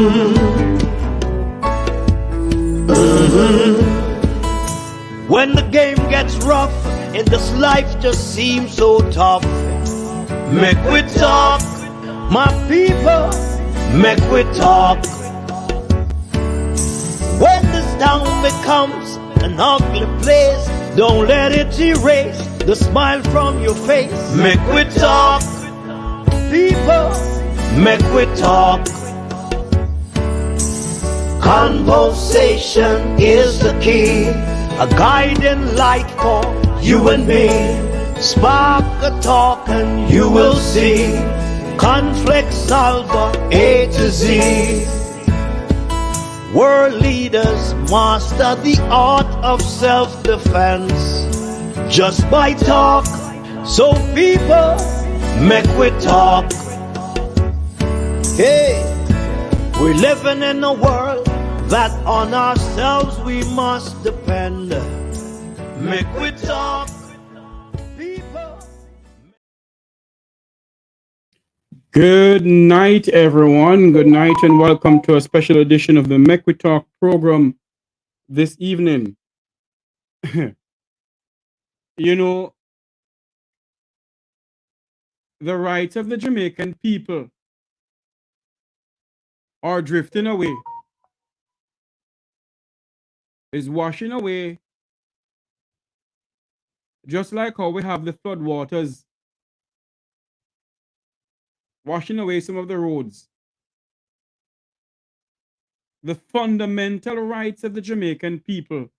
When the game gets rough and this life just seems so tough, make we talk, my people, make we talk. When this town becomes an ugly place, don't let it erase the smile from your face. Make we talk, people, make we talk. Conversation is the key, a guiding light for you and me. Spark a talk and you will see. Conflict solver A to Z. World leaders master the art of self-defense just by talk. So people, make we talk. Hey, we're living in a world that on ourselves we must depend. Make we talk, people. Good night, everyone. Good night and welcome to a special edition of the Make We Talk program this evening. You know, the rights of the Jamaican people are drifting away, is washing away, just like how we have the flood waters washing away some of the roads. The fundamental rights of the Jamaican people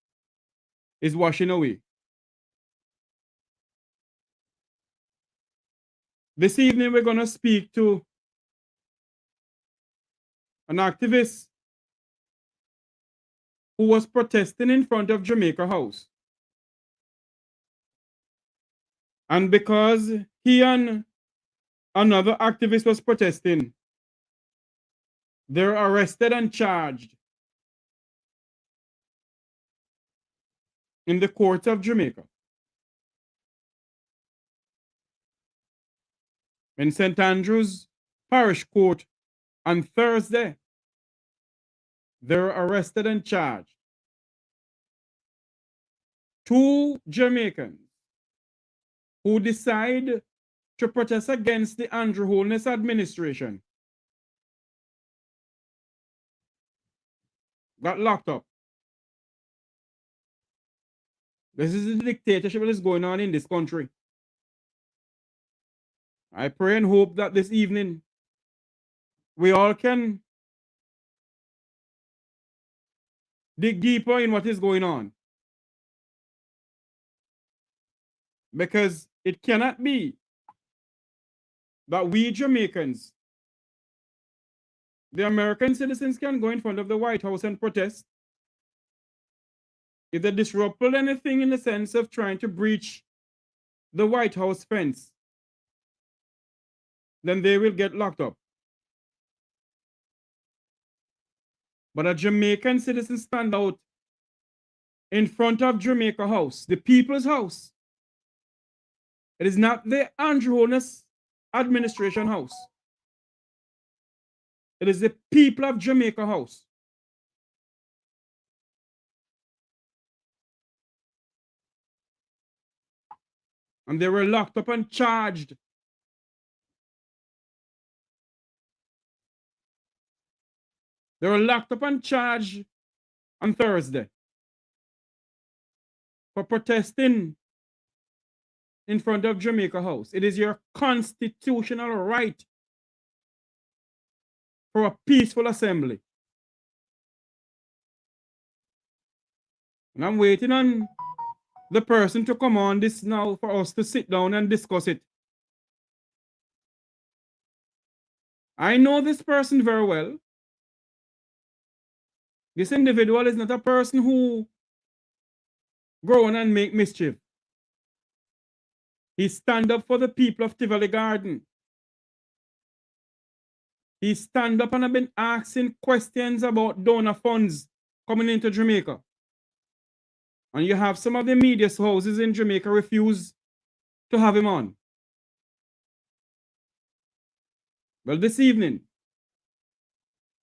is washing away. This evening, we're going to speak to an activist who was protesting in front of Jamaica House. And because he and another activist was protesting, they're arrested and charged in the courts of Jamaica. In St. Andrew's Parish Court on Thursday, they're arrested and charged. 2 Jamaicans who decide to protest against the Andrew Holness administration got locked up. This is the dictatorship that is going on in this country. I pray and hope that this evening we all can dig deeper in what is going on. Because it cannot be that we Jamaicans, the American citizens, can go in front of the White House and protest. If they disrupt anything in the sense of trying to breach the White House fence, then they will get locked up. But a Jamaican citizen stand out in front of Jamaica House, the people's house. It is not the Andrew Holness administration house. It is the people of Jamaica House. And they were locked up and charged. They were locked up and charged on Thursday for protesting in front of Jamaica House. It is your constitutional right for a peaceful assembly. And I'm waiting on the person to come on this now for us to sit down and discuss it. I know this person very well. This individual is not a person who go on and make mischief. He stand up for the people of Tivoli Garden. He stand up and have been asking questions about donor funds coming into Jamaica. And you have some of the media houses in Jamaica refuse to have him on. Well, this evening,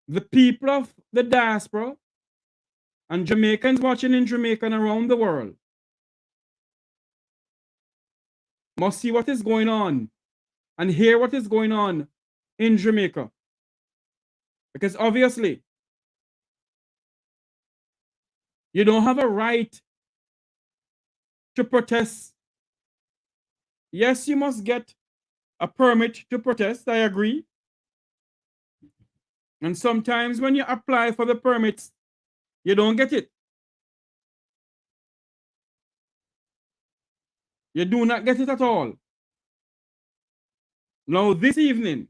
the people of the diaspora and Jamaicans watching in Jamaica and around the world must see what is going on and hear what is going on in Jamaica. Because obviously, you don't have a right to protest. Yes, you must get a permit to protest, I agree. And sometimes when you apply for the permits, you don't get it. You do not get it at all. Now, this evening,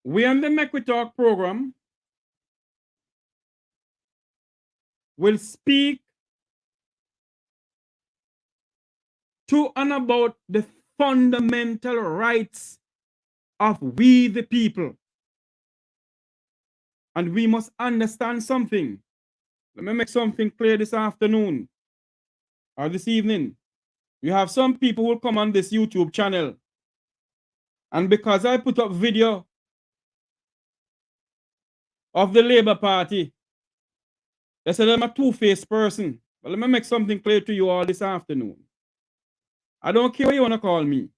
we on the Make We Talk program will speak to and about the fundamental rights of we the people. And we must understand something. Let me make something clear this afternoon or this evening. You have some people who will come on this YouTube channel. And because I put up video of the Labour Party, they said I'm a two-faced person. But let me make something clear to you all this afternoon. I don't care what you want to call me.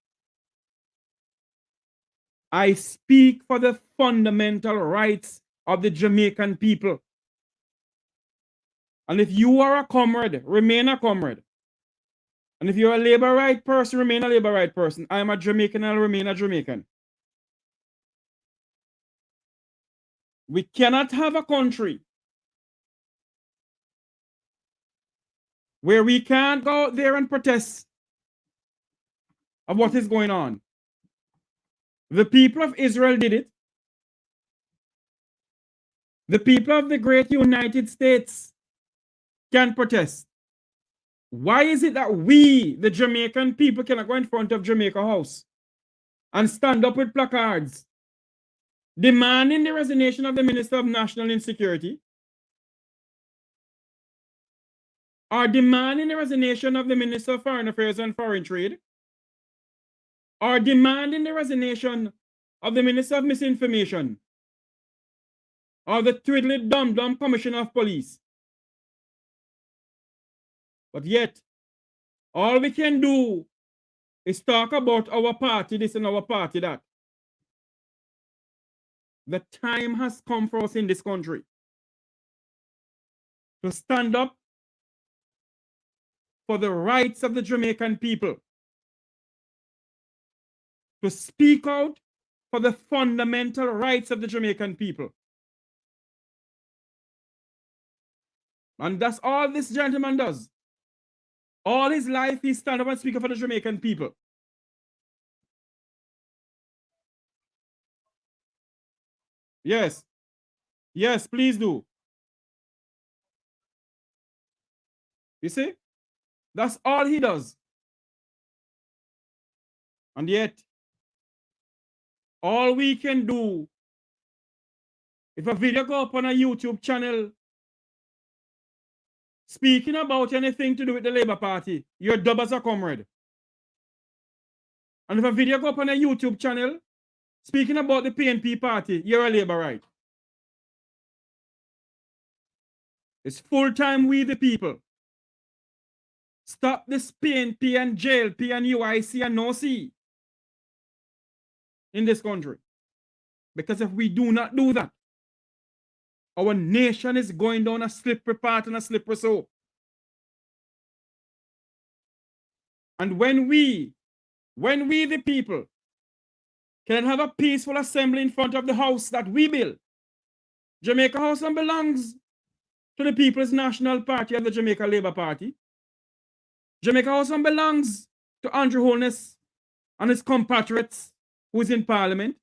I speak for the fundamental rights of the Jamaican people. And if you are a comrade, remain a comrade. And if you're a labor right person, remain a labor right person. I am a Jamaican, I'll remain a Jamaican. We cannot have a country where we can't go out there and protest of what is going on. The people of Israel did it. The people of the great United States can protest. Why is it that we, the Jamaican people, cannot go in front of Jamaica House and stand up with placards demanding the resignation of the Minister of National Insecurity, or demanding the resignation of the Minister of Foreign Affairs and Foreign Trade, or demanding the resignation of the Minister of Misinformation, or the twiddly-dum-dum Commissioner of Police? But yet, all we can do is talk about our party this and our party that. The time has come for us in this country to stand up for the rights of the Jamaican people, to speak out for the fundamental rights of the Jamaican people. And that's all this gentleman does. All his life, he stands up and speaks for the Jamaican people. Yes. Yes, please do. You see? That's all he does. And yet, all we can do, if a video go up on a YouTube channel speaking about anything to do with the Labour Party, you're dubbed as a comrade. And if a video go up on a YouTube channel speaking about the PNP party, you're a Labour right. It's full-time we the people. Stop this PNP and JLP and UIC and no-see in this country. Because if we do not do that, our nation is going down a slippery path and a slippery slope. And when we the people can have a peaceful assembly in front of the house that we build, Jamaica House belongs to the People's National Party and the Jamaica Labour Party. Jamaica House belongs to Andrew Holness and his compatriots who is in Parliament.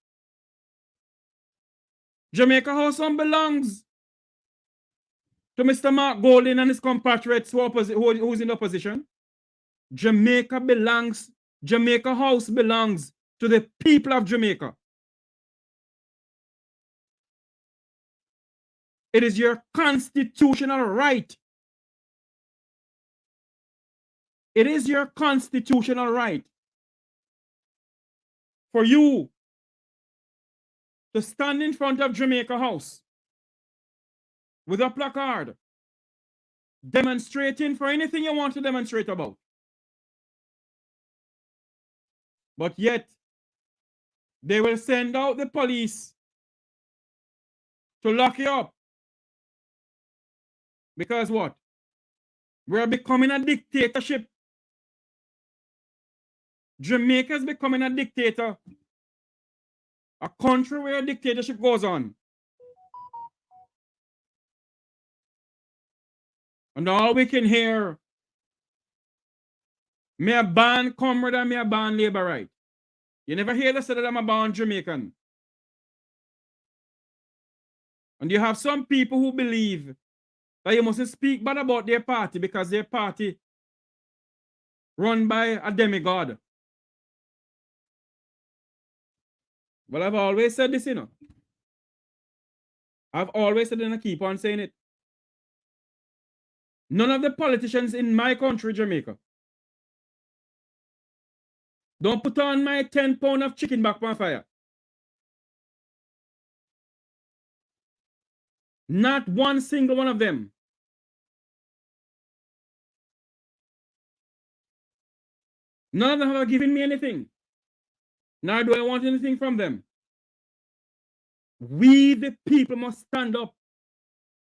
Jamaica House belongs to Mr. Mark Golding and his compatriots who's in opposition. Jamaica House belongs to the people of Jamaica. It is your constitutional right. It is your constitutional right for you to stand in front of Jamaica House with a placard demonstrating for anything you want to demonstrate about. But yet, they will send out the police to lock you up. Because what? We're becoming a dictatorship. Jamaica is becoming a dictator. A country where a dictatorship goes on. And all we can hear, me a ban comrade and me a ban labor right. You never hear that said that I'm a ban Jamaican. And you have some people who believe that you mustn't speak bad about their party because their party run by a demigod. Well, I've always said this, you know. I've always said it and I keep on saying it. None of the politicians in my country, Jamaica, don't put on my 10 pound of chicken back on fire. Not one single one of them. None of them have given me anything. Nor do I want anything from them. We, the people, must stand up.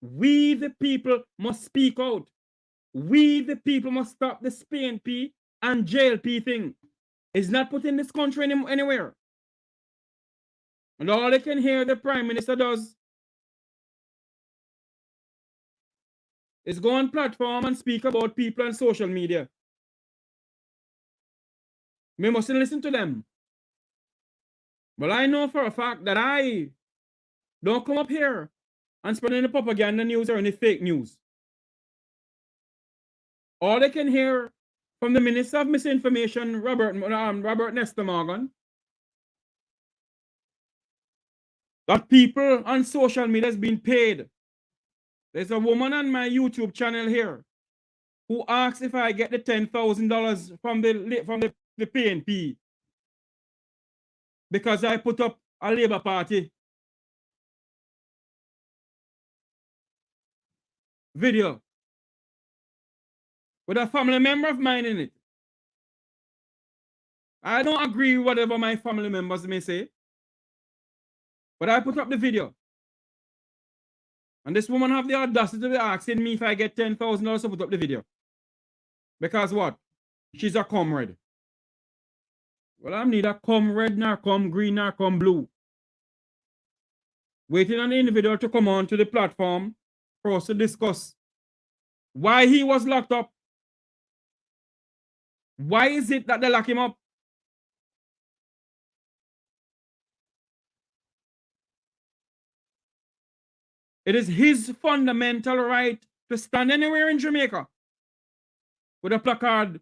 We, the people, must speak out. We, the people, must stop the SPNP and JLP thing. It's not putting this country anywhere. And all I can hear the Prime Minister does is go on platform and speak about people on social media. We mustn't listen to them. But I know for a fact that I don't come up here and spread any propaganda news or any fake news. All I can hear from the Minister of Misinformation, Robert Nestor Morgan, that people on social media has been paid. There's a woman on my YouTube channel here who asks if I get the $10,000 from the PNP because I put up a Labour Party video with a family member of mine in it. I don't agree with whatever my family members may say, but I put up the video. And this woman have the audacity to be asking me if I get $10,000 to put up the video. Because what? She's a comrade. Well, I'm neither come red, nor come green, nor come blue. Waiting on the individual to come on to the platform for us to discuss why he was locked up. Why is it that they lock him up? It is his fundamental right to stand anywhere in Jamaica with a placard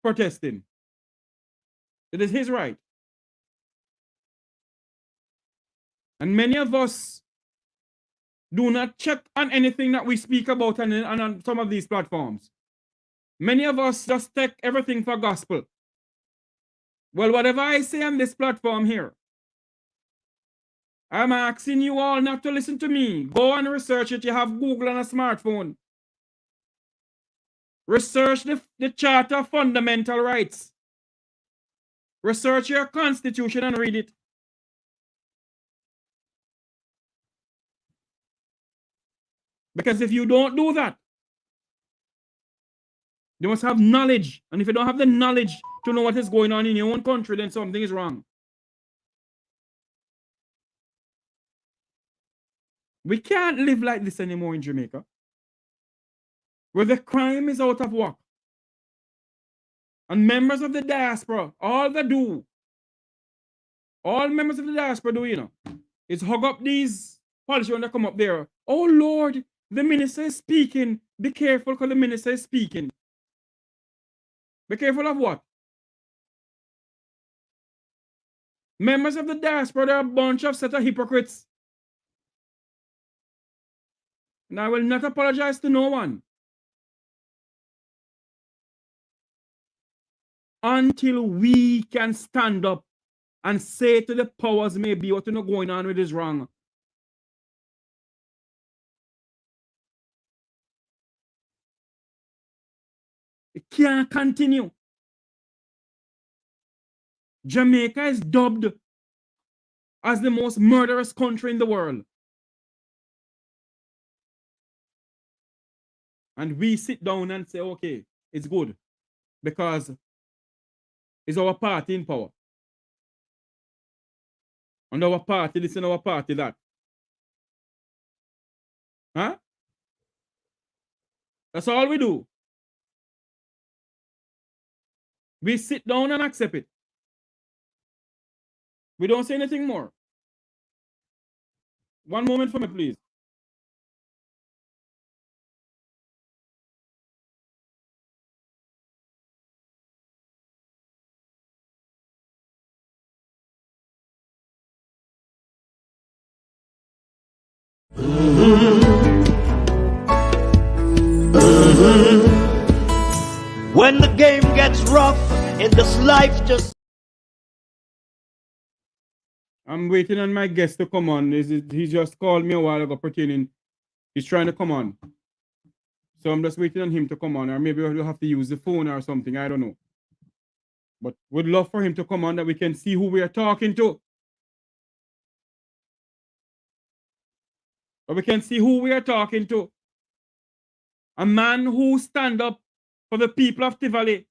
protesting. It is his right. And many of us do not check on anything that we speak about on some of these platforms. Many of us just take everything for gospel. Well, whatever I say on this platform here, I'm asking you all not to listen to me. Go and research it. You have Google on a smartphone. Research the Charter of Fundamental Rights. Research your Constitution and read it. Because if you don't do that, you must have knowledge. And if you don't have the knowledge to know what is going on in your own country, then something is wrong. We can't live like this anymore in Jamaica, where the crime is out of work. And members of the diaspora, all members of the diaspora do, you know, is hug up these politicians that come up there. Oh Lord, the minister is speaking. Be careful because the minister is speaking. Be careful of what? Members of the diaspora, they're a bunch of set of hypocrites. And I will not apologize to no one until we can stand up and say to the powers may be what you know going on with is wrong. It can't continue. Jamaica is dubbed as the most murderous country in the world. And we sit down and say, okay, it's good because it's our party in power. And our party this and our party that. Huh? That's all we do. We sit down and accept it. We don't say anything more. One moment for me, please. When the game gets rough in this life, just I'm waiting on my guest to come on. He just called me a while ago pertaining. He's trying to come on. So I'm just waiting on him to come on, or maybe we'll have to use the phone or something. I don't know. But we'd love for him to come on that we can see who we are talking to. But we can see who we are talking to. A man who stand up for the people of Tivoli.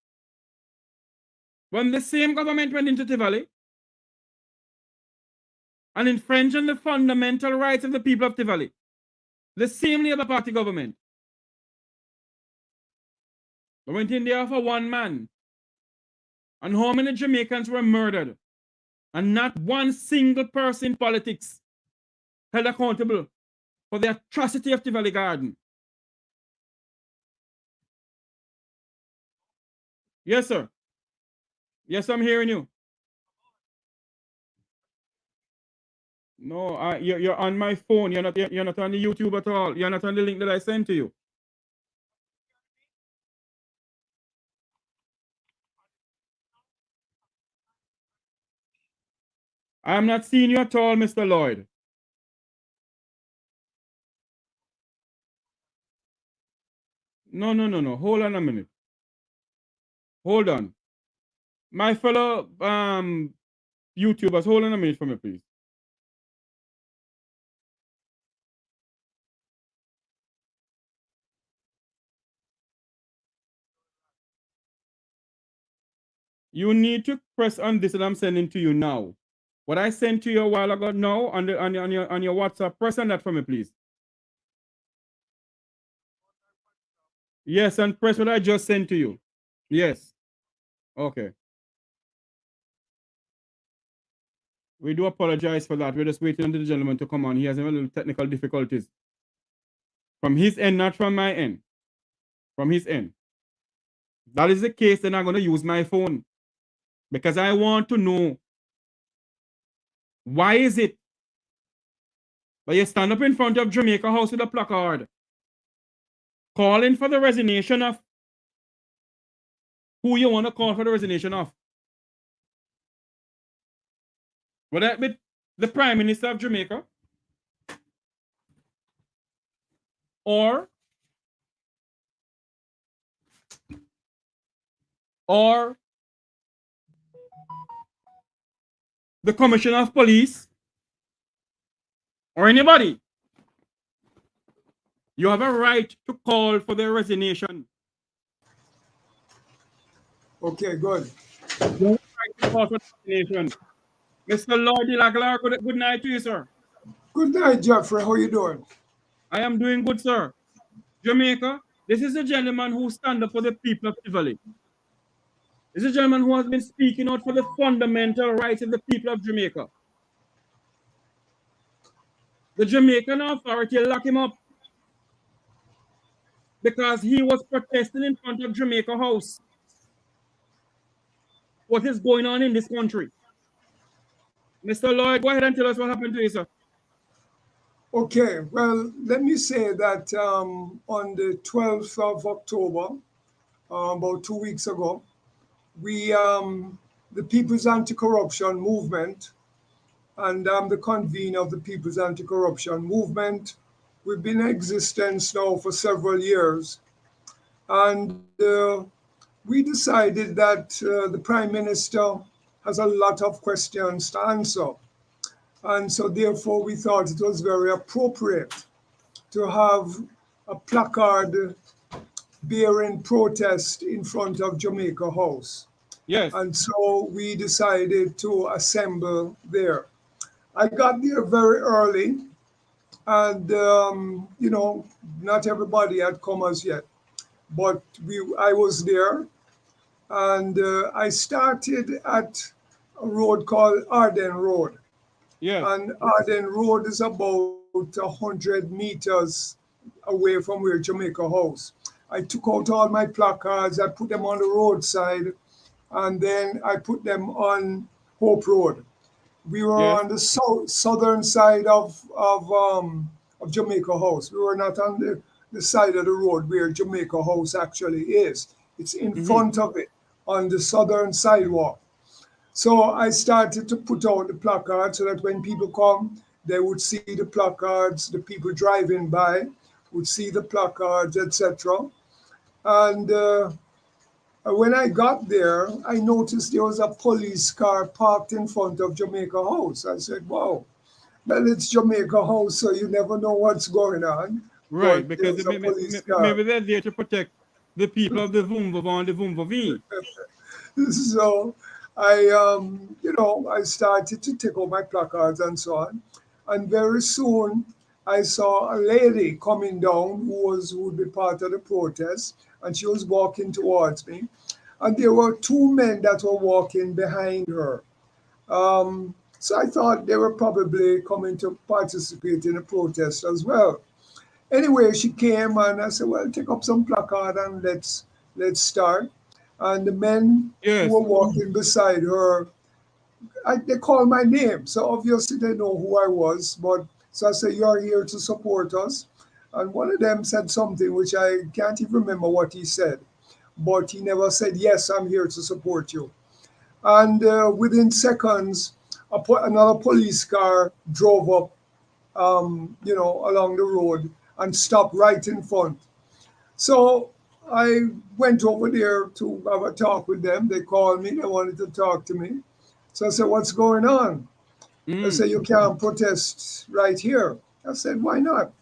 When the same government went into Tivoli and infringed on the fundamental rights of the people of Tivoli, the same Labour Party government, they went in there for one man. And how many Jamaicans were murdered? And not one single person in politics held accountable for the atrocity of Tivoli Garden. Yes, sir. Yes, I'm hearing you. No, you're on my phone. You're not on the YouTube at all. You're not on the link that I sent to you. I am not seeing you at all, Mr. Lloyd. No. Hold on a minute. Hold on. My fellow YouTubers, hold on a minute for me, please. You need to press on this that I'm sending to you now. What I sent to you a while ago now on your WhatsApp, press on that for me, please. Yes, and press what I just sent to you. Yes. Okay. We do apologize for that. We're just waiting on the gentleman to come on. He has a little technical difficulties. From his end, not from my end. From his end. That is the case, then I'm going to use my phone. Because I want to know why is it that you stand up in front of Jamaica House with a placard calling for the resignation of who you want to call for the resignation of? Would that be the Prime Minister of Jamaica? Or the Commissioner of Police? Or anybody? You have a right to call for their resignation. Okay, good. You have a right to call for the resignation. Mr. Lloyd Ilaglar, good night to you, sir. Good night, Jeffrey. How you doing? I am doing good, sir. Jamaica, this is a gentleman who stand up for the people of Tivoli. This is a gentleman who has been speaking out for the fundamental rights of the people of Jamaica. The Jamaican authority locked him up because he was protesting in front of Jamaica House. What is going on in this country? Mr. Lloyd, go ahead and tell us what happened to you, sir. Okay, well, let me say that on the 12th of October, about 2 weeks ago, we the People's Anti-Corruption Movement, and I'm the convener of the People's Anti-Corruption Movement. We've been in existence now for several years, and we decided that the Prime Minister has a lot of questions to answer. And so, therefore, we thought it was very appropriate to have a placard bearing protest in front of Jamaica House. Yes. And so we decided to assemble there. I got there very early, and not everybody had come as yet, but I was there, and I started at a road called Arden Road. Yes. And Arden Road is about 100 meters away from where Jamaica House. I took out all my placards, I put them on the roadside, and then I put them on Hope Road. We were Yes. on the southern side of Jamaica House. We were not on the side of the road where Jamaica House actually is. It's in Mm-hmm. front of it on the southern sidewalk. So I started to put out the placards so that when people come, they would see the placards, the people driving by would see the placards, etc. And when I got there, I noticed there was a police car parked in front of Jamaica House. I said, wow, well, it's Jamaica House, so you never know what's going on. Right, But there because was a police car. maybe they're there to protect the people of the Vumva and the Vumvavi. So I, I started to take out my placards and so on. And very soon I saw a lady coming down who would be part of the protest, and she was walking towards me. And there were two men that were walking behind her. So I thought they were probably coming to participate in the protest as well. Anyway, she came and I said, well, take up some placard and let's start. And the men who Yes. were walking beside her, they called my name. So obviously they know who I was. But so I said, you're here to support us. And one of them said something which I can't even remember what he said. But he never said, yes, I'm here to support you. And within seconds, another police car drove up, along the road and stopped right in front. So I went over there to have a talk with them. They called me. They wanted to talk to me. So I said, what's going on? They Mm. said, you can't protest right here. I said, why not?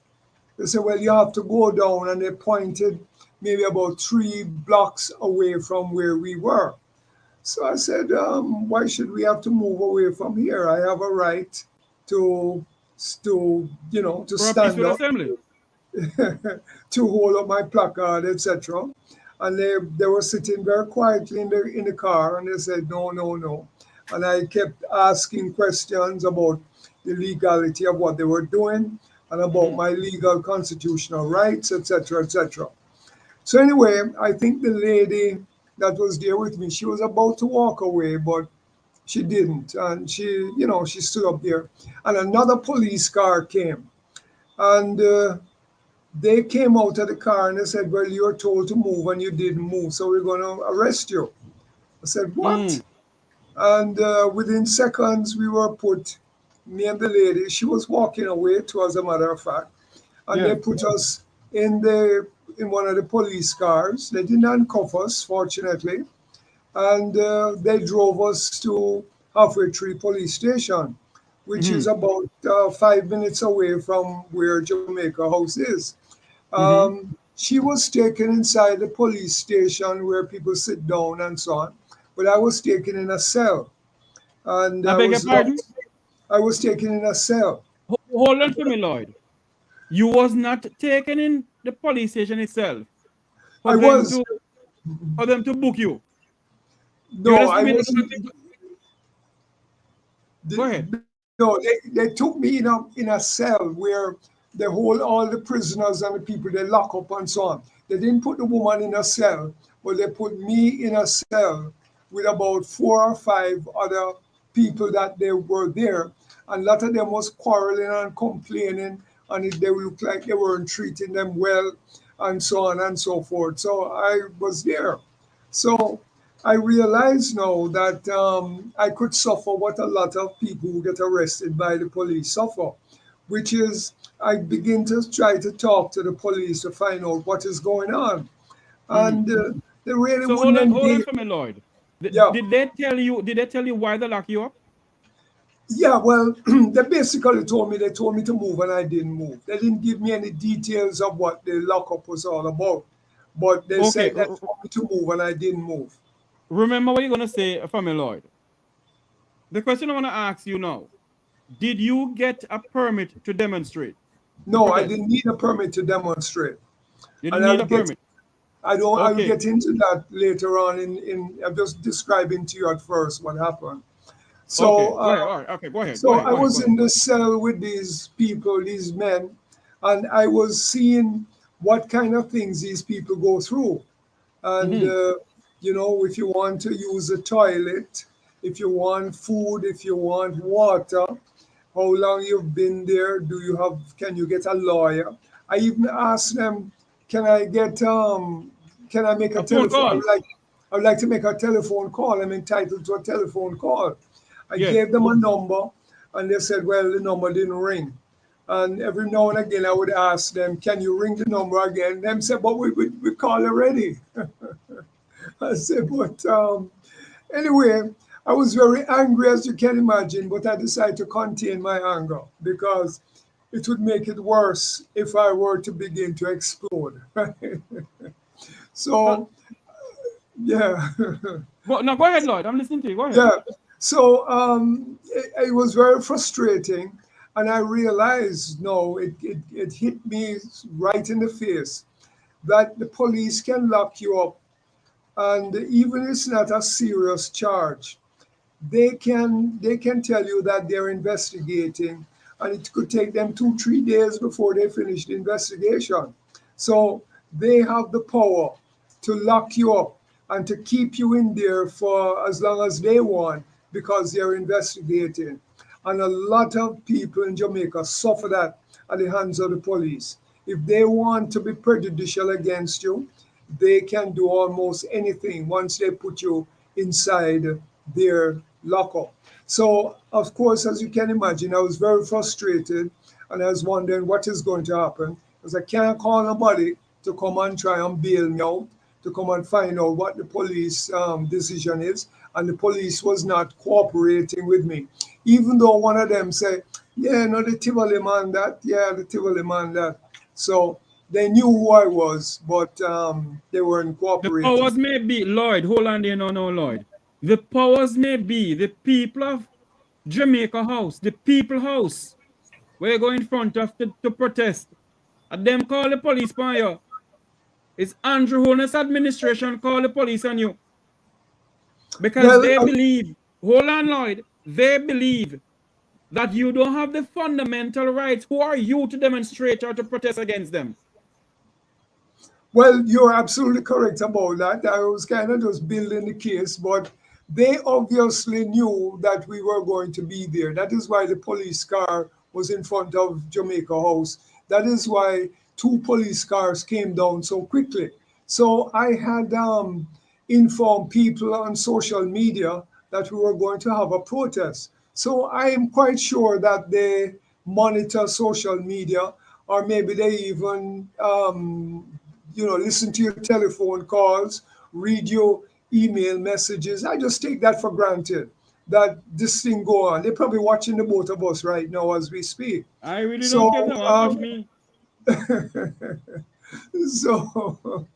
They said, well, you have to go down. And they pointed maybe about 3 blocks away from where we were. So I said, why should we have to move away from here? I have a right to, to For a stand peaceful up, assembly. to hold up my placard, etc. And they were sitting very quietly in the car, and they said, no, no, no. And I kept asking questions about the legality of what they were doing and about my legal constitutional rights, etc., etc. So anyway, I think the lady that was there with me, she was about to walk away, but she didn't. And she stood up there. And another police car came. And they came out of the car and they said, well, you were told to move and you didn't move, so we're going to arrest you. I said, what? Mm. And within seconds, we were put, me and the lady, she was walking away too, as a matter of fact, and they Yes. put us in one of the police cars. They didn't handcuff us, fortunately, and they drove us to Halfway Tree Police Station, which is Mm-hmm. about 5 minutes away from where Jamaica House is. Mm-hmm. She was taken inside the police station where people sit down and so on, but I was taken in a cell, and I I beg your was pardon? locked. I was taken in a cell. Hold on for me, Lloyd. You was not taken in the police station itself for I them was to book you. You no, just I mean wasn't. go ahead. No, they took me in a cell where they hold all the prisoners and the people they lock up and so on. They didn't put the woman in a cell, but they put me in a cell with about 4 or 5 other people that they were there. And a lot of them was quarreling and complaining, and they looked like they weren't treating them well, and so on and so forth. So I was there. So I realize now that I could suffer what a lot of people who get arrested by the police suffer, which is I begin to try to talk to the police to find out what is going on. Mhm. And they really So wouldn't hold on engage. for me, Lloyd. Yeah, Did they tell you? Did they tell you why they lock you up? yeah, well, they basically told me to move and I didn't move. They didn't give me any details of what the lockup was all about. But they Okay, said they told me to move and I didn't move. remember what you're gonna say for me, Lloyd. The question I want to ask you now: did you get a permit to demonstrate, to No, I protest? didn't need a permit to demonstrate. You And didn't need a permit. I will Okay, get into that later on I'm just describing to you at first what happened. okay, So go ahead. All right, okay, go ahead, go so ahead, I go ahead, go was ahead. in the cell with these people, these men, and I was seeing what kind of things these people go through. And, Mm-hmm. if you want to use a toilet, if you want food, if you want water, how long you've been there, can you get a lawyer? I even asked them, can I get, can I make a A phone telephone? call. I would like to make a telephone call. I'm entitled to a telephone call. I Yes. gave them a number and they said, well, the number didn't ring. And every now and again, I would ask them, can you ring the number again? Them said, but we called already. I said, but anyway, I was very angry, as you can imagine, but I decided to contain my anger because it would make it worse if I were to begin to explode. Now, So, yeah. now go ahead, Lloyd. I'm listening to you. Go ahead. Yeah. So it was very frustrating. And I realized, no, it hit me right in the face that the police can lock you up. And even if it's not a serious charge, they can tell you that they're investigating, and it could take them 2 3 days before they finish the investigation. So they have the power to lock you up and to keep you in there for as long as they want because they're investigating. And a lot of people in Jamaica suffer that at the hands of the police. If they want to be prejudicial against you, they can do almost anything once they put you inside their lockup. So, of course, as you can imagine, I was very frustrated and I was wondering what is going to happen because I can't call nobody to come and try and bail me out, to come and find out what the police decision is. And the police was not cooperating with me, even though one of them said, yeah, no, the Tivoli man that, yeah, the Tivoli man that. So they knew who I was, but they weren't The cooperating. powers may be, Lloyd. Hold on there, no, Lloyd. The powers may be the people of Jamaica House, the People House, where you go in front of to protest. And them call the police on you. It's Andrew Holness administration call the police on you because Well, they believe, hold on, Lloyd, they believe that you don't have the fundamental rights. Who are you to demonstrate or to protest against them? Well, you're absolutely correct about that. I was kind of just building the case, but they obviously knew that we were going to be there. That is why the police car was in front of Jamaica House. That is why 2 police cars came down so quickly. So I had informed people on social media that we were going to have a protest. So I am quite sure that they monitor social media, or maybe they even listen to your telephone calls, read your email messages. I just take that for granted that this thing go on. They're probably watching the both of us right now as we speak. I really don't care if So they want to watch me. so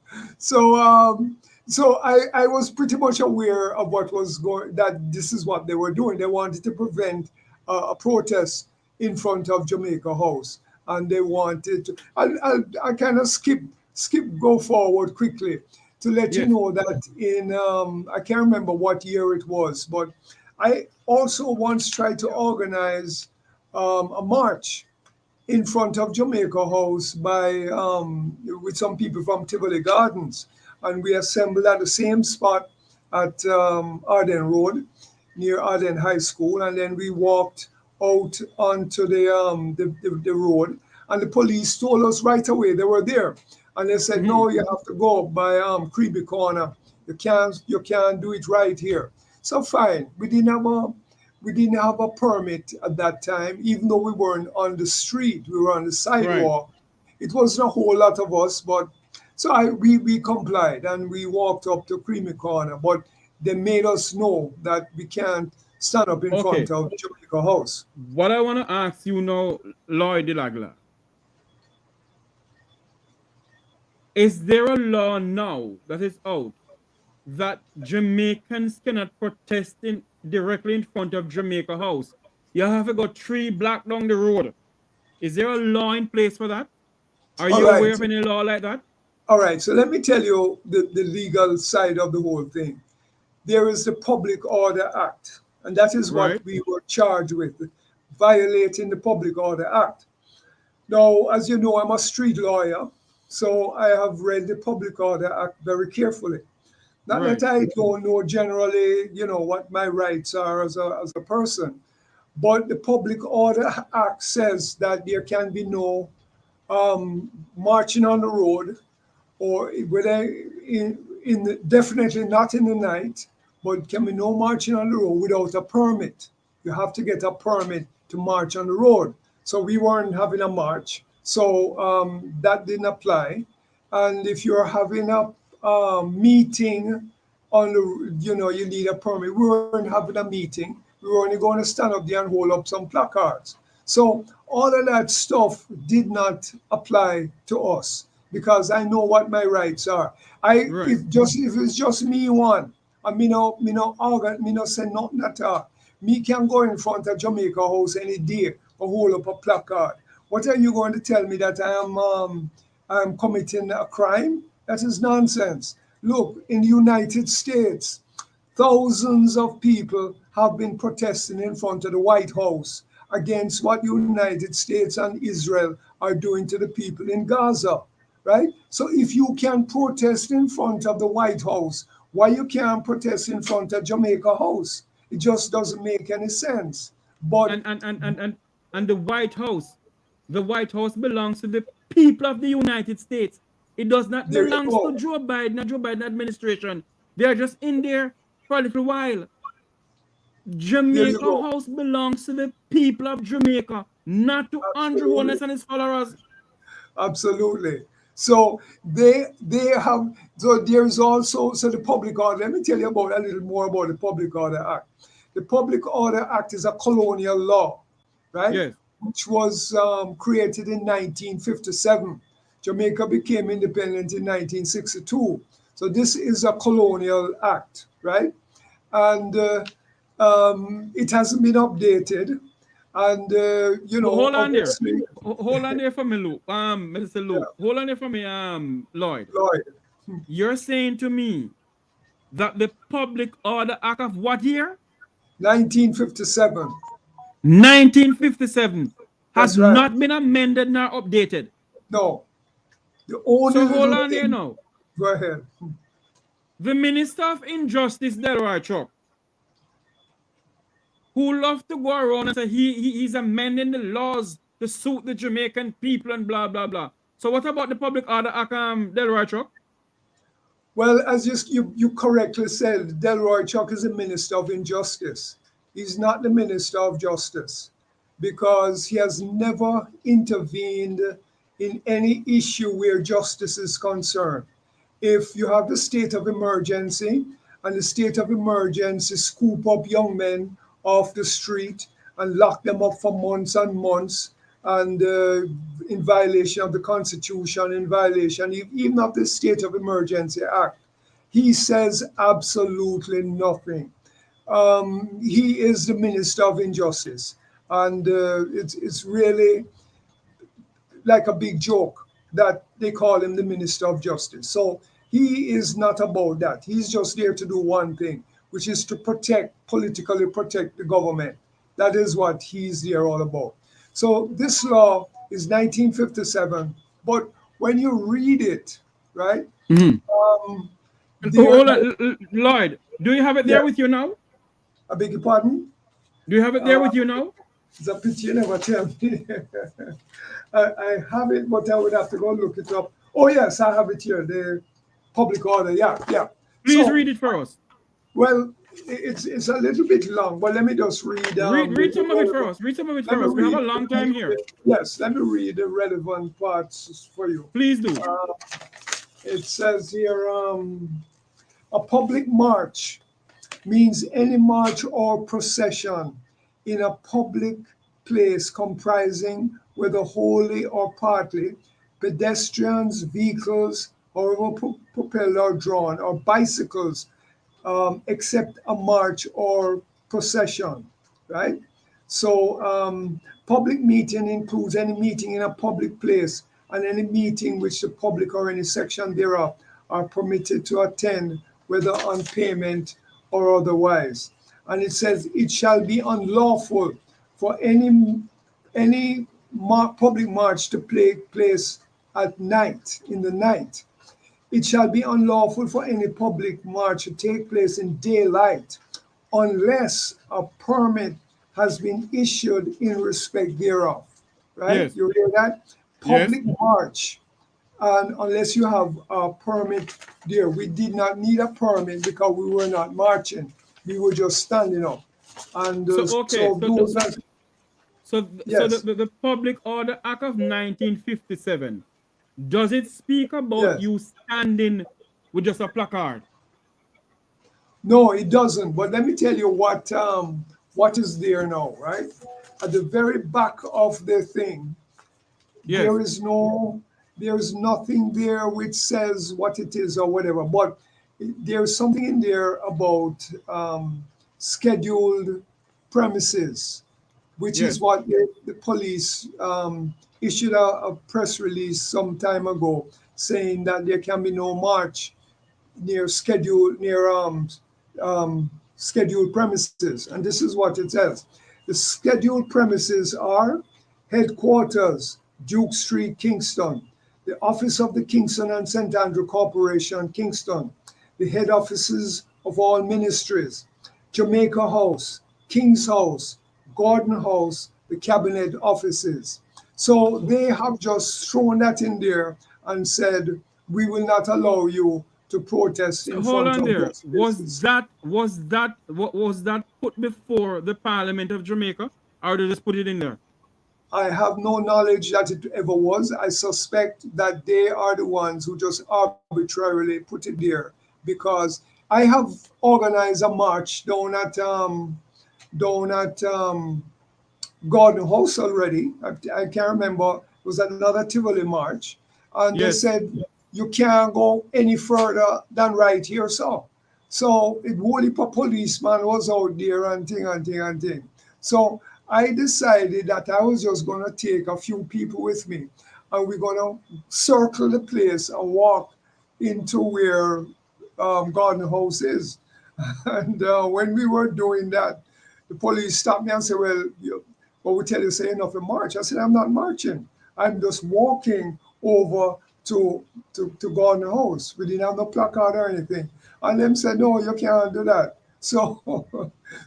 so I was pretty much aware of what was going, that this is what they were doing. They wanted to prevent a protest in front of Jamaica House, and they wanted to. I kind of go forward quickly to let you Yes. know that in I can't remember what year it was, but I also once tried to organize a march in front of Jamaica House by with some people from Tivoli Gardens, and we assembled at the same spot at Arden Road, near Arden High School, and then we walked out onto the road, and the police told us right away they were there, and they said, Mm-hmm. no, you have to go by Creepy Corner. You can't do it right here. So fine, we didn't have a permit at that time, even though we weren't on the street, we were on the Right. sidewalk. It wasn't a whole lot of us, but so we complied and we walked up to Creamy Corner, but they made us know that we can't stand up in Okay. front of Jamaica House. What I want to ask you now, Lloyd Delagla, is there a law now that is out that Jamaicans cannot protest directly in front of Jamaica House? You have to go 3 blocks down the road. Is there a law in place for that? Are All you aware right. of any law like that? All right, so let me tell you the legal side of the whole thing. There is the Public Order Act, and that is what Right. we were charged with, violating the Public Order Act. Now, as you know, I'm a street lawyer, so I have read the Public Order Act very carefully. Not Right. that I don't know generally, what my rights are as a person, but the Public Order Act says that there can be no marching on the road, or whether definitely not in the night, but can be no marching on the road without a permit. You have to get a permit to march on the road. So we weren't having a march, so that didn't apply. And if you're having a meeting on the, you need a permit. We weren't having a meeting. We were only going to stand up there and hold up some placards. So all of that stuff did not apply to us because I know what my rights are. Right. If it's just me one, and me no say nothing at all. Me can go in front of Jamaica House any day or hold up a placard. What are you going to tell me that I'm committing a crime? That is nonsense. Look, in the United States, thousands of people have been protesting in front of the White House against what the United States and Israel are doing to the people in Gaza, right? So if you can protest in front of the White House, why you can't protest in front of Jamaica House? It just doesn't make any sense. But And the White House belongs to the people of the United States. It does not there you belong to go. Joe Biden or Joe Biden administration. They are just in there for a little while. There you Jamaica go. House belongs to the people of Jamaica, not to Andrew Absolutely. Holness and his followers. Absolutely. So they have, so there's also, so the Public Order, let me tell you about a little more about the Public Order Act. The Public Order Act is a colonial law, right? Yes. Which was created in 1957. Jamaica became independent in 1962. So this is a colonial act, right? And it hasn't been updated. And, Hold on there. obviously, Hold on there for me, Luke. Mr. yeah, Luke. Hold on there for me, Lloyd. Lloyd, You're saying to me that the Public Order Act of what year? 1957. 1957 has That's right. not been amended nor updated. No, the only So hold little on there thing, now. go ahead. The Minister of Injustice, Delroy Chuck, who loves to go around and say he's amending the laws to suit the Jamaican people and blah, blah, blah. So what about the Public Order Act, Delroy Chuck? Well, as you correctly said, Delroy Chuck is a minister of injustice. He's not the minister of justice because he has never intervened in any issue where justice is concerned. If you have the state of emergency and the state of emergency scoop up young men off the street and lock them up for months and months, and in violation of the Constitution, in violation even of the State of Emergency Act. He says absolutely nothing. He is the Minister of Injustice, and it's really like a big joke that they call him the Minister of Justice. So he is not about that. He's just there to do one thing, which is to politically protect the government. That is what he's there all about. So this law is 1957, but when you read it, right? There, Hold on, Lloyd, do you have it yeah, there with you now? I beg your pardon. Do you have it there with you now? It's a pity you never tell me. I have it, but I would have to go look it up. Oh yes, I have it here. The Public Order. Yeah, yeah. Please So, read it for us. well, it's a little bit long, but let me just read. Read some of it for relevant- us. Read some of it let for me us. We have a read. long time here. Yes, let me read the relevant parts for you. Please do. It says here, a public march means any march or procession in a public place comprising, whether wholly or partly, pedestrians, vehicles, however propelled or drawn, or bicycles, except a march or procession, right? So, public meeting includes any meeting in a public place and any meeting which the public or any section thereof are permitted to attend, whether on payment or otherwise. And it says, it shall be unlawful for any public march to take place at night, in the night. It shall be unlawful for any public march to take place in daylight unless a permit has been issued in respect thereof. Right? Yes. You hear that? Yes. Public march, and unless you have a permit there. We did not need a permit because we were not marching. We were just standing up. And So okay. so those are, So yes, the Public Order Act of 1957, does it speak about yes. you standing with just a placard? No, it doesn't. But let me tell you what is there now, right? At the very back of the thing, Yes. there is nothing there which says what it is or whatever. But there's something in there about scheduled premises, which Yes. is what the police issued a press release some time ago saying that there can be no march near scheduled premises. And this is what it says. The scheduled premises are headquarters, Duke Street, Kingston, the office of the Kingston and St. Andrew Corporation, Kingston, the head offices of all ministries, Jamaica House, King's House, Gordon House, the cabinet offices. So they have just thrown that in there and said, we will not allow you to protest in Hold front on of there. those places. Was that put before the Parliament of Jamaica, or did they just put it in there? I have no knowledge that it ever was. I suspect that they are the ones who just arbitrarily put it there because I have organized a march down at Gordon House already. I can't remember. It was another Tivoli march, and they Yes. said you can't go any further than right here. So it only a policeman was out there and thing. So I decided that I was just gonna take a few people with me, and we're gonna circle the place and walk into where Garden House is. And when we were doing that, the police stopped me and said, "Well, what we tell you, say enough to march." I said, "I'm not marching. I'm just walking over to Garden House. We didn't have no placard or anything." And them said, "No, you can't do that." So,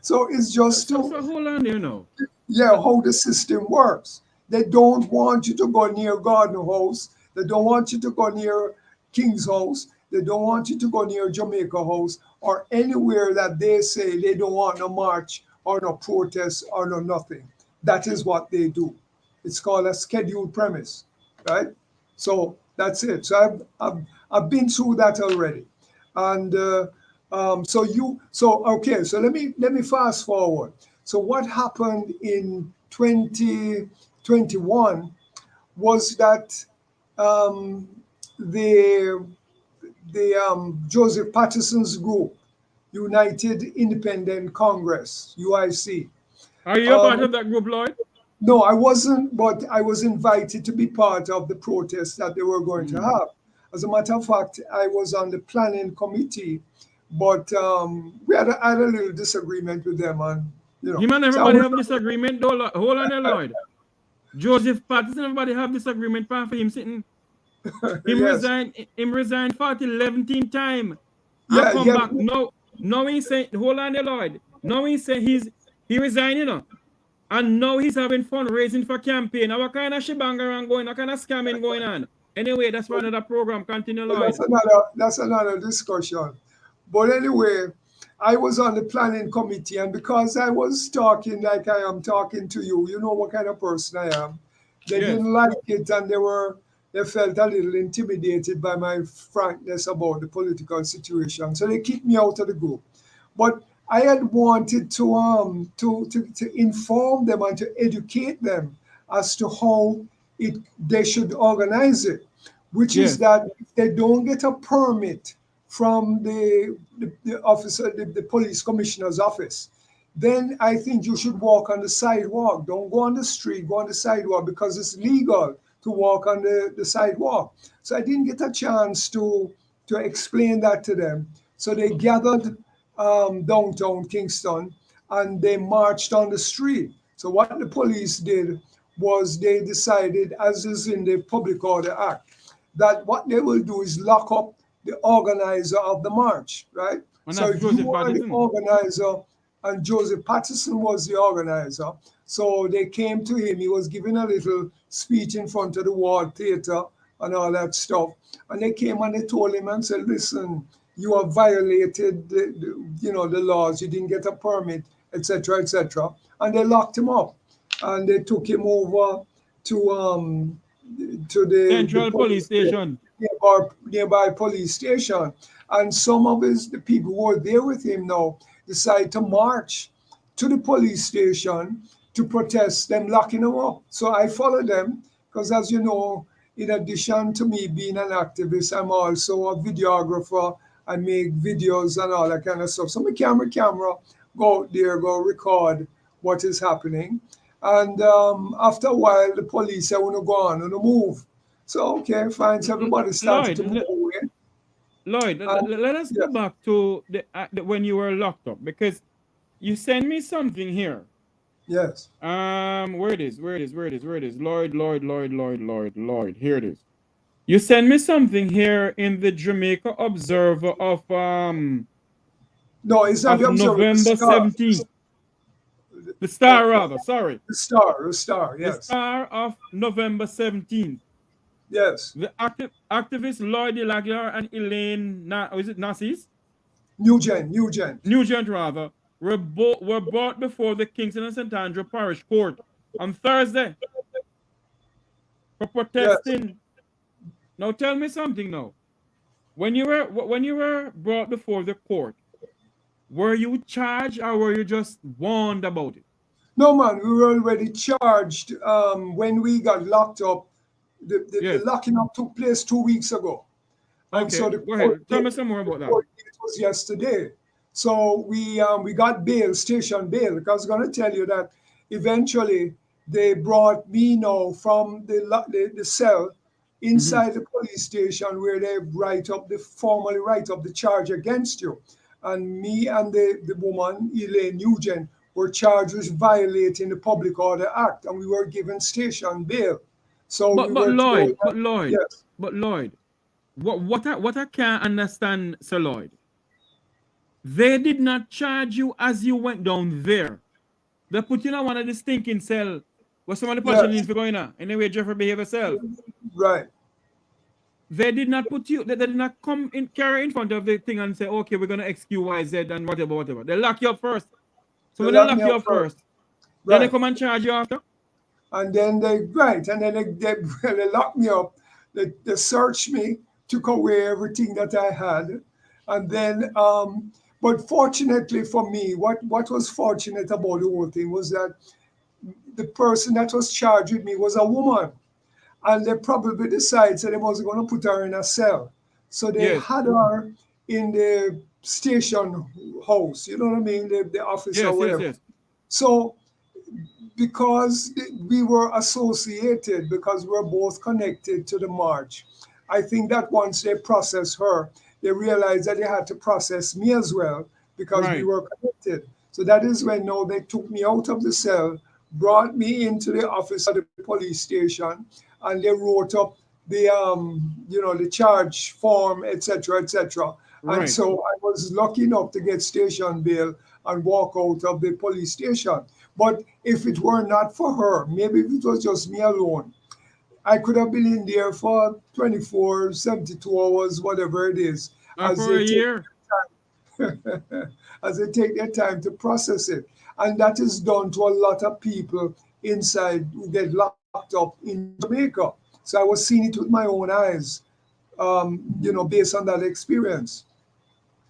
so it's just So to, hold on there now. yeah, how the system works. They don't want you to go near Garden House. They don't want you to go near King's House. They don't want you to go near Jamaica House or anywhere that they say they don't want no march or no protest or no nothing. That is what they do. It's called a scheduled premise, right? So that's it. So I've been through that already, and okay. So let me fast forward. So what happened in 2021 was that um, the Joseph Patterson's group, United Independent Congress (UIC). Are you a part of that group, Lloyd? No, I wasn't, but I was invited to be part of the protest that they were going to have. As a matter of fact, I was on the planning committee, but we had a little disagreement with them, and Him and so I everybody was, have disagreement. Hold on there, Lloyd. Joseph Patterson, everybody have disagreement for him sitting. Him yes, resign for the 11th time. And yeah, come yeah, back. No, he said, hold on there, Lloyd. No, he said he resigned, And now he's having fundraising for campaign. Now what kind of shebang going, what kind of scamming going on? Anyway, that's for another program. Continue, but Lloyd. that's another discussion. But anyway, I was on the planning committee, and because I was talking like I am talking to you, you know what kind of person I am. They Yes. didn't like it, and they felt a little intimidated by my frankness about the political situation. So they kicked me out of the group. But I had wanted to inform them and to educate them as to how they should organize it, which is Yes. that if they don't get a permit from the officer, the police commissioner's office, then I think you should walk on the sidewalk. Don't go on the street, go on the sidewalk, because it's legal to walk on the sidewalk. So I didn't get a chance to explain that to them. So they gathered downtown Kingston and they marched on the street. So what the police did was they decided, as is in the Public Order Act, that what they will do is lock up the organizer of the march, right? And So that's if you Joseph are the Patterson. organizer and Joseph Patterson was the organizer, so they came to him. He was giving a little speech in front of the Ward Theatre and all that stuff. And they came and they told him and said, listen, you have violated the laws. You didn't get a permit, etc., etc. And they locked him up and they took him over to the Central police Police Station. nearby police station. And some of the people who were there with him now decided to march to the police station to protest them locking him up. So I followed them because, as you know, in addition to me being an activist, I'm also a videographer. I make videos and all that kind of stuff. So my camera, go out there, go record what is happening. And after a while, the police said, I want to go on and move. So, okay, fine. So everybody started Lloyd, to move away. Lloyd, And let us go yes, back to when you were locked up, because you sent me something here. yes. Where it is, where it is, where it is, where it is. Lloyd, Lloyd, Lloyd, Lloyd, Lloyd, Lloyd. Here it is. You sent me something here in the Jamaica Observer No, it's not of the observer, the November star. 17th. The Oh, Star, rather, sorry. the star, The yes. Star of November 17th. Yes. The activists Lloyd Ilaguer and Elaine, is it Nassis? Nugent. Nugent, rather, were brought before the Kingston and St. Andrew Parish Court on Thursday for Yes. protesting. Now, tell me something now. When you were brought before the court, were you charged or were you just warned about it? No, man, we were already charged when we got locked up. The Yes. locking up took place 2 weeks ago. And so Okay. Go ahead. Tell me some more the about that. court date was yesterday. So we got bail, station bail. Because I was going to tell you that eventually they brought me now from the cell Mm-hmm. inside the police station where they formally write up the charge against you. And me and the woman, Elaine Nugent, were charged with violating the Public Order Act, and we were given station bail. So we But were told Lloyd, that, yes, but Lloyd, what I can't understand, Sir Lloyd, they did not charge you as you went down there. They put you in one of the stinking cell where some of the politicians yes, need to go in. Anyway, Jeffrey behave yourself. right. They did not put you, they did not come in, carry in front of the thing and say, okay, we're going to XQYZ and whatever, whatever. They lock you up first. So They when they locked lock me you up up first, first, then they right. come and charge you after. And then they locked me up. They searched me, took away everything that I had, and then but fortunately for me, what was fortunate about the whole thing was that the person that was charged with me was a woman, and they probably decided so they was going to put her in a cell, so they Yes, had her in the station house. You know what I mean, the office or yes, yes, whatever. yes. So because we were associated, because we're both connected to the march. I think that once they processed her, they realized that they had to process me as well because we Right, were connected. So that is when now they took me out of the cell, brought me into the office of the police station, and they wrote up the charge form, etc., etc. And right. so I was lucky enough to get station bail and walk out of the police station. But if it were not for her, maybe if it was just me alone, I could have been in there for 24, 72 hours, whatever it is, And as for they a take year. time as they take their time to process it. And that is done to a lot of people inside who get locked up in Jamaica. So I was seeing it with my own eyes, based on that experience.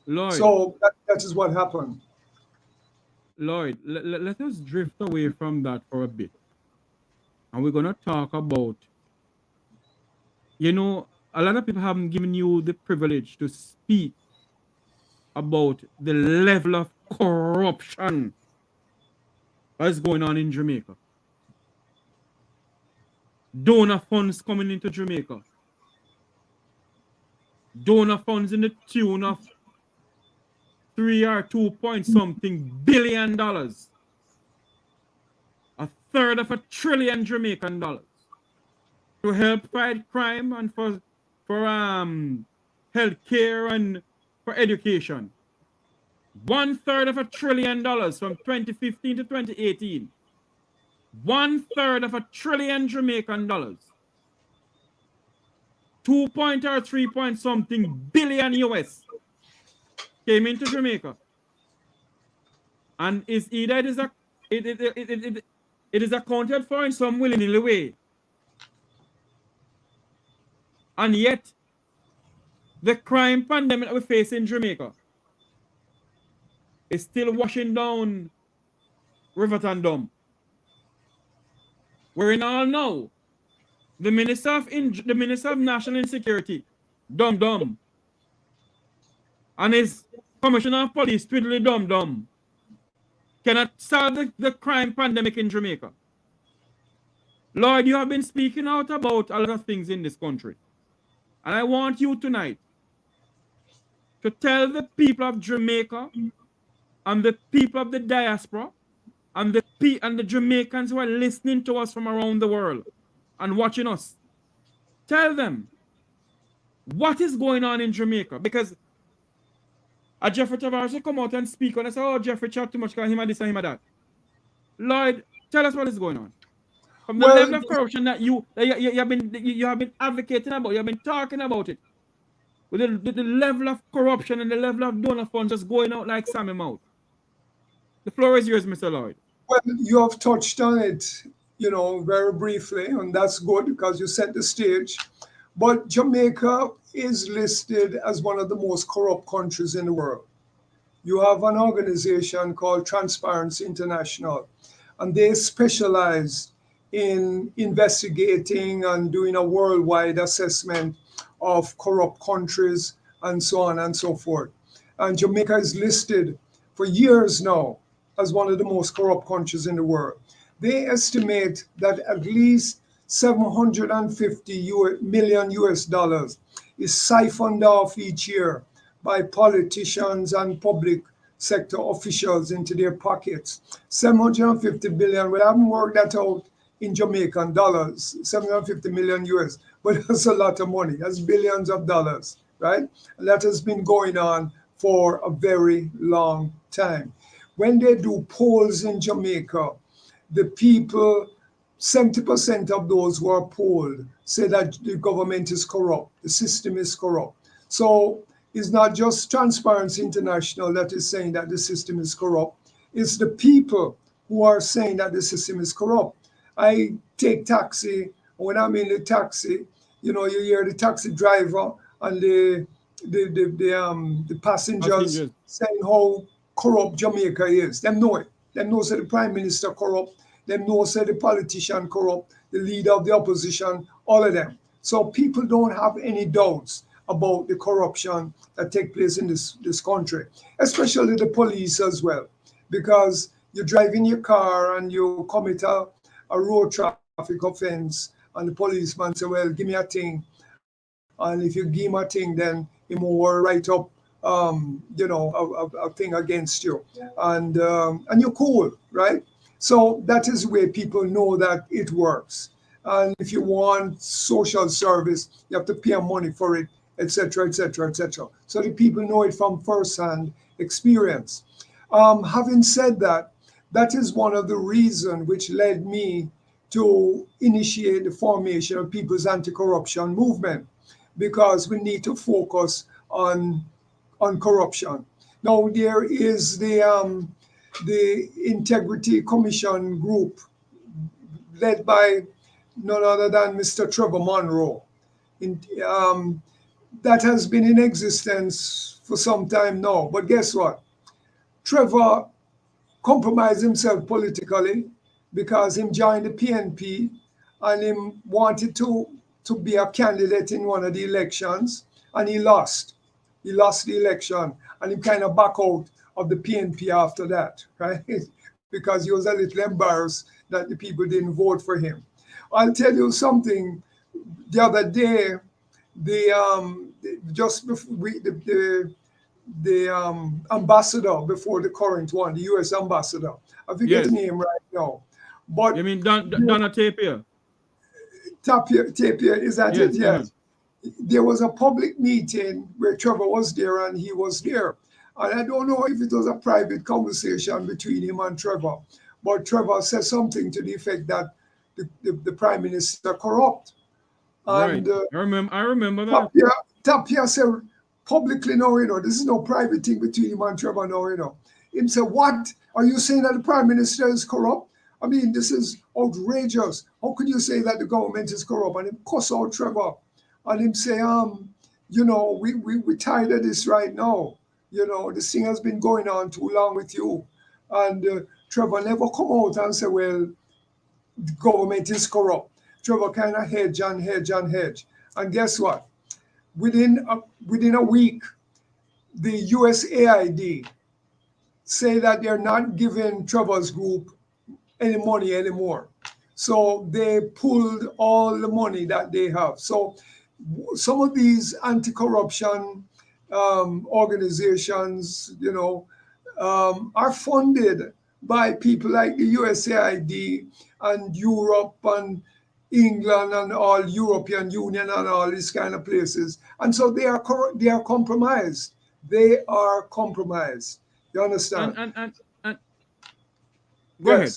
Lloyd, So that is what happened. let us drift away from that for a bit. And we're going to talk about, a lot of people haven't given you the privilege to speak about the level of corruption that's going on in Jamaica. Donor funds coming into Jamaica. Donor funds in the tune of 3 or 2 point something billion dollars. A third of $1 trillion Jamaican dollars to help fight crime and for healthcare and for education. 1/3 of $1 trillion from 2015 to 2018. 1/3 of $1 trillion Jamaican dollars. 2 point or 3 point something billion US came into Jamaica. And is either it is accounted for in some willingly way. And yet, the crime pandemic that we face in Jamaica is still washing down Riverton Dam. We're in all now. The Minister of National Insecurity, Dum, and his Commissioner of Police, Twiddly Dum, cannot solve the crime pandemic in Jamaica. Lord, you have been speaking out about a lot of things in this country. And I want you tonight to tell the people of Jamaica and the people of the diaspora and the Jamaicans who are listening to us from around the world and watching us. Tell them what is going on in Jamaica. Because Jeffrey Tavares will come out and speak and I say, oh, Jeffrey chat too much because him and this and him and that. Lord, tell us what is going on. From the level of corruption that you have been advocating about, you have been talking about it. With the level of corruption and the level of donor funds just going out like Sammy mouth. The floor is yours, Mr. Lloyd. Well, you have touched on it, very briefly, and that's good because you set the stage. But Jamaica is listed as one of the most corrupt countries in the world. You have an organization called Transparency International, and they specialize in investigating and doing a worldwide assessment of corrupt countries and so on and so forth. And Jamaica is listed for years now as one of the most corrupt countries in the world. They estimate that at least 750 million US dollars is siphoned off each year by politicians and public sector officials into their pockets. 750 billion, we haven't worked that out in Jamaican dollars, 750 million US, but that's a lot of money. That's billions of dollars, right? And that has been going on for a very long time. When they do polls in Jamaica, the people, 70% of those who are polled say that the government is corrupt, the system is corrupt. So it's not just Transparency International that is saying that the system is corrupt. It's the people who are saying that the system is corrupt. I take taxi. When I'm in the taxi, you hear the taxi driver and the passengers saying how corrupt Jamaica is. Them know it. Them know that the prime minister corrupt. Them know that the politician corrupt, the leader of the opposition, all of them. So people don't have any doubts about the corruption that take place in this country, especially the police as well, because you drive in your car and you commit a road traffic offense, and the policeman say, well, give me a thing. And if you give him a thing, then he will write up, a thing against you. And you're cool, right? So that is the way people know that it works. And if you want social service, you have to pay money for it, etc., etc., etc. So the people know it from first-hand experience. Having said that, that is one of the reasons which led me to initiate the formation of People's Anti-Corruption Movement, because we need to focus on corruption. Now there is the Integrity Commission group led by none other than Mr. Trevor Monroe. In, that has been in existence for some time now. But guess what? Trevor compromised himself politically because him joined the PNP and him wanted to be a candidate in one of the elections and he lost. He lost the election and he kind of back out of the PNP after that, right? Because he was a little embarrassed that the people didn't vote for him. I'll tell you something. The other day, just before the ambassador before the current one, the U.S. ambassador. I forget the Yes. name right now, but You mean Donna Tapia? Tapia, is that it? Yes. Uh-huh. Yes. There was a public meeting where Trevor was there and he was there. And I don't know if it was a private conversation between him and Trevor, but Trevor said something to the effect that the prime minister corrupt. Right. And I remember that. Tapia said publicly, no, this is no private thing between him and Trevor, no. Him said, what? Are you saying that the prime minister is corrupt? I mean, this is outrageous. How could you say that the government is corrupt? And him cuss out Trevor. And him say, we tired of this right now. This thing has been going on too long with you. And Trevor never come out and say, well, the government is corrupt. Trevor kind of hedge and hedge and hedge. And guess what? Within a week, the USAID say that they're not giving Trevor's group any money anymore. So they pulled all the money that they have. So some of these anti-corruption organizations, are funded by people like the USAID and Europe and England and all European Union and all these kind of places. And so they are compromised. They are compromised. You understand? And go ahead.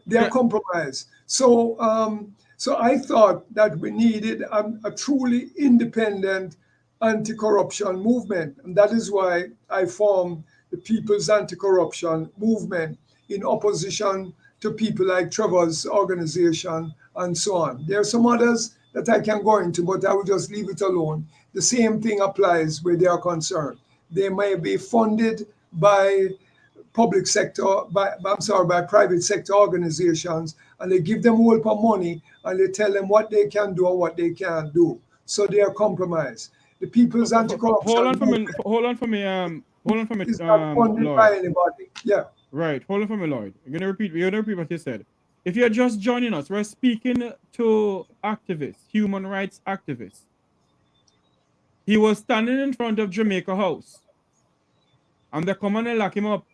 They are compromised. So I thought that we needed a truly independent anti-corruption movement. And that is why I formed the People's Anti-Corruption Movement in opposition to people like Trevor's organization and so on. There are some others that I can go into, but I will just leave it alone. The same thing applies where they are concerned. They may be funded by private sector organizations, and they give them whole of money and they tell them what they can do and what they can't do. So they are compromised. The People's Anti-Corruption Hold on for me. is not funded Lloyd. by anybody. Yeah. Right. Hold on for me, Lloyd. We're gonna repeat what you said. If you're just joining us, we're speaking to activists, human rights activists. He was standing in front of Jamaica House, and they come and lock him up,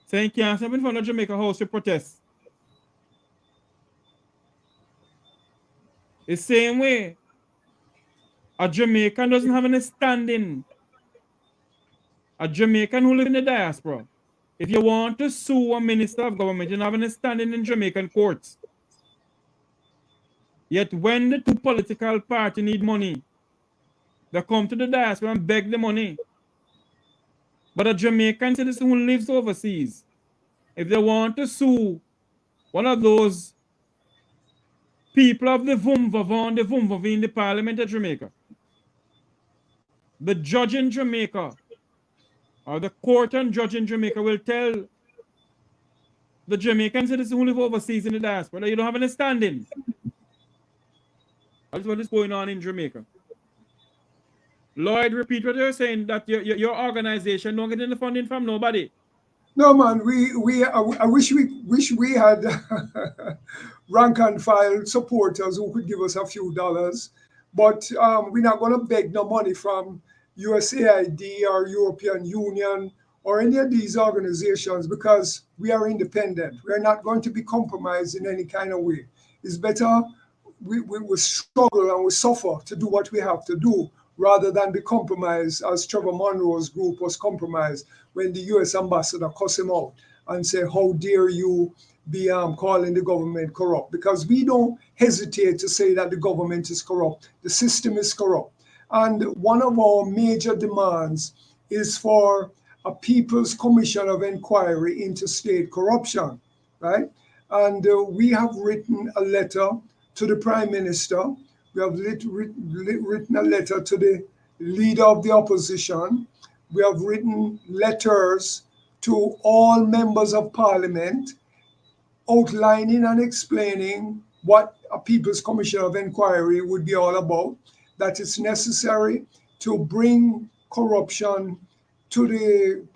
saying he can't stand in front of Jamaica House to protest. The same way, a Jamaican doesn't have any standing. A Jamaican who lives in the diaspora, if you want to sue a minister of government, you don't have any standing in Jamaican courts. Yet when the two political parties need money, they come to the diaspora and beg the money. But a Jamaican citizen who lives overseas, if they want to sue one of those people of the Vumvavi in the Parliament of Jamaica, the judge in Jamaica, or the court and judge in Jamaica will tell the Jamaican citizen who live overseas in the diaspora that you don't have any standing. That's what is going on in Jamaica. Lloyd, repeat what you're saying, that your organization don't get any funding from nobody. No, man, I wish we had rank and file supporters who could give us a few dollars, but we're not going to beg no money from USAID or European Union or any of these organizations because we are independent. We're not going to be compromised in any kind of way. It's better we struggle and we suffer to do what we have to do rather than be compromised as Trevor Monroe's group was compromised when the US ambassador cussed him out and said, how dare you be calling the government corrupt? Because we don't hesitate to say that the government is corrupt. The system is corrupt. And one of our major demands is for a People's Commission of Inquiry into state corruption, right? And we have written a letter to the Prime Minister. We have written a letter to the Leader of the Opposition. We have written letters to all members of Parliament outlining and explaining what a People's Commission of Inquiry would be all about, that it's necessary to bring corruption to the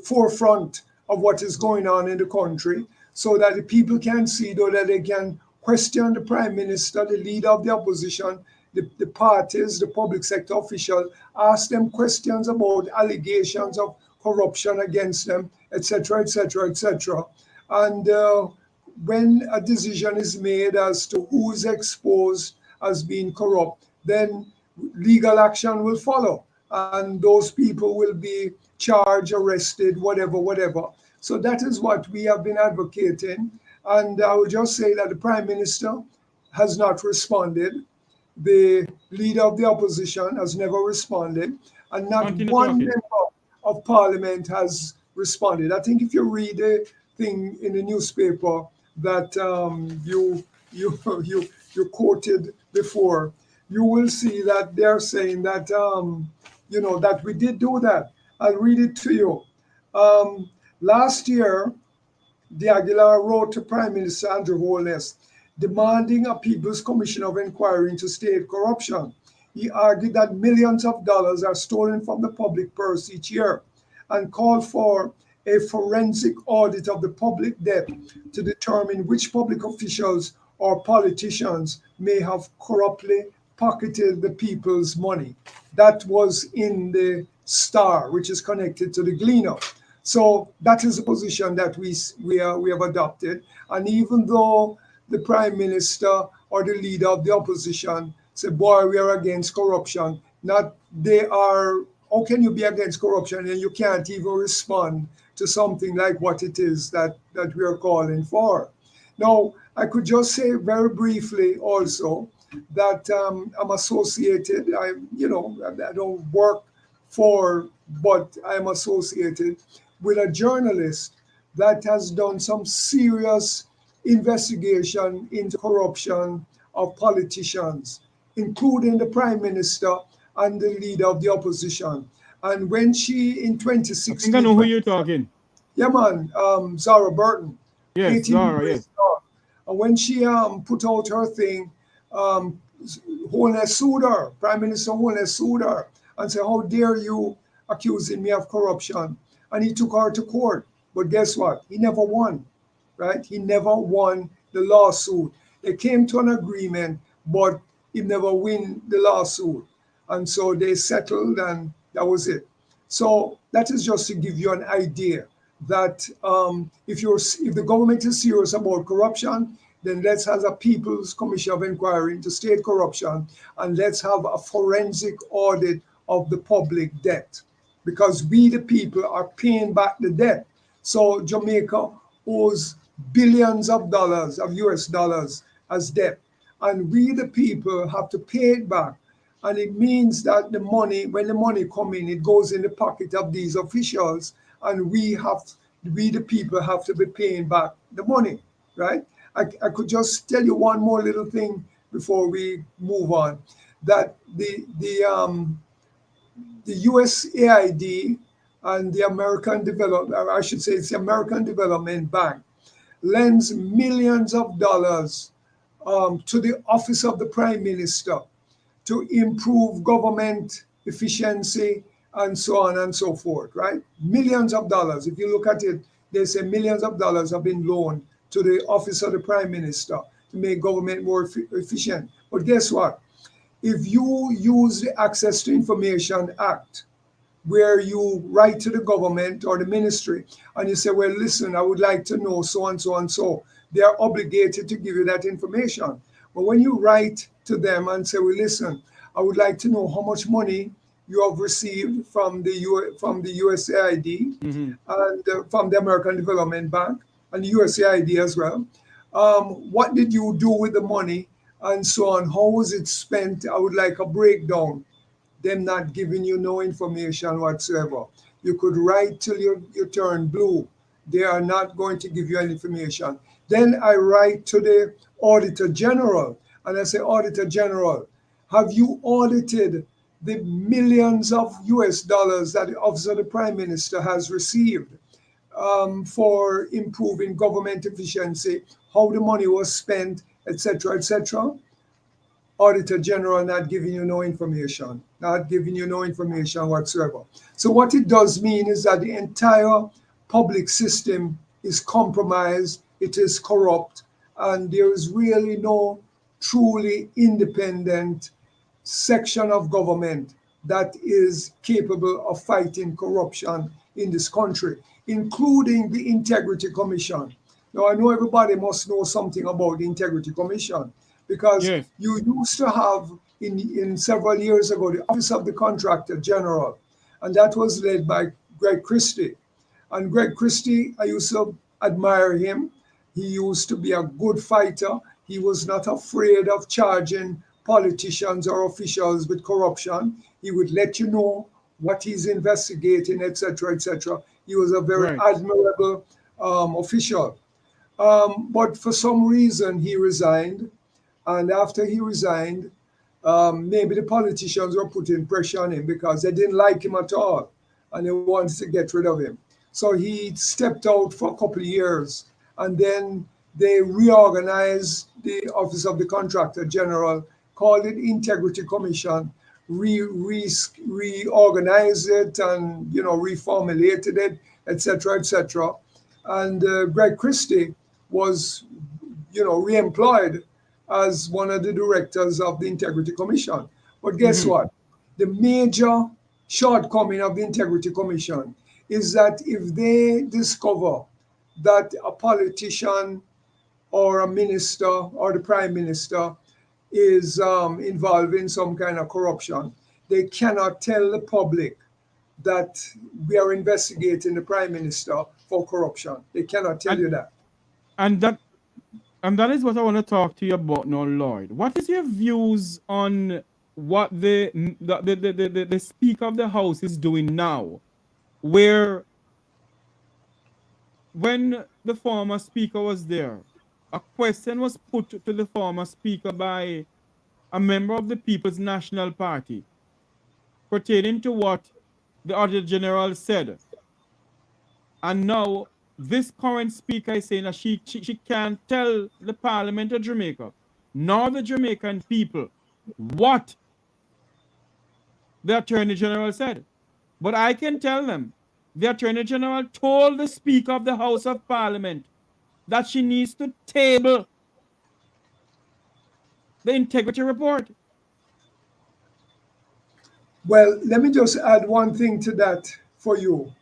forefront of what is going on in the country, so that the people can see, though, that they can question the Prime Minister, the Leader of the Opposition, the parties, the public sector official, ask them questions about allegations of corruption against them, etc., etc., etc. And when a decision is made as to who is exposed as being corrupt, then legal action will follow, and those people will be charged, arrested, whatever, whatever. So that is what we have been advocating. And I will just say that the Prime Minister has not responded. The Leader of the Opposition has never responded, and not Continue one talking. member of Parliament has responded. I think if you read the thing in the newspaper that you quoted before, you will see that they're saying that that we did do that. I'll read it to you. Last year, De Aguilar wrote to Prime Minister Andrew Holness demanding a People's Commission of Inquiry into state corruption. He argued that millions of dollars are stolen from the public purse each year, and called for a forensic audit of the public debt to determine which public officials or politicians may have corruptly pocketed the people's money. That was in the Star, which is connected to the Gleaner. So that is a position that we have adopted. And even though the Prime Minister or the Leader of the Opposition say, boy, we are against corruption, not they are, how can you be against corruption and you can't even respond to something like what it is that we are calling for? Now, I could just say very briefly also that I'm associated, I don't work for, but I'm associated with a journalist that has done some serious investigation into corruption of politicians, including the Prime Minister and the Leader of the Opposition. And when she, in I 2016, think I know who you're talking. yeah, man, Zara Burton, Yes, 18 Zara, degrees yes. north. And when she put out her thing, Holness sued her, Prime Minister Holness sued her and said, how dare you accusing me of corruption? And he took her to court. But guess what? He never won, right? He never won the lawsuit. They came to an agreement, but he never win the lawsuit. And so they settled, and that was it. So that is just to give you an idea that if the government is serious about corruption, then let's have a People's Commission of Inquiry into state corruption, and let's have a forensic audit of the public debt, because we, the people, are paying back the debt. So Jamaica owes billions of dollars, of US dollars, as debt, and we, the people, have to pay it back. And it means that the money, when the money comes in, it goes in the pocket of these officials, and we, the people, have to be paying back the money, right? I could just tell you one more little thing before we move on, that the USAID and the American Development, I should say it's the American Development Bank, lends millions of dollars to the office of the Prime Minister to improve government efficiency and so on and so forth, right? Millions of dollars. If you look at it, they say millions of dollars have been loaned to the office of the Prime Minister to make government more efficient. But guess what? If you use the Access to Information Act, where you write to the government or the ministry and you say, well, listen, I would like to know so and so and so, they are obligated to give you that information. But when you write to them and say, well, listen, I would like to know how much money you have received from the USAID and from the American Development Bank and the USAID as well. What did you do with the money? and so on. How was it spent? I would like a breakdown. Them not giving you no information whatsoever. You could write till you turn blue. They are not going to give you any information. Then I write to the Auditor General and I say, Auditor General, have you audited the millions of US dollars that the Office of the Prime Minister has received for improving government efficiency, how the money was spent, etc., etc.? Auditor General not giving you no information, not giving you no information whatsoever. So what it does mean is that the entire public system is compromised, it is corrupt, and there is really no truly independent section of government that is capable of fighting corruption in this country, including the Integrity Commission. Now, I know everybody must know something about the Integrity Commission because Yes. you used to have, in several years ago, the Office of the Contractor General, and that was led by Greg Christie. And Greg Christie, I used to admire him. He used to be a good fighter. He was not afraid of charging politicians or officials with corruption. He would let you know what he's investigating, etc., etc. He was a very Right. admirable official. But for some reason, he resigned. And after he resigned, maybe the politicians were putting pressure on him because they didn't like him at all and they wanted to get rid of him. So he stepped out for a couple of years and then they reorganized the Office of the Contractor General, called it Integrity Commission, reorganized it and reformulated it, etc., etc. And Greg Christie was reemployed as one of the directors of the Integrity Commission. But guess Mm-hmm. what? The major shortcoming of the Integrity Commission is that if they discover that a politician or a minister or the prime minister is involved in some kind of corruption, they cannot tell the public that we are investigating the prime minister for corruption. They cannot tell And you that. and that and that is what I want to talk to you about now, Lloyd. What is your views on what the Speaker of the House is doing now? Where when the former Speaker was there, a question was put to the former Speaker by a member of the People's National Party pertaining to what the Auditor General said. And now this current speaker is saying that she can't tell the Parliament of Jamaica, nor the Jamaican people, what the Attorney General said. But I can tell them the Attorney General told the Speaker of the House of Parliament that she needs to table the integrity report. Well, let me just add one thing to that for you.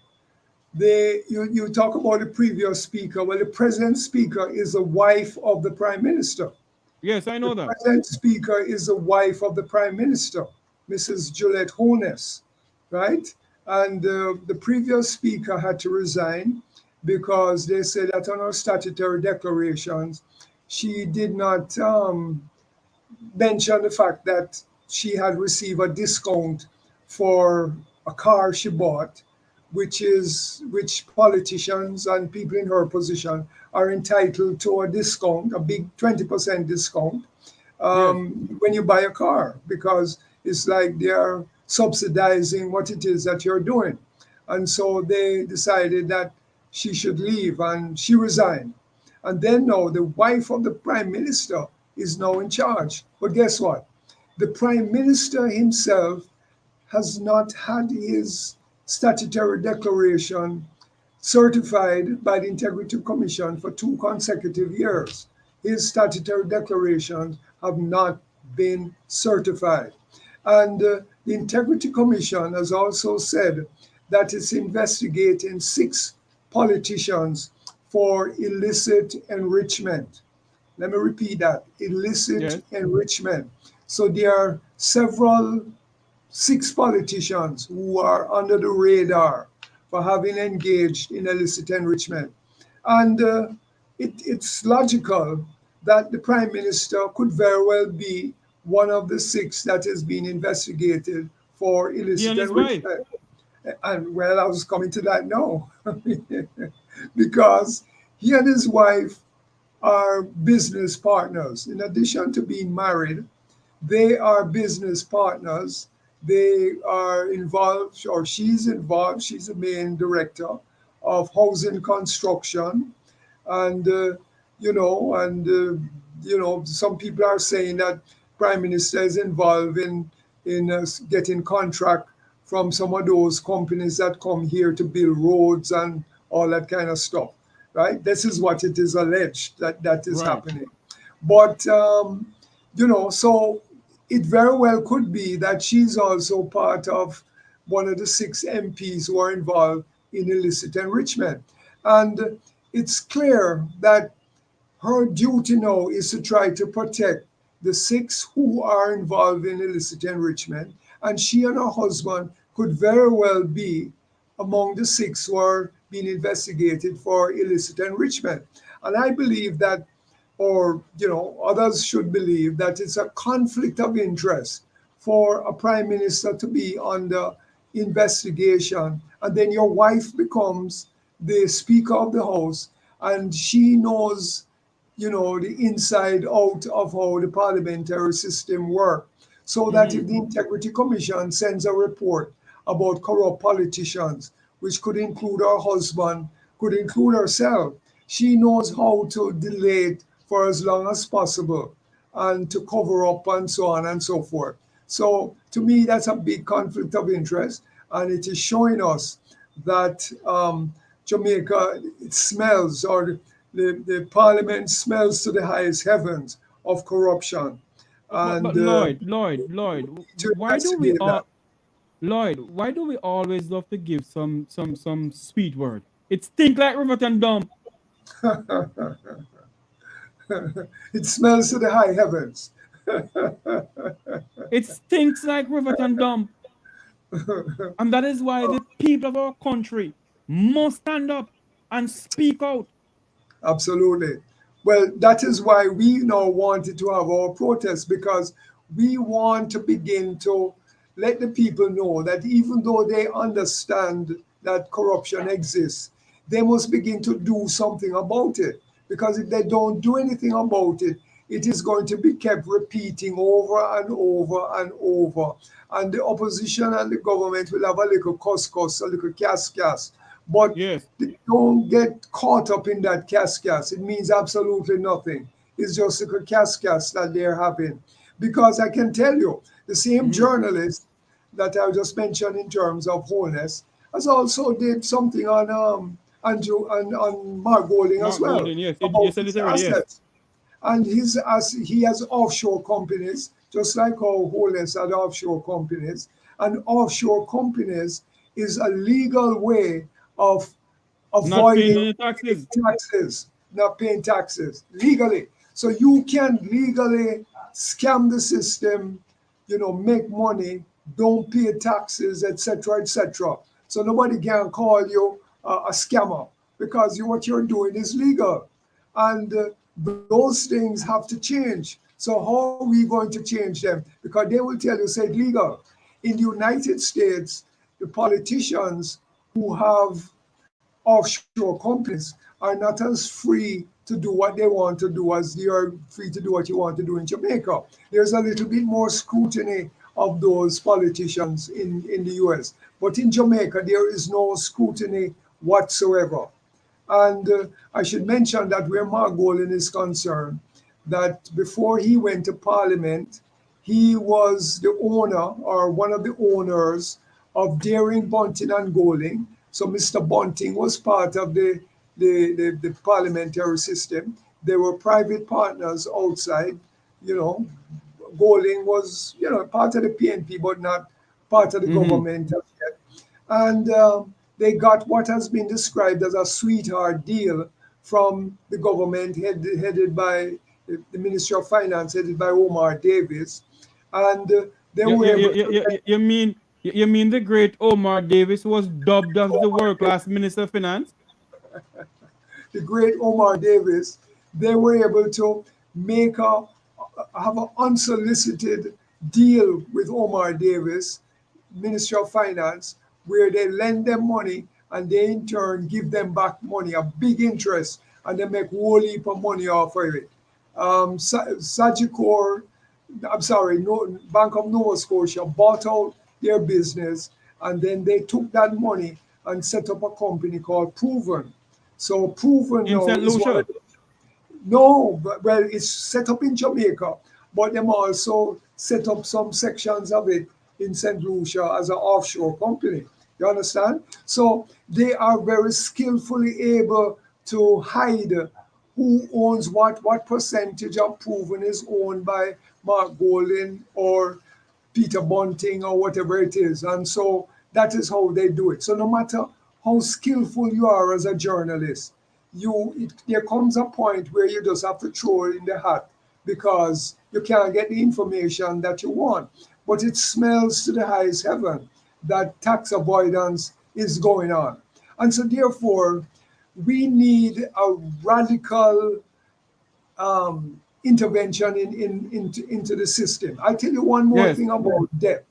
You talk about the previous speaker. Well, the present speaker is the wife of the prime minister. Yes, I The know that. present speaker is the wife of the prime minister, Mrs. Juliette Honus, right? And the previous speaker had to resign because they said that on her statutory declarations, she did not mention the fact that she had received a discount for a car she bought, which politicians and people in her position are entitled to a discount, a big 20% discount Yes. when you buy a car, because it's like they are subsidizing what it is that you're doing. And so they decided that she should leave and she resigned. And then now the wife of the prime minister is now in charge. But guess what? The prime minister himself has not had his statutory declaration certified by the Integrity Commission for 2 consecutive years. His statutory declarations have not been certified. And the Integrity Commission has also said that it's investigating 6 politicians for illicit enrichment. Let me repeat that, illicit Yes. enrichment. So there are 6 politicians who are under the radar for having engaged in illicit enrichment. And it's logical that the Prime Minister could very well be one of the six that is being investigated for He illicit and his wife. enrichment. And well, I was coming to that now. Because he and his wife are business partners. In addition to being married, they are business partners. They are involved, or she's involved, she's the main director of housing construction. And, some people are saying that Prime Minister is involved in getting contract from some of those companies that come here to build roads and all that kind of stuff, right? This is what it is alleged that is Right. happening. But so it very well could be that she's also part of one of the six MPs who are involved in illicit enrichment. And it's clear that her duty now is to try to protect the six who are involved in illicit enrichment. And she and her husband could very well be among the six who are being investigated for illicit enrichment. And I believe that, or others should believe that it's a conflict of interest for a prime minister to be under investigation, and then your wife becomes the speaker of the house, and she knows the inside out of how the parliamentary system works. So that if the Integrity Commission sends a report about corrupt politicians, which could include her husband, could include herself, she knows how to delay it for as long as possible and to cover up and so on and so forth. So to me, that's a big conflict of interest, and it is showing us that Jamaica, it smells, or the parliament smells to the highest heavens of corruption, But and Lloyd, to why do we investigate that. all Lloyd, why do we always love to give some sweet word? It stink like Riverton Dump. It smells to the high heavens. It stinks like Riverton Dump. And that is why the people of our country must stand up and speak out. Absolutely. Well, that is why we now wanted to have our protest, because we want to begin to let the people know that even though they understand that corruption exists, they must begin to do something about it. Because if they don't do anything about it, it is going to be kept repeating over and over and over. And the opposition and the government will have a little cuss, a little cas. But Yes. they don't get caught up in that cascas. It means absolutely nothing. It's just a cascas that they're having. Because I can tell you, the same journalist that I just mentioned in terms of wholeness has also did something on Andrew and on Mark Golding as Mark well Golden, yes. You about said his it already, yes. assets. And he has offshore companies, just like how wholeness had offshore companies. And offshore companies is a legal way of Not paying avoiding any taxes. taxes, not paying taxes legally. So you can legally scam the system, make money, don't pay taxes, etc., etc. So nobody can call you a scammer, because what you're doing is legal. And those things have to change. So how are we going to change them? Because they will tell you, say it legal. In the United States, the politicians who have offshore companies are not as free to do what they want to do as you are free to do what you want to do in Jamaica. There's a little bit more scrutiny of those politicians in the US. But in Jamaica, there is no scrutiny whatsoever. And I should mention that where Mark Golding is concerned, that before he went to Parliament, he was the owner, or one of the owners, of Daring, Bunting and Golding. So Mr. Bunting was part of the parliamentary system. They were private partners outside. You know, Golding was, part of the PNP, but not part of the government as yet. And they got what has been described as a sweetheart deal from the government headed by the Ministry of Finance, headed by Omar Davis. And they You, were you, you, able you, to you, get you mean you mean the great Omar Davis was dubbed as the world class minister of finance? the great Omar Davis. They were able to make have an unsolicited deal with Omar Davis, Minister of Finance, where they lend them money and they in turn give them back money, a big interest, and they make whole heap of money off of it. Sagicor, I'm sorry, no, Bank of Nova Scotia bought out their business, and then they took that money and set up a company called Proven. So Proven In now St. is one Lucia. of the, no, but, well, it's set up in Jamaica, but them also set up some sections of it in St. Lucia as an offshore company. You understand? So they are very skillfully able to hide who owns what percentage of Proven is owned by Mark Golden or Peter Bunting or whatever it is. And so that is how they do it. So no matter how skillful you are as a journalist, there comes a point where you just have to throw it in the hat because you can't get the information that you want. But it smells to the highest heaven that tax avoidance is going on. And so therefore, we need a radical intervention into the system. I'll tell you one more Yes. thing about debt,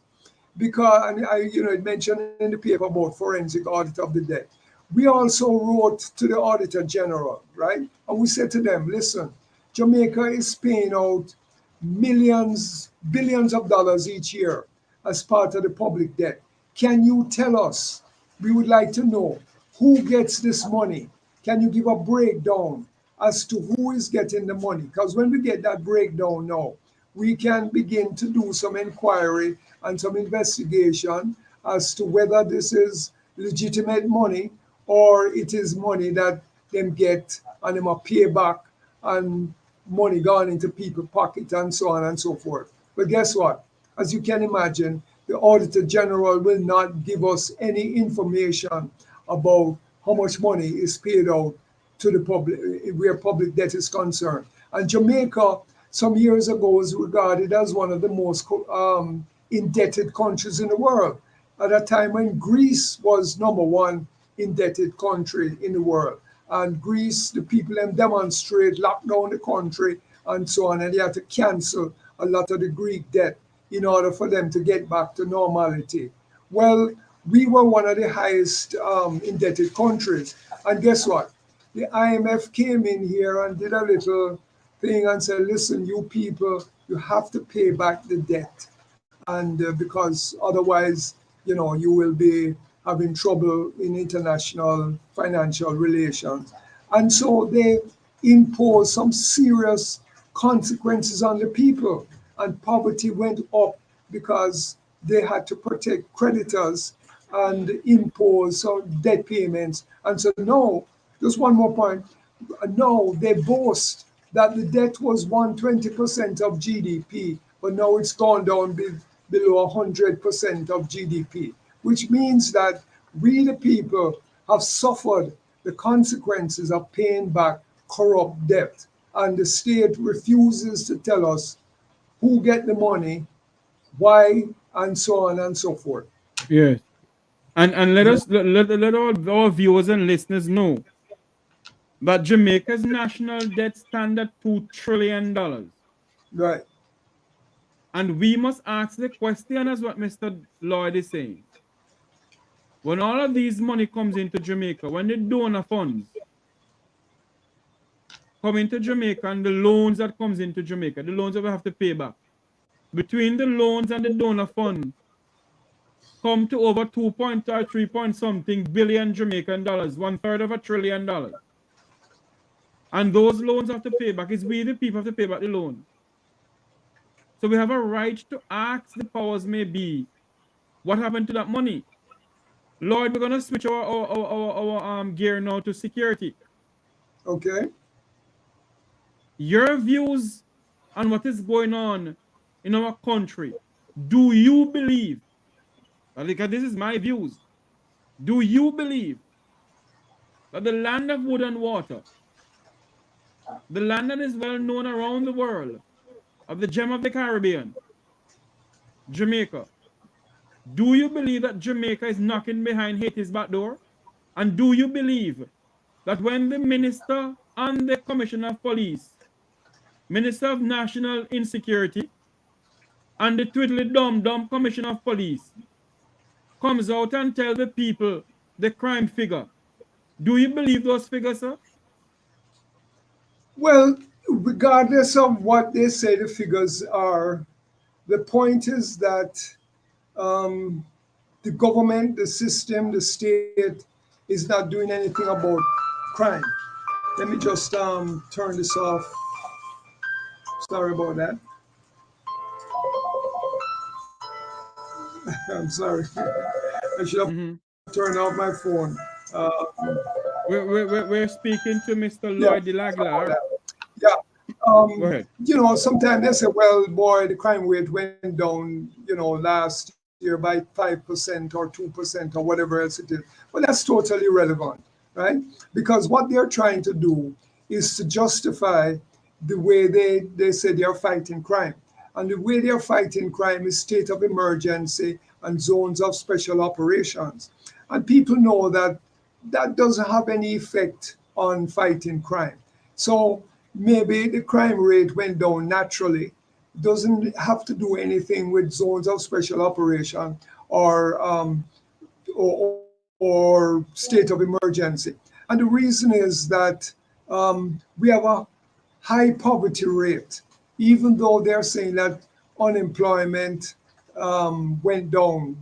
because and it mentioned in the paper about forensic audit of the debt. We also wrote to the Auditor General, right? And we said to them, listen, Jamaica is paying out millions, billions of dollars each year as part of the public debt. Can you tell us? We would like to know who gets this money. Can you give a breakdown as to who is getting the money? Because when we get that breakdown now, we can begin to do some inquiry and some investigation as to whether this is legitimate money or it is money that them get and them a pay back and money gone into people's pocket and so on and so forth. But guess what? As you can imagine, the Auditor General will not give us any information about how much money is paid out to the public where public debt is concerned. And Jamaica, some years ago, was regarded as one of the most indebted countries in the world. At a time when Greece was number one indebted country in the world. And Greece, the people them demonstrate, lock down the country and so on, and they had to cancel a lot of the Greek debt in order for them to get back to normality. Well, we were one of the highest indebted countries. And guess what? The IMF came in here and did a little thing and said, listen, you people, you have to pay back the debt. And because otherwise, you will be having trouble in international financial relations. And so they imposed some serious consequences on the people, and poverty went up because they had to protect creditors and impose some debt payments. And so now, just one more point, now they boast that the debt was 120% of GDP, but now it's gone down below 100% of GDP, which means that we, the people, have suffered the consequences of paying back corrupt debt. And the state refuses to tell us who get the money, why, and so on and so forth. Yes. And let all our viewers and listeners know that Jamaica's national debt stands at $2 trillion. Right. And we must ask the question as what Mr. Lloyd is saying. When all of these money comes into Jamaica, when the donor funds come into Jamaica and the loans that comes into Jamaica, the loans that we have to pay back, between the loans and the donor fund come to over 2 point or 3 point something billion Jamaican dollars, 1/3 of $1 trillion. And those loans have to pay back. It's we, the people, have to pay back the loan. So we have a right to ask the powers may be what happened to that money. Lord, we're gonna switch our gear now to security. Okay. Your views on what is going on in our country. Do you believe? Because this is my views. Do you believe that the land of wood and water, the land that is well known around the world, of the gem of the Caribbean, Jamaica, do you believe that Jamaica is knocking behind Haiti's back door? And do you believe that when the minister and the commissioner of police Minister of National Insecurity, and the twiddly dum commissioner of police comes out and tell the people the crime figure. Do you believe those figures, sir? Well, regardless of what they say the figures are, the point is that um, the government, the system, the state is not doing anything about crime. Let me just turn this off. Sorry about that. I'm sorry. I should have Mm-hmm. turned off my phone. We're speaking to Mr. Yeah, Lloyd de sorry about Laglar. that. Yeah. Go ahead. Sometimes they say, well, boy, the crime rate went down, last year by 5% or 2% or whatever else it is. But that's totally irrelevant, right? Because what they're trying to do is to justify the way they say they are fighting crime. And the way they are fighting crime is state of emergency and zones of special operations. And people know that that doesn't have any effect on fighting crime. So maybe the crime rate went down naturally. Doesn't have to do anything with zones of special operation or or state of emergency. And the reason is that we have a high poverty rate, even though they're saying that unemployment went down,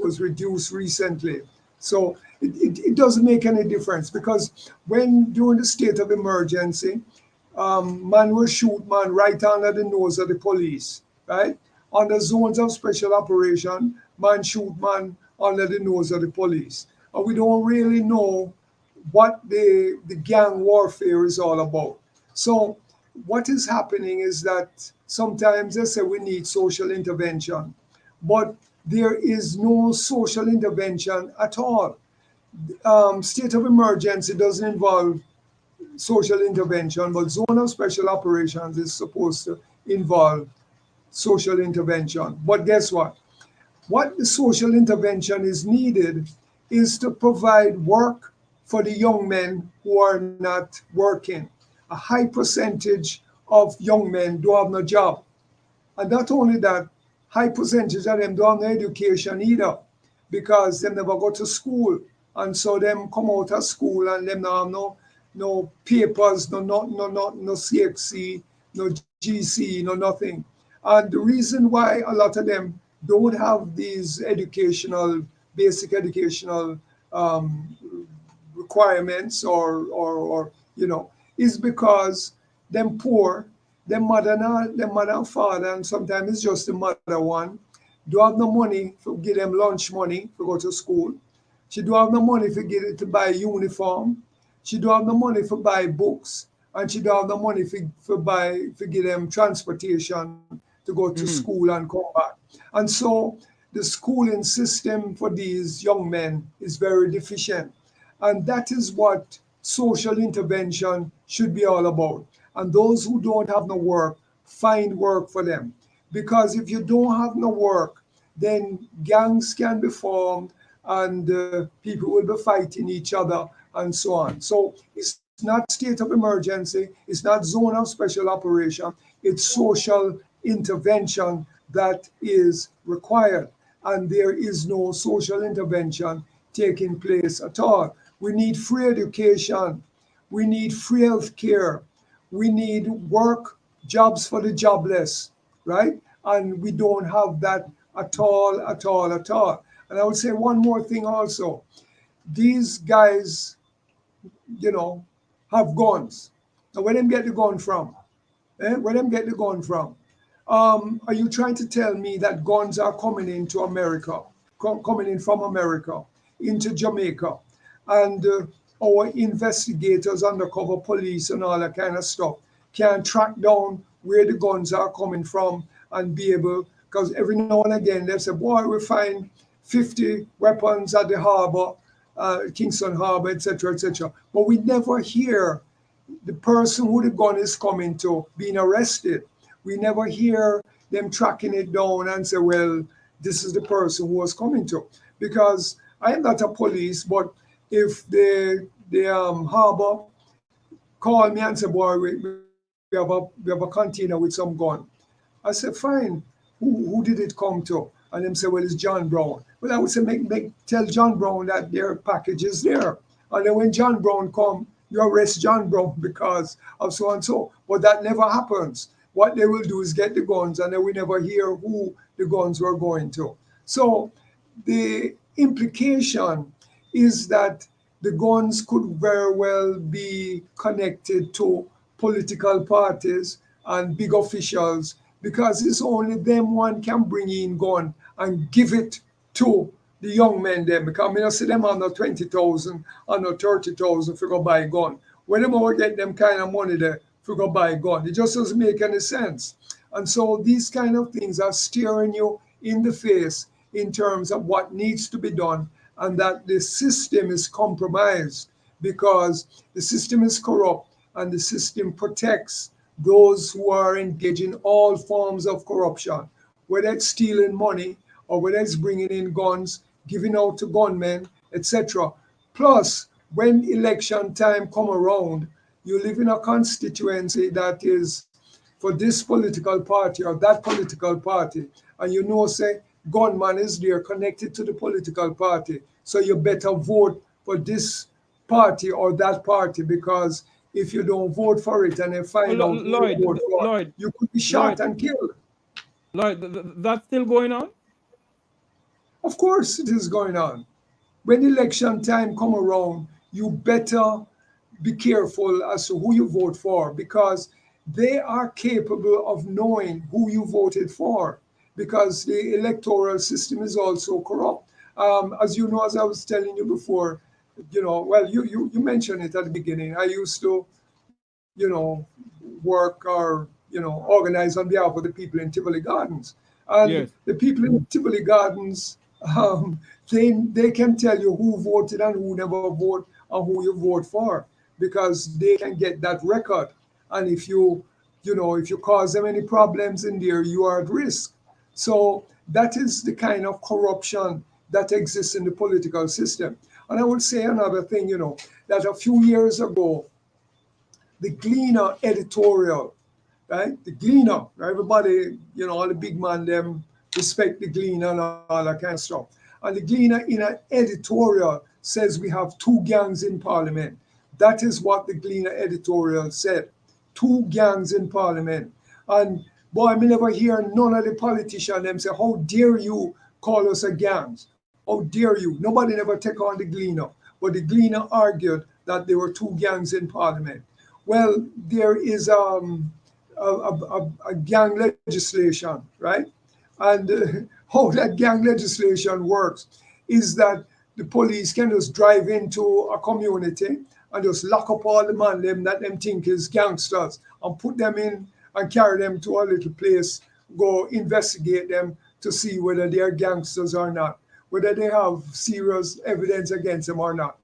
was reduced recently. So it doesn't make any difference because when during the state of emergency, man will shoot man right under the nose of the police, right? Under zones of special operation, man shoot man under the nose of the police. And we don't really know what the gang warfare is all about. So what is happening is that sometimes they say we need social intervention, but there is no social intervention at all. State of emergency doesn't involve social intervention, but zone of special operations is supposed to involve social intervention. But guess what? What the social intervention is needed is to provide work for the young men who are not working. A high percentage of young men don't have no job. And not only that, high percentage of them don't have no education either because they never go to school. And so them come out of school and them don't have no papers, no CXC, no GC, no nothing. And the reason why a lot of them don't have these basic educational requirements or is because them poor, them mother and father, and sometimes it's just the mother one, do have no money to give them lunch money to go to school. She do have no money to get it to buy uniform. She do have no money for buy books, and she do have no money for give them transportation to go to Mm-hmm. school and come back. And so the schooling system for these young men is very deficient. And that is what social intervention should be all about. And those who don't have no work, find work for them. Because if you don't have no work, then gangs can be formed and people will be fighting each other and so on. So it's not state of emergency, it's not zone of special operation, it's social intervention that is required. And there is no social intervention taking place at all. We need free education. We need free health care. We need work, jobs for the jobless, right? And we don't have that at all, at all, at all. And I would say one more thing also. These guys, you know, have guns. Now, where them get the gun from? Where them get the gun from? Are you trying to tell me that guns are coming into America, coming in from America into Jamaica, and our investigators, undercover police, and all that kind of stuff can track down where the guns are coming from and be able? Because every now and again they say, "Boy, we find 50 weapons at the harbor, Kingston Harbor, etc., etc." But we never hear the person who the gun is coming to being arrested. We never hear them tracking it down and say, well, this is the person who was coming to. Because I am not a police, but if the harbor call me and say, boy, we we have a container with some gun. I said, fine. Who did it come to? And them say, well, it's John Brown. Well, I would say, tell John Brown that their package is there. And then when John Brown come, you arrest John Brown because of so and so. But that never happens. What they will do is get the guns, and then we never hear who the guns were going to. So the implication is that the guns could very well be connected to political parties and big officials, because it's only them one can bring in gun and give it to the young men them. Because I mean, I see them on the 20,000 and the 30,000 for go buy gun. When them all get them kind of money there for go buy gun, it just doesn't make any sense. And so these kind of things are staring you in the face in terms of what needs to be done, and that the system is compromised because the system is corrupt and the system protects those who are engaged in all forms of corruption, whether it's stealing money or whether it's bringing in guns, giving out to gunmen, etc. Plus, when election time come around, you live in a constituency that is for this political party or that political party, and you know, say, gunman is there connected to the political party, so you better vote for this party or that party, because if you don't vote for it and they find out who Lloyd, you vote for, Lloyd, you could be shot Lloyd, and killed. Lloyd, that's still going on? Of course it is going on. When election time come around, you better be careful as to who you vote for, because they are capable of knowing who you voted for, because the electoral system is also corrupt. As you know, as I was telling you before, well, you mentioned it at the beginning. I used to, work or, organize on behalf of the people in Tivoli Gardens. And Yes. the people in Tivoli Gardens, they can tell you who voted and who never voted and who you vote for, because they can get that record. And if if you cause them any problems in there, you are at risk. So that is the kind of corruption that exists in the political system. And I would say another thing, that a few years ago, the Gleaner editorial, right? The Gleaner, everybody, all the big man, them respect the Gleaner and all that kind of stuff. And the Gleaner in an editorial says we have two gangs in Parliament. That is what the Gleaner editorial said. Two gangs in Parliament. And boy, I never hear none of the politicians them say, how dare you call us a gang? How dare you? Nobody never take on the Gleaner. But the Gleaner argued that there were two gangs in Parliament. Well, there is a gang legislation, right? And how that gang legislation works is that the police can just drive into a community and just lock up all the man them that them think is gangsters and put them in and carry them to a little place, go investigate them to see whether they are gangsters or not, whether they have serious evidence against them or not.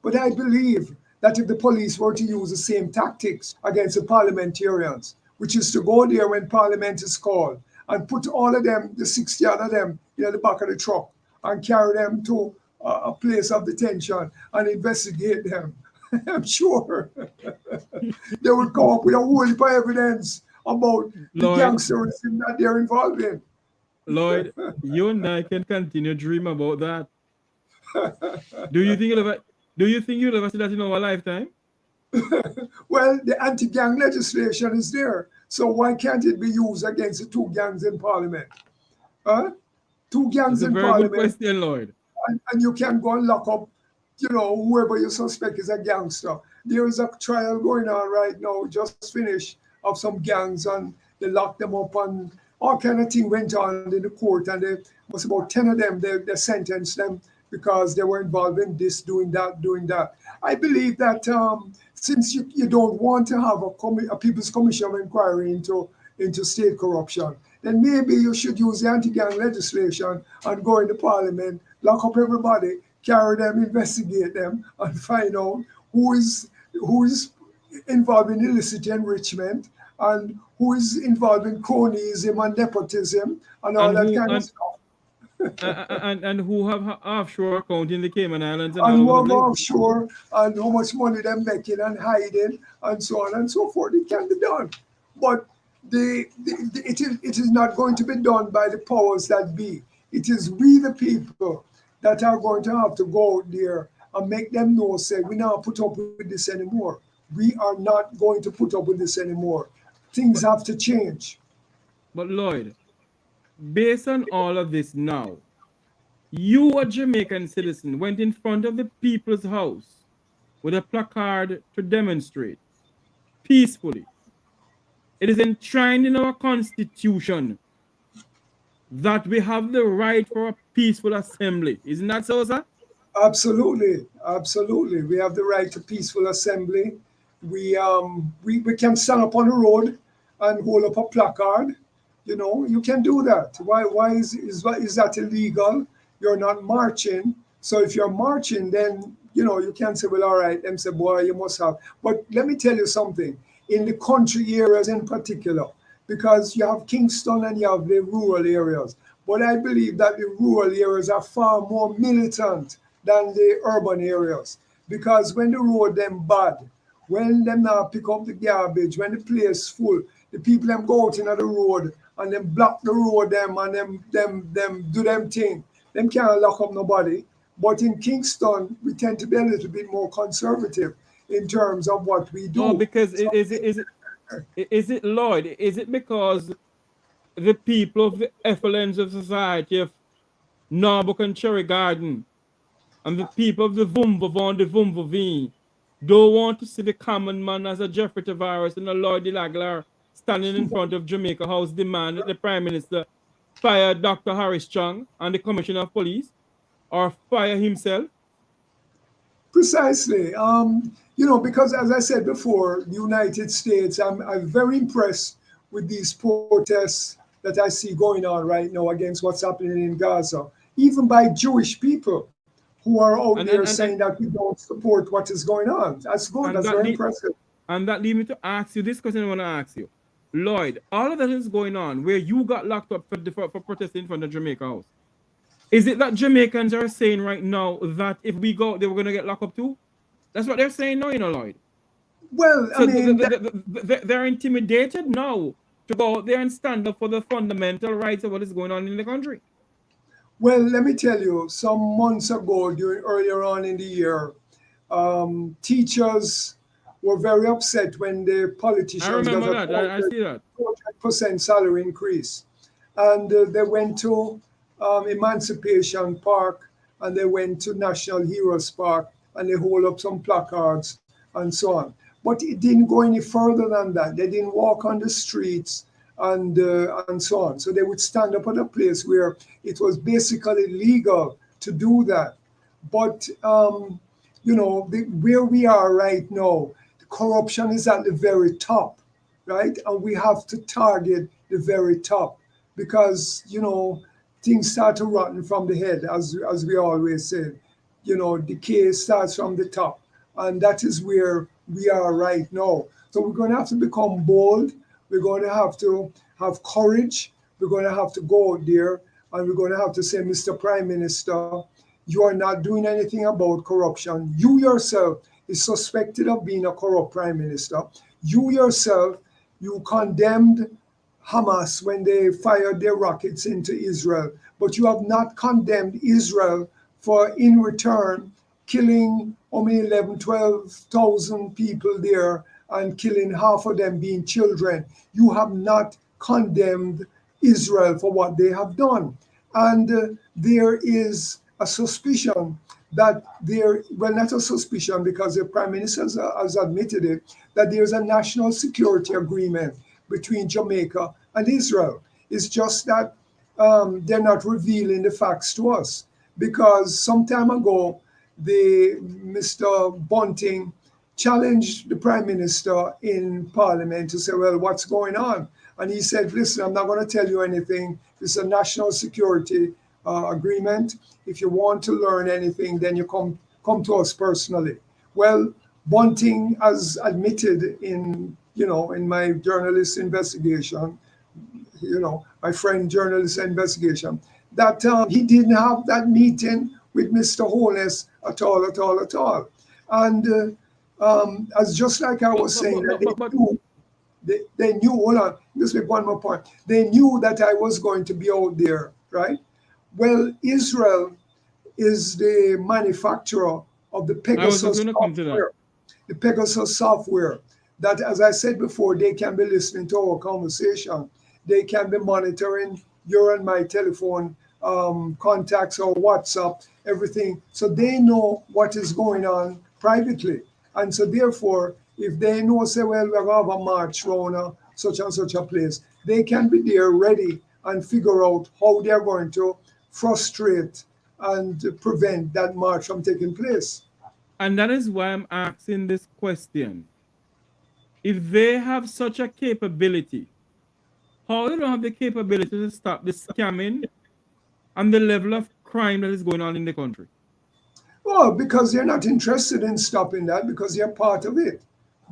But I believe that if the police were to use the same tactics against the parliamentarians, which is to go there when Parliament is called and put all of them, the 60 of them, in the back of the truck and carry them to a place of detention and investigate them, I'm sure they would come up with a whole heap of evidence about the gangsterism that they're involved in. Lloyd, you and I can continue to dream about that. Do you think you'll ever see that in our lifetime? Well, the anti-gang legislation is there, so why can't it be used against the two gangs in Parliament? Huh? Two gangs in Parliament. That's a very good question, Lloyd. And you can go and lock up, whoever you suspect is a gangster. There is a trial going on right now, just finished, of some gangs, and they locked them up, and all kind of thing went on in the court, and there was about 10 of them, they sentenced them because they were involved in this, doing that. I believe that since you don't want to have a People's Commission of Inquiry into state corruption, then maybe you should use the anti-gang legislation and go into Parliament, lock up everybody, carry them, investigate them, and find out who is involved in illicit enrichment and who is involved in cronyism and nepotism and all that kind of stuff. And who have offshore account in the Cayman Islands and And all who over the are place. offshore and how much money they're making and hiding and so on and so forth. It can be done. But it is not going to be done by the powers that be. It is we, the people, that are going to have to go out there and make them know, say, we now put up with this anymore. We are not going to put up with this anymore. Things But have to change. but Lloyd, based on all of this now, you, a Jamaican citizen, went in front of the people's house with a placard to demonstrate peacefully. It is enshrined in our constitution that we have the right for a peaceful assembly. Isn't that so, sir? Absolutely, absolutely. We have the right to peaceful assembly. We can stand up on the road and hold up a placard. You know, you can do that. Why is that illegal? You're not marching. So if you're marching, then you can say, well, all right. Them say, boy, you must have. But let me tell you something. In the country areas in particular, because you have Kingston and you have the rural areas. But I believe that the rural areas are far more militant than the urban areas. Because when the road them bad, when them now pick up the garbage, when the place full, the people them go out in the road and them block the road them and them do them thing. Them can't lock up nobody. But in Kingston, we tend to be a little bit more conservative in terms of what we Oh, do. because So, is it Lloyd? Is it because the people of the effluence of society of Norbuck and Cherry Garden and the people of the Vumva and the Vumva don't want to see the common man as a Jeffrey Tavares and a Lloyd de Laglar standing in front of Jamaica House demand that the Prime Minister fire Dr. Harris Chung and the Commissioner of Police or fire himself? precisely. Because as I said before, the United States, I'm very impressed with these protests that I see going on right now against what's happening in Gaza, even by Jewish people who are out And there and and, saying and, that we don't support what is going on. That's good. and That's that very lead impressive. and that lead me to ask you this question I want to ask you. Lloyd, all of that is going on where you got locked up for protesting in front of Jamaica House. Is it that Jamaicans are saying right now that if we go, they were going to get locked up too? That's what they're saying now, Lloyd. Well, I So mean, they're intimidated now to go out there and stand up for the fundamental rights of what is going on in the country. well, let me tell you, some months ago, during earlier on in the year, teachers were very upset when the I politicians got remember a that. I see that. 200% salary increase. And they went to Emancipation Park and they went to National Heroes Park and they hold up some placards and so on. But it didn't go any further than that. They didn't walk on the streets and so on. So they would stand up at a place where it was basically legal to do that. But where we are right now, the corruption is at the very top, right? And we have to target the very top because things start to rotten from the head, as we always say. Decay starts from the top, and that is where we are right now. So we're going to have to become bold. We're going to have to have courage. We're going to have to go out there, and we're going to have to say, Mr. Prime Minister, you are not doing anything about corruption. You yourself is suspected of being a corrupt prime minister. You yourself, you condemned Hamas when they fired their rockets into Israel, but you have not condemned Israel for, in return, killing only 11, 12,000 people there and killing half of them being children. You have not condemned Israel for what they have done. And there is a suspicion that well, not a suspicion because the Prime Minister has admitted it, that there's a national security agreement between Jamaica and Israel. It's just that they're not revealing the facts to us. Because some time ago, the Mr. Bunting challenged the Prime Minister in Parliament to say, well, what's going on? And he said, listen, I'm not going to tell you anything. This is a national security agreement. If you want to learn anything, then you come to us personally. Well, Bunting has admitted in my journalist investigation, my friend journalist investigation, that he didn't have that meeting with Mr. Holness at all, at all, at all. And as just like I was saying, that they knew, hold on, just make one more point. They knew that I was going to be out there, right? Well, Israel is the manufacturer of the I was just Pegasus going to come to that. software. The Pegasus software that, as I said before, they can be listening to our conversation. They can be monitoring your and my telephone contacts or WhatsApp, everything. So they know what is going on privately. And so therefore, if they know, say, well, we're going to have a march round such and such a place, they can be there ready and figure out how they're going to frustrate and prevent that march from taking place. And that is why I'm asking this question. If they have such a capability, how they don't have the capability to stop the scamming and the level of crime that is going on in the country? Well, because they're not interested in stopping that because they're part of it.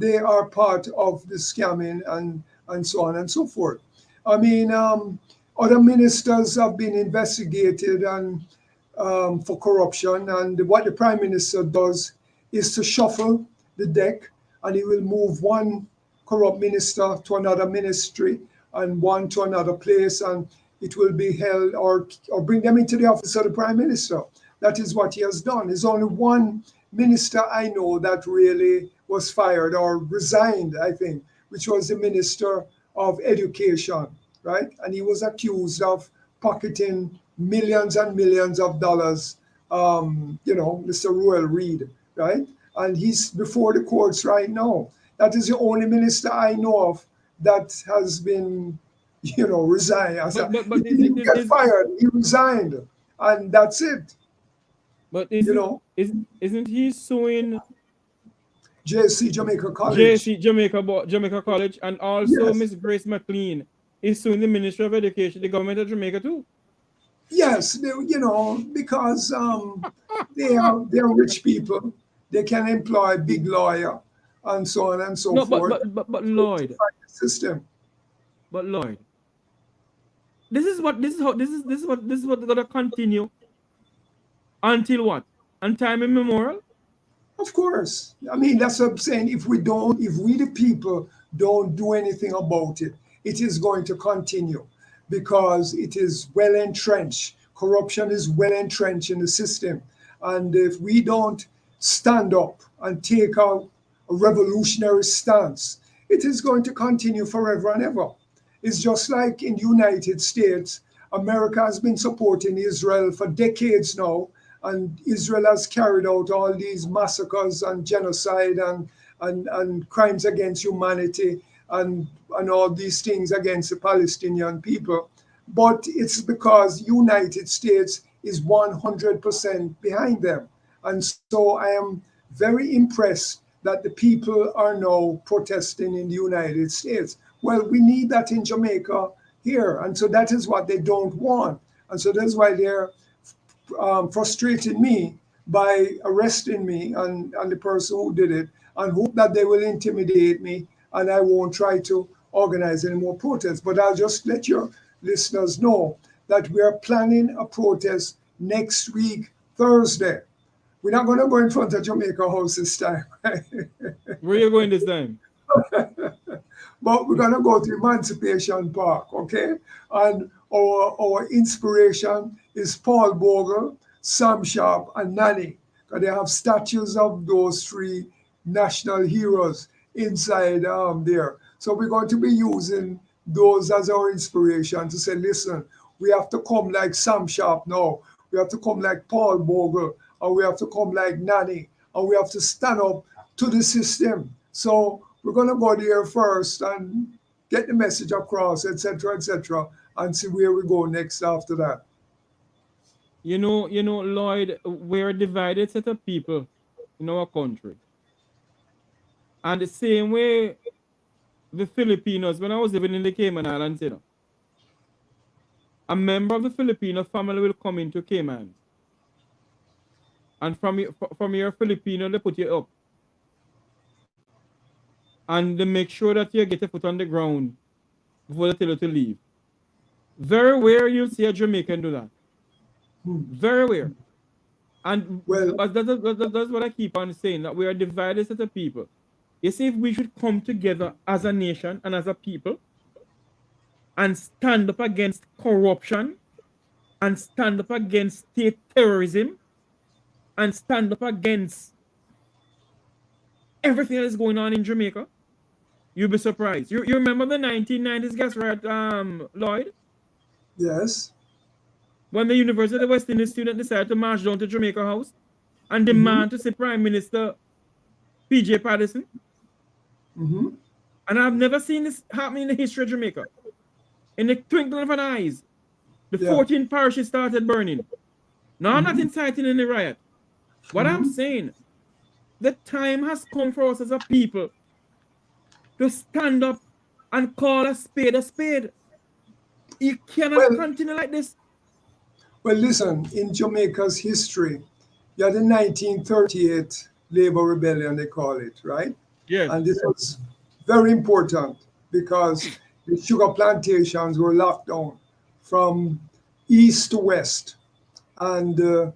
They are part of the scamming and so on and so forth. I mean, other ministers have been investigated and for corruption, and what the prime minister does is to shuffle the deck, and he will move one corrupt minister to another ministry and one to another place, and it will be held or bring them into the office of the prime minister. That is what he has done. There's only one minister I know that really was fired or resigned, I think, which was the minister of education, right? And he was accused of pocketing millions and millions of dollars, Mr. Royal Reed, right? And he's before the courts right now. That is the only minister I know of that has been, resigned. He didn't get fired, he resigned. And that's it. But You know, isn't he suing JC Jamaica College. JC Jamaica College, and also Yes. Miss Grace McLean is suing the Ministry of Education, the government of Jamaica too? Yes, because they're rich people. They can employ big lawyer and so on and so No, but forth. but but but To Lloyd, fight the system. but Lloyd, this is what gonna continue until what? On time immemorial? Of course. I mean, that's what I'm saying. If we the people don't do anything about it, it is going to continue because it is well entrenched. Corruption is well entrenched in the system. And if we don't stand up and take a revolutionary stance, it is going to continue forever and ever. It's just like in the United States, America has been supporting Israel for decades now, and Israel has carried out all these massacres and genocide and crimes against humanity and all these things against the Palestinian people. But it's because United States is 100% behind them. And so I am very impressed that the people are now protesting in the United States. Well, we need that in Jamaica here. And so that is what they don't want. And so that's why they're frustrating me by arresting me and the person who did it, and hope that they will intimidate me and I won't try to organize any more protests. But I'll just let your listeners know that we are planning a protest next week, Thursday. We're not going to go in front of Jamaica House this time. Where are you going this time? But we're going to go to Emancipation Park, okay? And our inspiration is Paul Bogle, Sam Sharp, and Nanny. Because they have statues of those three national heroes inside there. So we're going to be using those as our inspiration to say, listen, we have to come like Sam Sharp now. We have to come like Paul Bogle, or we have to come like Nanny, and we have to stand up to the system. So we're going to go there first and get the message across, etc., and see where we go next after that. Lloyd, we're a divided set of people in our country. And the same way the Filipinos, when I was living in the Cayman Islands, a member of the Filipino family will come into Cayman. And from your Filipino, they put you up. And they make sure that you get a foot on the ground before they tell you to leave. Very rare you'll see a Jamaican do that. Very aware. And Well, that's what I keep on saying, that we are divided as a people. You see, if we should come together as a nation and as a people and stand up against corruption and stand up against state terrorism and stand up against everything that is going on in Jamaica, you'll be surprised. You remember the 1990s gas riot, Lloyd? yes. When the University of West Indies student decided to march down to Jamaica House and Mm-hmm. demand to see Prime Minister PJ Patterson. Mm-hmm. And I've never seen this happen in the history of Jamaica. In the twinkling of an eye, the Yeah. 14 parishes started burning. Now, I'm not inciting any riot. What I'm Mm-hmm. saying, the time has come for us as a people to stand up and call a spade a spade. You cannot Well, continue like this. well, listen, in Jamaica's history, you had the 1938 labor rebellion, they call it, right? Yes. And this was very important because the sugar plantations were locked down from east to west. And the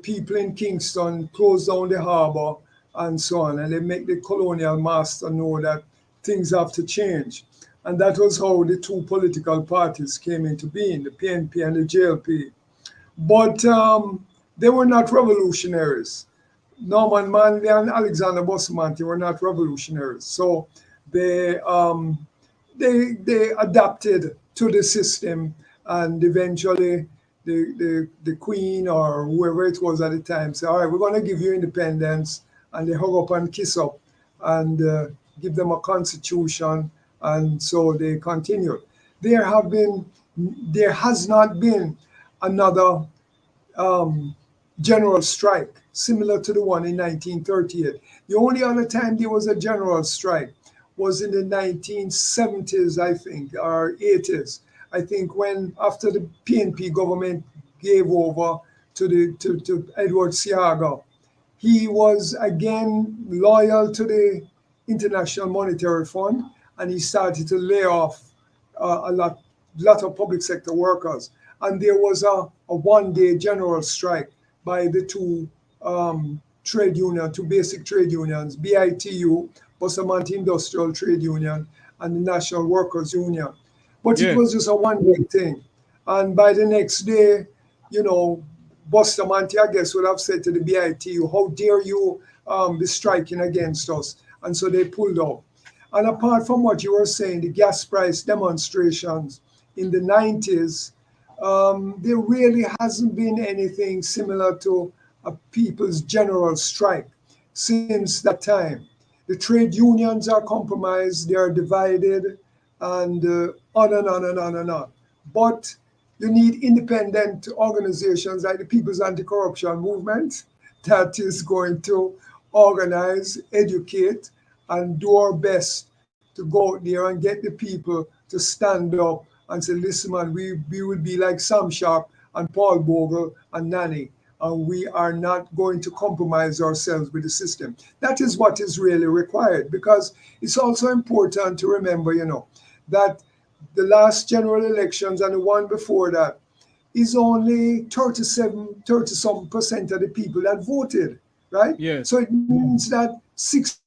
people in Kingston closed down the harbor and so on. And they make the colonial master know that things have to change. And that was how the two political parties came into being, the PNP and the JLP. But they were not revolutionaries. Norman Manley and Alexander Bustamante were not revolutionaries. So they they adapted to the system, and eventually the queen or whoever it was at the time said, all right, we're going to give you independence. And they hug up and kiss up and give them a constitution. And so they continued. There has not been another general strike similar to the one in 1938. The only other time there was a general strike was in the 1970s, I think, or 80s. I think when after the PNP government gave over to Edward Seaga, he was again loyal to the International Monetary Fund, and he started to lay off a lot of public sector workers. And there was a one-day general strike by the two two basic trade unions, BITU, Bustamante Industrial Trade Union, and the National Workers Union. But it Yes. was just a one-day thing. And by the next day, you know, Bustamante, I guess, would have said to the BITU, how dare you be striking against us? And so they pulled out. And apart from what you were saying, the gas price demonstrations in the 90s, there really hasn't been anything similar to a people's general strike since that time. The trade unions are compromised, they are divided, and on and on and on and on. But you need independent organizations like the People's Anti-Corruption Movement that is going to organize, educate, and do our best to go out there and get the people to stand up and say, listen, man, we will be like Sam Sharp and Paul Bogle and Nanny, and we are not going to compromise ourselves with the system. That is what is really required, because it's also important to remember, you know, that the last general elections and the one before that is only 30-some% of the people that voted, right? Yes. So it means that 60%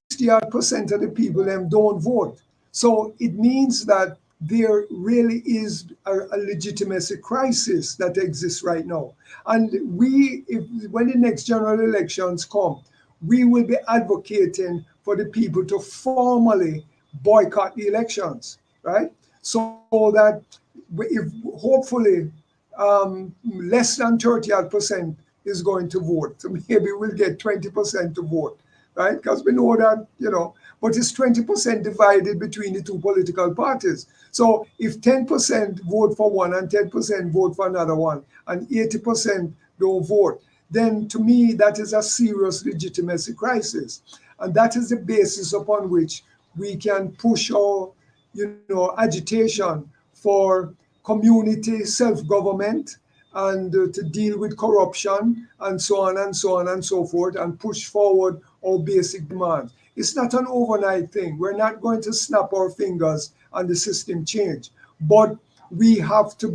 of the people them don't vote. So it means that there really is a legitimacy crisis that exists right now. And when the next general elections come, we will be advocating for the people to formally boycott the elections, right? So that if hopefully less than 30% is going to vote. So maybe we'll get 20% to vote, right? Because we know that, you know, but it's 20% divided between the two political parties. So if 10% vote for one and 10% vote for another one, and 80% don't vote, then to me, that is a serious legitimacy crisis. And that is the basis upon which we can push our, agitation for community self-government and to deal with corruption and so on and so on and so forth, and push forward our basic demands. It's not an overnight thing. We're not going to snap our fingers and the system change. But we have to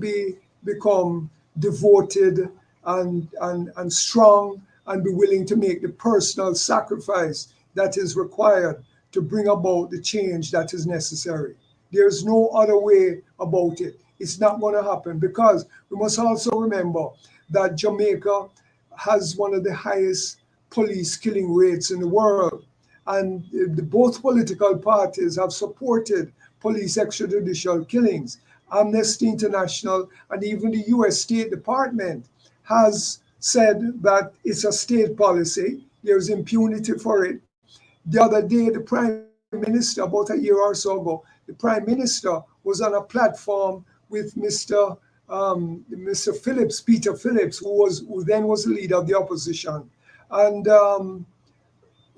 become devoted and strong and be willing to make the personal sacrifice that is required to bring about the change that is necessary. There's no other way about it. It's not going to happen because we must also remember that Jamaica has one of the highest police killing rates in the world. And both political parties have supported police extrajudicial killings. Amnesty International and even the US State Department has said that it's a state policy. There's impunity for it. The other day, the Prime Minister, about a year or so ago, the Prime Minister was on a platform with Mr. Phillips, Peter Phillips, who then was the leader of the opposition. And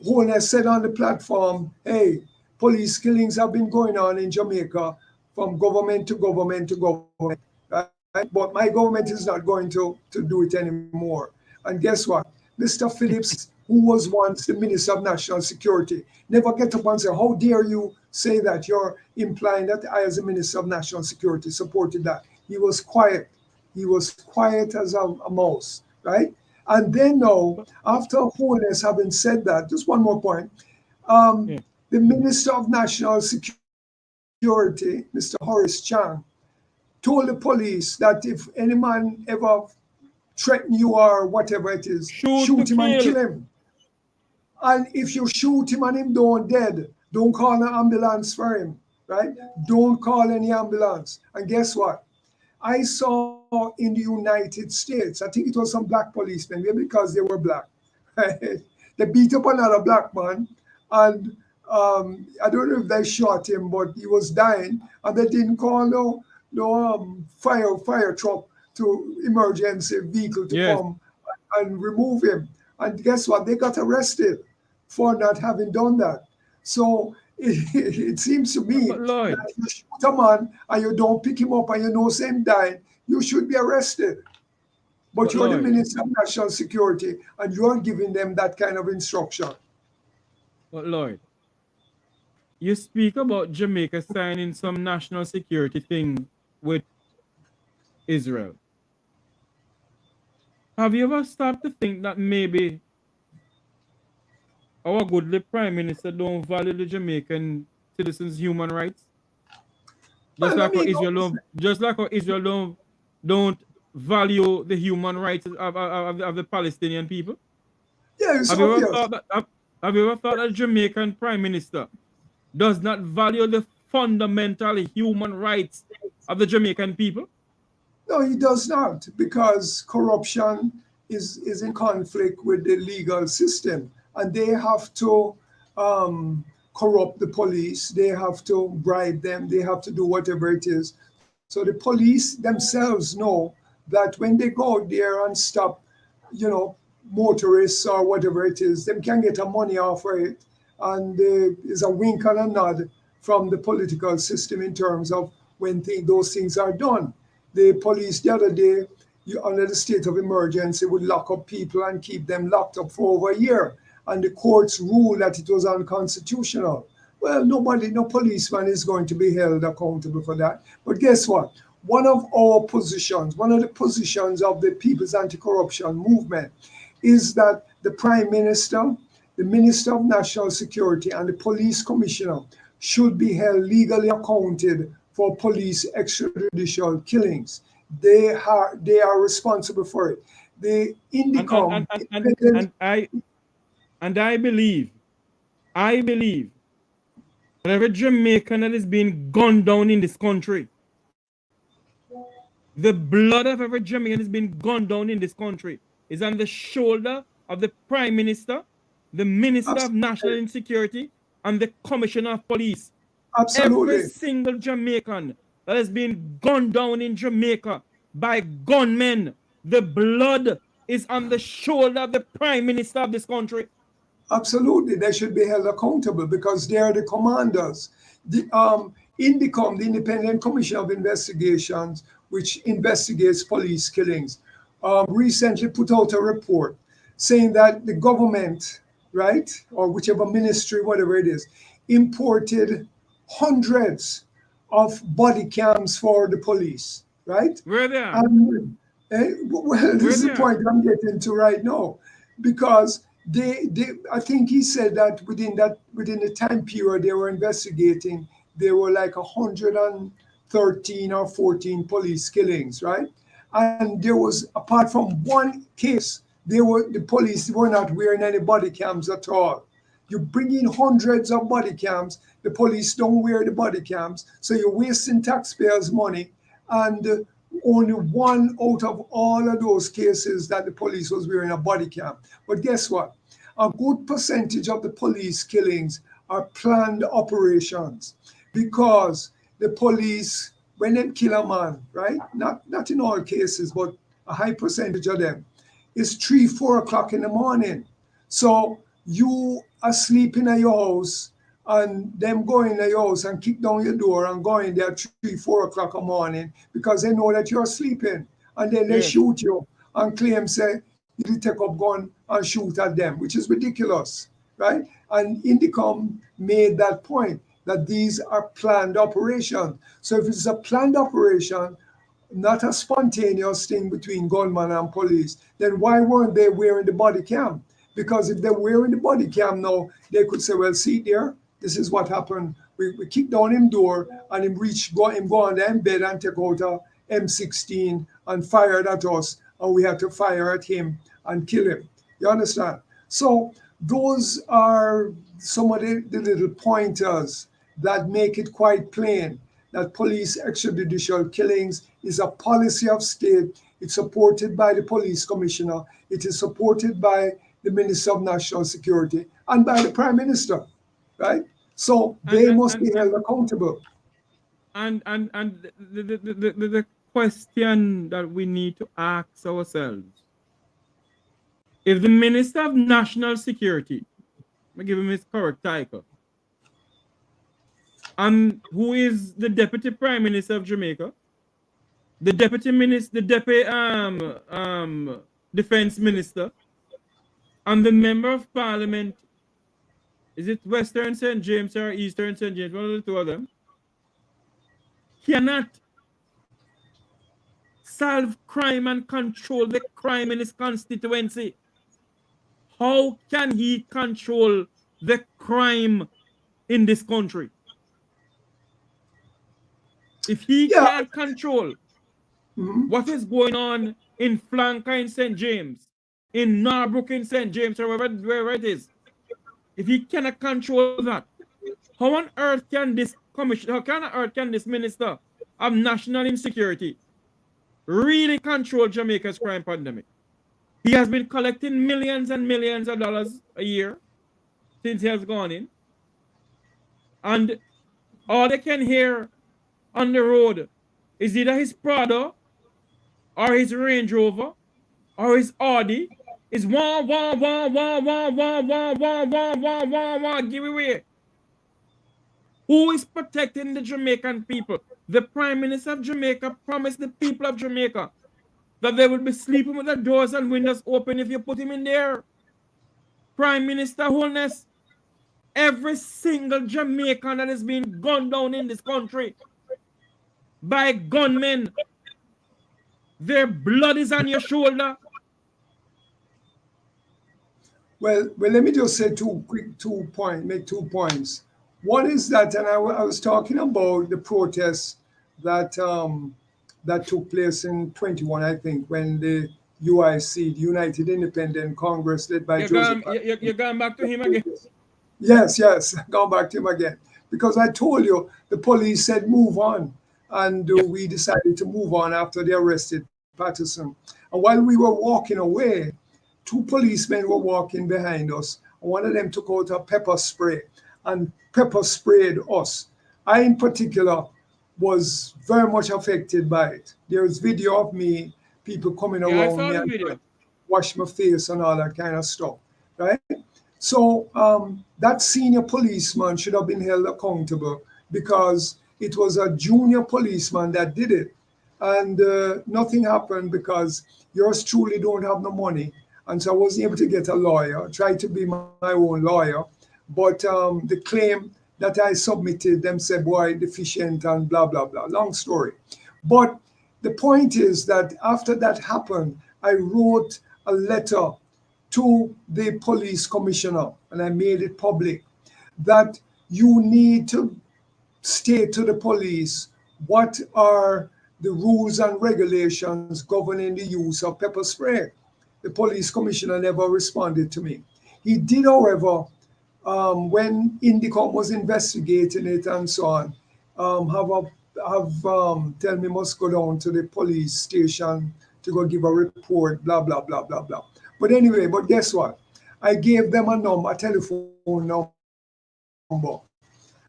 Holness said on the platform, hey, police killings have been going on in Jamaica from government to government to government, right? But my government is not going to do it anymore. And guess what? Mr. Phillips, who was once the Minister of National Security, never get up and say, how dare you say that? You're implying that I, as a Minister of National Security, supported that. He was quiet. He was quiet as a mouse, right? And then now, after Holness having said that, just one more point, the Minister of National Security, Mr. Horace Chang, told the police that if any man ever threaten you or whatever it is, shoot him and kill him. And if you shoot him and him don't dead, don't call an ambulance for him, right? Don't call any ambulance. And guess what? I saw in the United States, I think it was some black policemen, maybe because they were black, right? They beat up another black man, and I don't know if they shot him, but he was dying, and they didn't call no fire truck to emergency vehicle to come and remove him. And guess what? They got arrested for not having done that. So it seems to me that if you shoot a man and you don't pick him up and you know him dying, you should be arrested. But you're the Minister of National Security and you're giving them that kind of instruction. But Lloyd, you speak about Jamaica signing some national security thing with Israel. Have you ever stopped to think that maybe our goodly Prime Minister don't value the Jamaican citizens' human rights? Just like how Israel don't value the human rights of the Palestinian people? Yeah, have you ever thought that Jamaican Prime Minister does not value the fundamental human rights of the Jamaican people? No, he does not, because corruption is in conflict with the legal system, and they have to corrupt the police, they have to bribe them, they have to do whatever it is. So the police themselves know that when they go out there and stop, motorists or whatever it is, them can get a money off of it, and there's a wink and a nod from the political system in terms of when those things are done. The police the other day, under the state of emergency, would lock up people and keep them locked up for over a year. And the courts ruled that it was unconstitutional. Well, no policeman is going to be held accountable for that. But guess what? One of the positions of the People's Anti-Corruption Movement is that the Prime Minister, the Minister of National Security, and the Police Commissioner should be held legally accounted for police extrajudicial killings. They are responsible for it. The Indicom I believe that every Jamaican that is being gunned down in this country, the blood of every Jamaican is being gunned down in this country is on the shoulder of the Prime Minister, the Minister of National Security, and the Commissioner of Police. Absolutely. Every single Jamaican that has been gunned down in Jamaica by gunmen, the blood is on the shoulder of the Prime Minister of this country. Absolutely, they should be held accountable because they are the commanders. The Indicom, the Independent Commission of Investigations, which investigates police killings, recently put out a report saying that the government, right, or whichever ministry, whatever it is, imported hundreds of body cams for the police, right? Where they are? Well, this is the point I'm getting to right now, because I think he said that within the time period they were investigating, there were like 113 or 14 police killings, right? And there was, apart from one case, the police were not wearing any body cams at all. You bring in hundreds of body cams, the police don't wear the body cams, so you're wasting taxpayers' money. And only one out of all of those cases that the police was wearing a body cam. But guess what? A good percentage of the police killings are planned operations, because the police, when they kill a man, right? Not in all cases, but a high percentage of them, it's 3, 4 o'clock in the morning. So you asleep in your house, and them go in your house and kick down your door and go in there 3, 4 o'clock in the morning, because they know that you're sleeping. And then they shoot you and claim, say, you take up gun and shoot at them, which is ridiculous, right? And Indicom made that point, that these are planned operations. So if it's a planned operation, not a spontaneous thing between gunman and police, then why weren't they wearing the body cam? Because if they're wearing the body cam now, they could say, well, see there, this is what happened. We kicked down him door, and him go on the bed and take out a M16 and fired at us, and we had to fire at him and kill him. You understand? So those are some of the little pointers that make it quite plain that police extrajudicial killings is a policy of state. It's supported by the police commissioner. It is supported by the Minister of National Security and by the Prime Minister, right? So they must be held accountable. And the question that we need to ask ourselves, if the Minister of National Security, I give him his correct title, and who is the Deputy Prime Minister of Jamaica, the Deputy Defense Minister, and the Member of Parliament, is it Western St. James or Eastern St. James, one of the two of them, cannot solve crime and control the crime in his constituency, how can he control the crime in this country? If he can't control what is going on in Flanker in St. James, in Norbrook in St. James, or wherever it is, if he cannot control that, how on earth can this commission, how on earth can this Minister of National Insecurity really control Jamaica's crime pandemic? He has been collecting millions and millions of dollars a year since he has gone in. And all they can hear on the road is either his Prado or his Range Rover or his Audi is wah, wah, wah, wah, wah, wah, wah, wah, wah, wah, wah, wah, give away. Who is protecting the Jamaican people? The Prime Minister of Jamaica promised the people of Jamaica that they will be sleeping with the doors and windows open if you put him in there. Prime Minister Holness, every single Jamaican that is being gunned down in this country by gunmen, their blood is on your shoulder. Well, let me just say make 2 points. One is that, and I was talking about the protests that that took place in 21, I think, when the UIC, the United Independent Congress, led by Joseph. You're going back to him again? Yes, going back to him again. Because I told you, the police said move on. And we decided to move on after they arrested Patterson. And while we were walking away, 2 policemen were walking behind us. And one of them took out a pepper spray and pepper sprayed us. I, in particular, was very much affected by it. There's video of me, people coming around me and wash my face and all that kind of stuff, right? So that senior policeman should have been held accountable, because it was a junior policeman that did it. And nothing happened because yours truly don't have no money. And so I wasn't able to get a lawyer. I tried to be my own lawyer. But the claim that I submitted, them said, boy, deficient and blah, blah, blah. Long story. But the point is that after that happened, I wrote a letter to the police commissioner and I made it public that you need to state to the police what are the rules and regulations governing the use of pepper spray. The police commissioner never responded to me. He did, however, when Indicom was investigating it and so on, tell me must go down to the police station to go give a report, blah blah blah blah blah. But anyway, but guess what? I gave them a telephone number,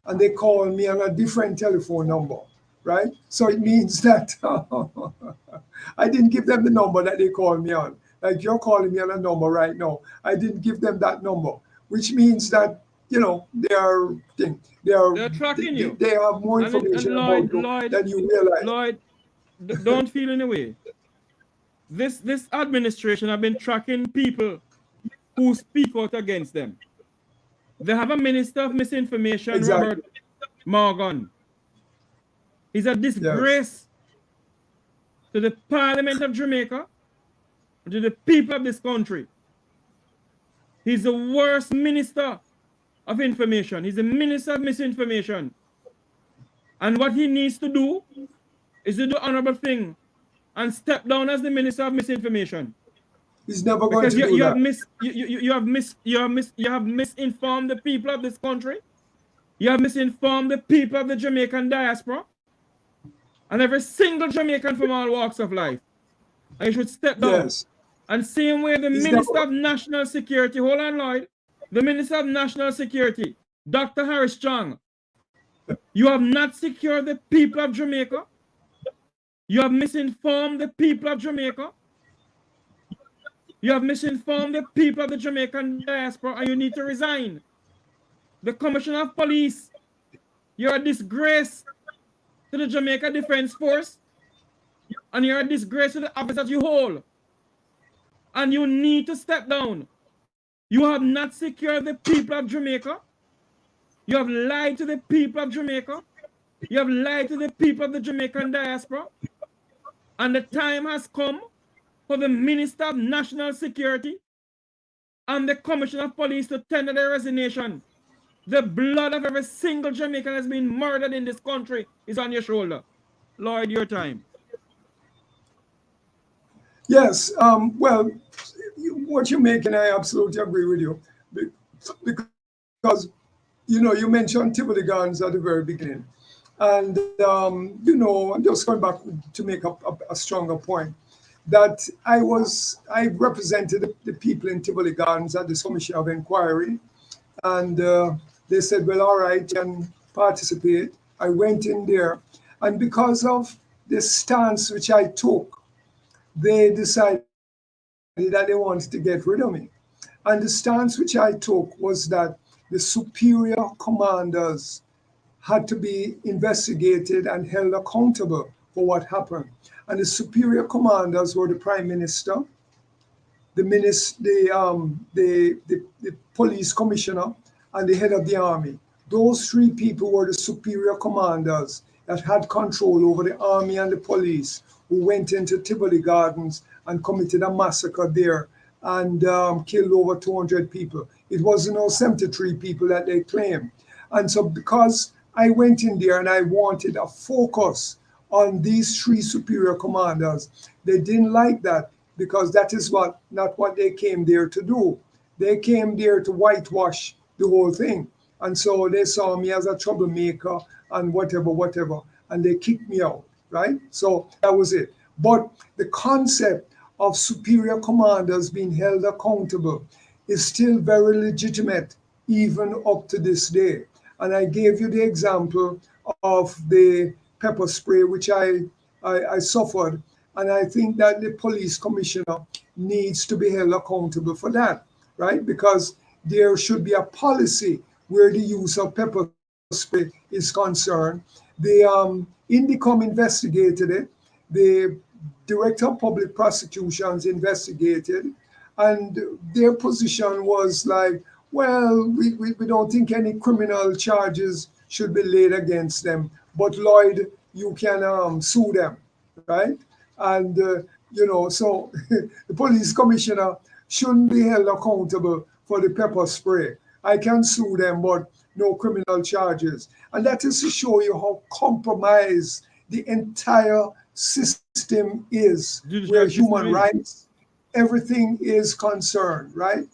and they called me on a different telephone number, right? So it means that I didn't give them the number that they called me on. Like you're calling me on a number right now. I didn't give them that number, which means that They're tracking you. they have more information about you than you realize. Lloyd, don't feel in a way. This administration have been tracking people who speak out against them. They have a minister of misinformation, Exactly. Robert Morgan. He's a disgrace to the Parliament of Jamaica, to the people of this country. He's the worst minister of information. He's the minister of misinformation. And what he needs to do is to do the honorable thing and step down as the minister of misinformation. He's never going Because to do that. you have misinformed the people of this country. You have misinformed the people of the Jamaican diaspora. And every single Jamaican from all walks of life. And you should step down. Yes. And same way the Minister of National Security, hold on, Lloyd, the Minister of National Security, Dr. Harris Chang, you have not secured the people of Jamaica. You have misinformed the people of Jamaica. You have misinformed the people of the Jamaican diaspora, and you need to resign. The Commissioner of Police, you're a disgrace to the Jamaica Defense Force, and you're a disgrace to the office that you hold. And you need to step down. You have not secured the people of Jamaica. You have lied to the people of Jamaica. You have lied to the people of the Jamaican diaspora. And the time has come for the Minister of National Security and the Commissioner of Police to tender their resignation. The blood of every single Jamaican has been murdered in this country is on your shoulder. Lloyd, your time. Yes. Well, what you're making, I absolutely agree with you. Because, you mentioned Tivoli Gardens at the very beginning. And, I'm just going back to make a stronger point that I represented the people in Tivoli Gardens at this Commission of Inquiry. And they said, well, all right, you can participate. I went in there. And because of the stance which I took, they decided that they wanted to get rid of me. And the stance which I took was that the superior commanders had to be investigated and held accountable for what happened. And the superior commanders were the Prime Minister, the police commissioner, and the head of the army. Those three people were the superior commanders that had control over the army and the police, who went into Tivoli Gardens and committed a massacre there and killed over 200 people. It wasn't all 73 people that they claimed. And so because I went in there and I wanted a focus on these three superior commanders, they didn't like that because that is not what they came there to do. They came there to whitewash the whole thing. And so they saw me as a troublemaker and whatever, and they kicked me out, right? So that was it. But the concept of superior commanders being held accountable is still very legitimate, even up to this day. And I gave you the example of the pepper spray, which I suffered. And I think that the police commissioner needs to be held accountable for that, right? Because there should be a policy where the use of pepper spray is concerned. The Indicom investigated it. The Director of Public Prosecutions investigated, and their position was like, well, we don't think any criminal charges should be laid against them, but Lloyd, you can sue them, right? And so the police commissioner shouldn't be held accountable for the pepper spray. I can sue them, but no criminal charges. And that is to show you how compromised the entire system is, where Judicial human system is. rights, everything is concerned, right?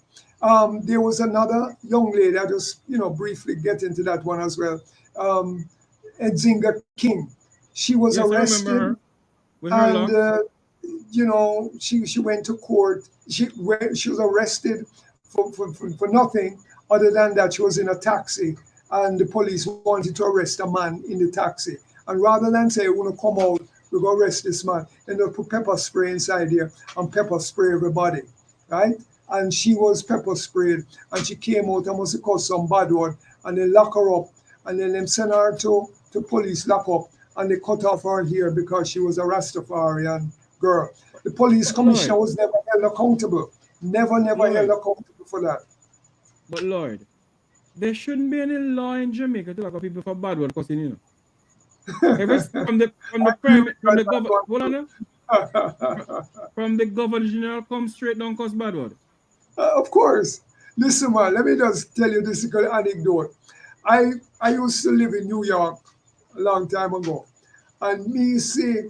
There was another young lady, I just, briefly get into that one as well. Um, Edzinga King. She was Yes, I remember arrested, her with her and locks. she went to court. She was arrested for nothing other than that she was in a taxi, and the police wanted to arrest a man in the taxi. And rather than say, we're going to come out, we're going to arrest this man, then they put pepper spray inside here and pepper spray everybody, right? And she was pepper sprayed, and she came out and must have caused some bad word, and they lock her up, and then they send her to police lock up, and they cut off her hair because she was a Rastafarian girl. The police But Lord, commissioner was never held accountable. Never held Lord, accountable for that. but Lord, there shouldn't be any law in Jamaica to lock up people for bad word cussing, you know. Every from the I agree prime with you from on the that governor, one hold on too. now. From the governor general come straight down cause bad word. Of course. Listen, man, let me just tell you this little anecdote. I used to live in New York a long time ago, and me see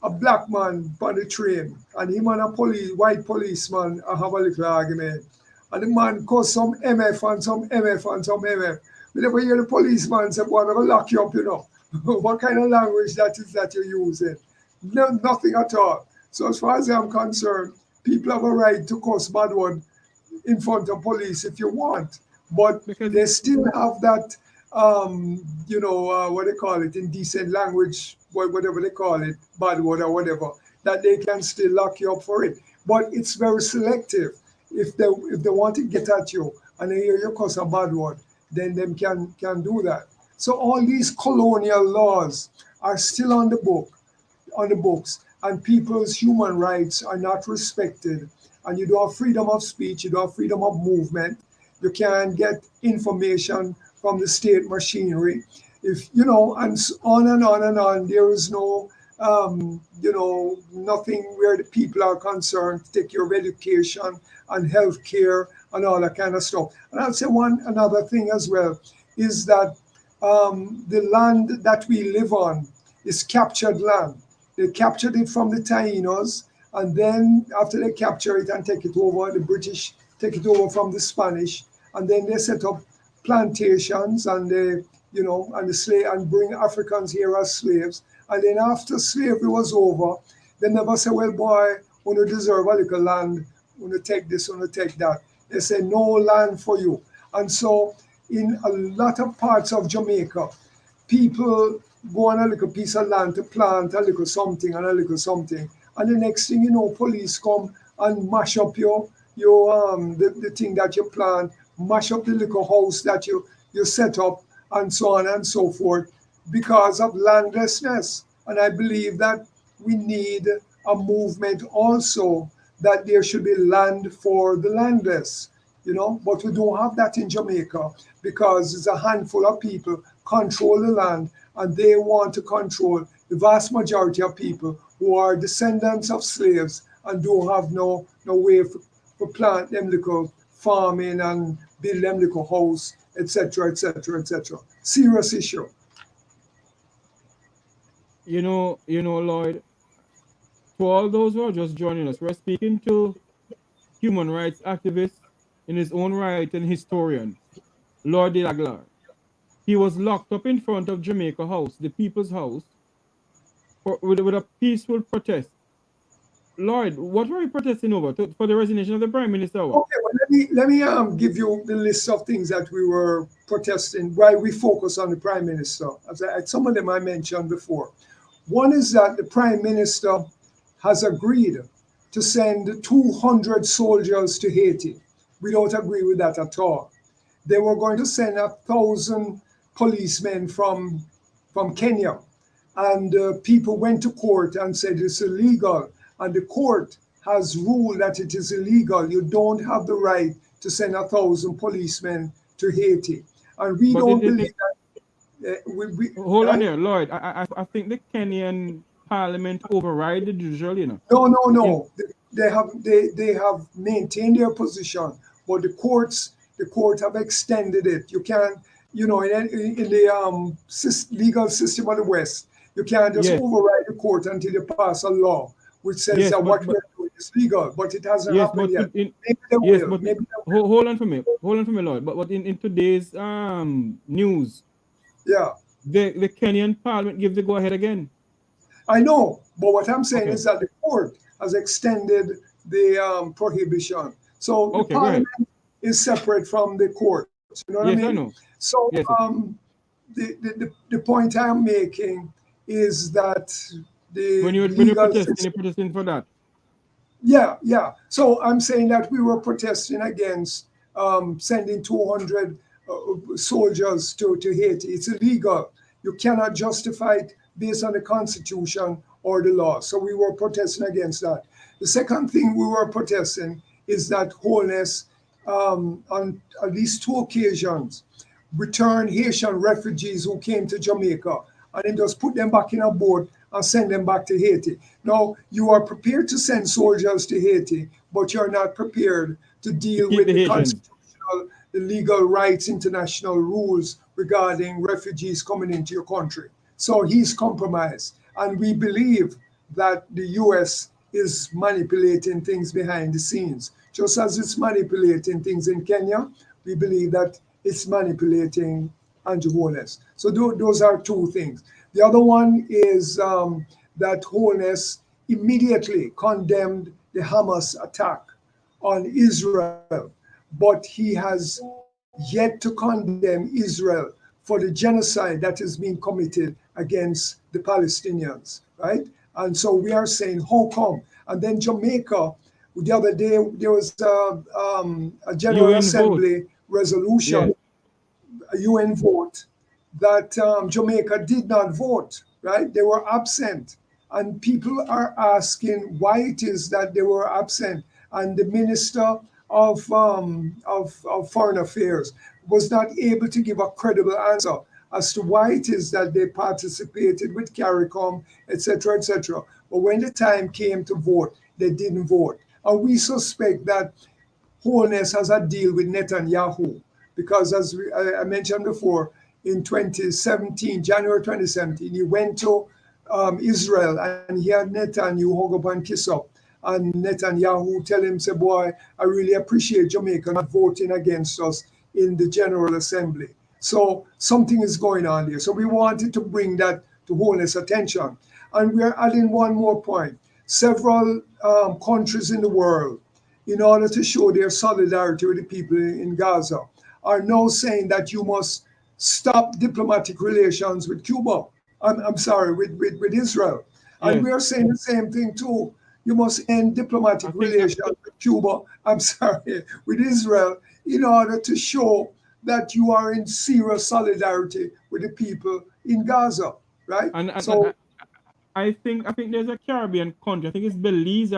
a black man on the train, and him and a white policeman I have a little argument. And the man caused some MF and some MF and some MF. We never hear the policeman say, boy, I'm going to lock you up, you know. What kind of language that is that you're using? No, nothing at all. So as far as I'm concerned, people have a right to curse bad word in front of police if you want, but Because they still have that, what they call it, indecent language, whatever they call it, bad word or whatever, that they can still lock you up for it. But it's very selective. If they want to get at you and they hear you cuss a bad word, then them can do that. So all these colonial laws are still on the books, and people's human rights are not respected, and you don't have freedom of speech, you don't have freedom of movement, you can't get information from the state machinery, if and on and on and on. There is no nothing where the people are concerned to take care of education and health care and all that kind of stuff. And I'll say one another thing as well is that the land that we live on is captured land. They captured it from the Tainos, and then after they capture it and take it over, the British take it over from the Spanish, and then they set up plantations, and and the slave, and bring Africans here as slaves. And then after slavery was over, they never say, well, boy, when you deserve a little land, when you take this, when you take that. They say, no land for you. And so in a lot of parts of Jamaica, people go on a little piece of land to plant a little something and a little something. And the next thing you know, police come and mash up the thing that you plant, mash up the little house that you set up, and so on and so forth, because of landlessness. And I believe that we need a movement also, that there should be land for the landless, but we don't have that in Jamaica, because it's a handful of people control the land, and they want to control the vast majority of people who are descendants of slaves and don't have no way for plant them little farming and build them little house, etc., etc., etc. Serious issue. Lloyd, to all those who are just joining us, we're speaking to human rights activist in his own right and historian, Lord de Aguilar. He was locked up in front of Jamaica House, the People's House, with a peaceful protest. Lord, what were you protesting over? For the resignation of the Prime Minister? What? Okay, well, let me give you the list of things that we were protesting while we focus on the Prime Minister. Some of them I mentioned before. One is that the Prime Minister has agreed to send 200 soldiers to Haiti. We don't agree with that at all. They were going to send 1,000 policemen from Kenya, and people went to court and said it's illegal, and the court has ruled that it is illegal. You don't have the right to send 1,000 policemen to Haiti, and But don't believe that. hold on there, Lloyd. I think the Kenyan Parliament override the judicial, you know. No. They have maintained their position, but the court have extended it. You can't, in the legal system of the West, you can't just Yes, override the court until you pass a law which says yes, that what but we're doing is legal. But it hasn't yes, happened but yet. Maybe they yes, will. but Maybe they will. hold on for me, Lord. But in today's news, Yeah. the Kenyan Parliament give the go ahead again. I know, but what I'm saying Okay, is that the court has extended the prohibition. So the okay, go ahead. parliament is separate from the courts. You know what I Yes, mean? I know. So Yes, the point I'm making is that the when you're legal protesting, system. you're protesting for that. Yeah. So I'm saying that we were protesting against sending 200 soldiers to Haiti. It's illegal. You cannot justify it based on the Constitution or the law. So we were protesting against that. The second thing we were protesting is that Holness, on at least two occasions, returned Haitian refugees who came to Jamaica and then just put them back in a boat and send them back to Haiti. Now, you are prepared to send soldiers to Haiti, but you're not prepared to To deal keep with the the Haitians. constitutional, the legal rights, international rules regarding refugees coming into your country. So he's compromised. And we believe that the US is manipulating things behind the scenes. Just as it's manipulating things in Kenya, we believe that it's manipulating Andrew Holness. So those are two things. The other one is that Holness immediately condemned the Hamas attack on Israel, but he has yet to condemn Israel for the genocide that is being committed against the Palestinians, right? And so we are saying, how come? And then Jamaica, the other day, there was a General UN vote. Assembly resolution, Yes. a UN vote, that Jamaica did not vote, right? They were absent. And people are asking why it is that they were absent. And the Minister of Foreign Affairs was not able to give a credible answer as to why it is that they participated with CARICOM, etc., etc. But when the time came to vote, they didn't vote. And we suspect that Holness has a deal with Netanyahu because, as I mentioned before, in 2017, January 2017, he went to Israel and he had Netanyahu hug up and kiss up. And Netanyahu tell him, say, boy, I really appreciate Jamaica not voting against us in the General Assembly. So something is going on there. So we wanted to bring that to Holness' attention. And we're adding one more point. Several countries in the world, in order to show their solidarity with the people in Gaza, are now saying that you must stop diplomatic relations with Cuba. I'm sorry, with Israel. And Yes. we are saying the same thing too. You must end I diplomatic think relations with Cuba, I'm sorry, with Israel, in order to show that you are in serious solidarity with the people in Gaza, right? and So, I think there's a Caribbean country. I think it's Belize.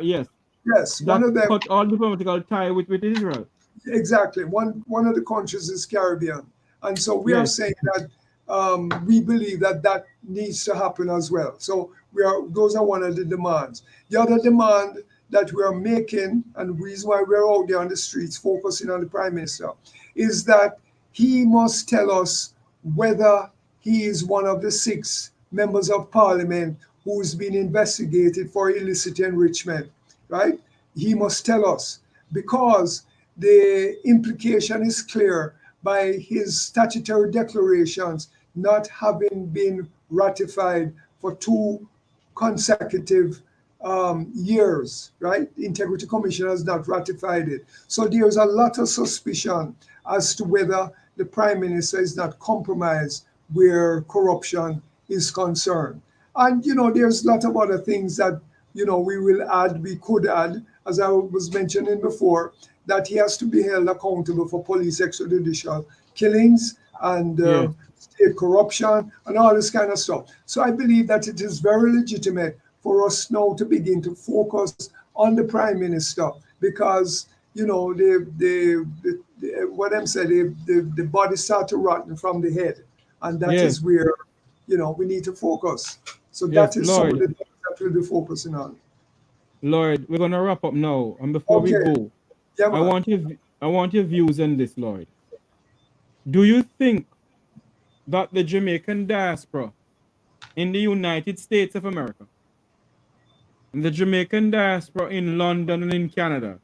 Yes, yes, one that of them. cut all diplomatic tie with Israel. Exactly. One of the countries is Caribbean, and so we are Yes. saying that we believe that that needs to happen as well. So we are those are one of the demands. The other demand that we are making, and the reason why we're out there on the streets focusing on the Prime Minister, is that he must tell us whether he is one of the 6 members of Parliament who's been investigated for illicit enrichment. Right? He must tell us because the implication is clear by his statutory declarations not having been ratified for 2 consecutive years, right? The Integrity Commission has not ratified it. So there's a lot of suspicion as to whether the Prime Minister is not compromised where corruption is concerned. And, there's a lot of other things that, we could add, as I was mentioning before, that he has to be held accountable for police extrajudicial killings and Yes. state corruption and all this kind of stuff. So I believe that it is very legitimate for us now to begin to focus on the Prime Minister because, what I'm saying, the body start to rotten from the head. And that Yes. is where, we need to focus. So Yes, that is some of the Lord. things that we'll be focusing on. Lord, we're gonna wrap up now. And before we Okay, go, yeah, I man. want your views on this, Lord. Do you think that the Jamaican diaspora in the United States of America and the Jamaican diaspora in London and in Canada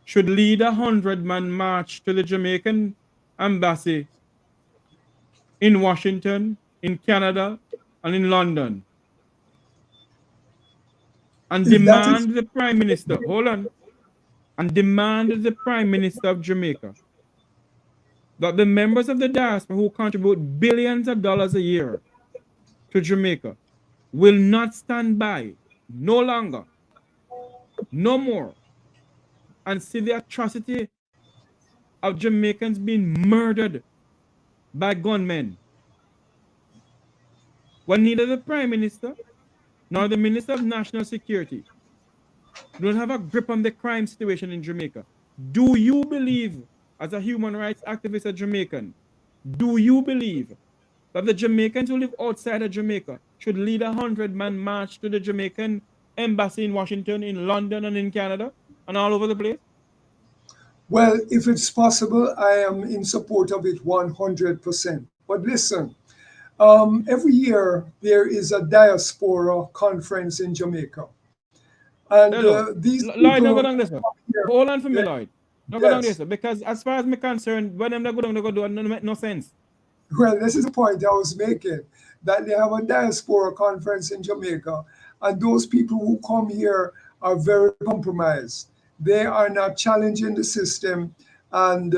should lead 100-man march to the Jamaican embassy in Washington, in Canada, and in London and If that is, demand the Prime Minister, hold on, and demand the Prime Minister of Jamaica that the members of the diaspora who contribute billions of dollars a year to Jamaica will not stand by no longer, no more, and see the atrocity of Jamaicans being murdered by gunmen. When neither the Prime Minister nor the Minister of National Security don't have a grip on the crime situation in Jamaica. Do you believe, as a human rights activist, a Jamaican, do you believe that the Jamaicans who live outside of Jamaica should lead 100-man march to the Jamaican embassy in Washington, in London, and in Canada, and all over the place? well, if it's possible, I am in support of it 100%. But listen, every year there is a diaspora conference in Jamaica. And Hello. these Lloyd, now go people down this one. come here. Hold on for me, Yeah, Lloyd. Now go down yes. this one. Because as far as me concerned, when them they go down, they go do it, no make no sense. Well, this is the point I was making, that they have a diaspora conference in Jamaica, and those people who come here are very compromised. They are not challenging the system, and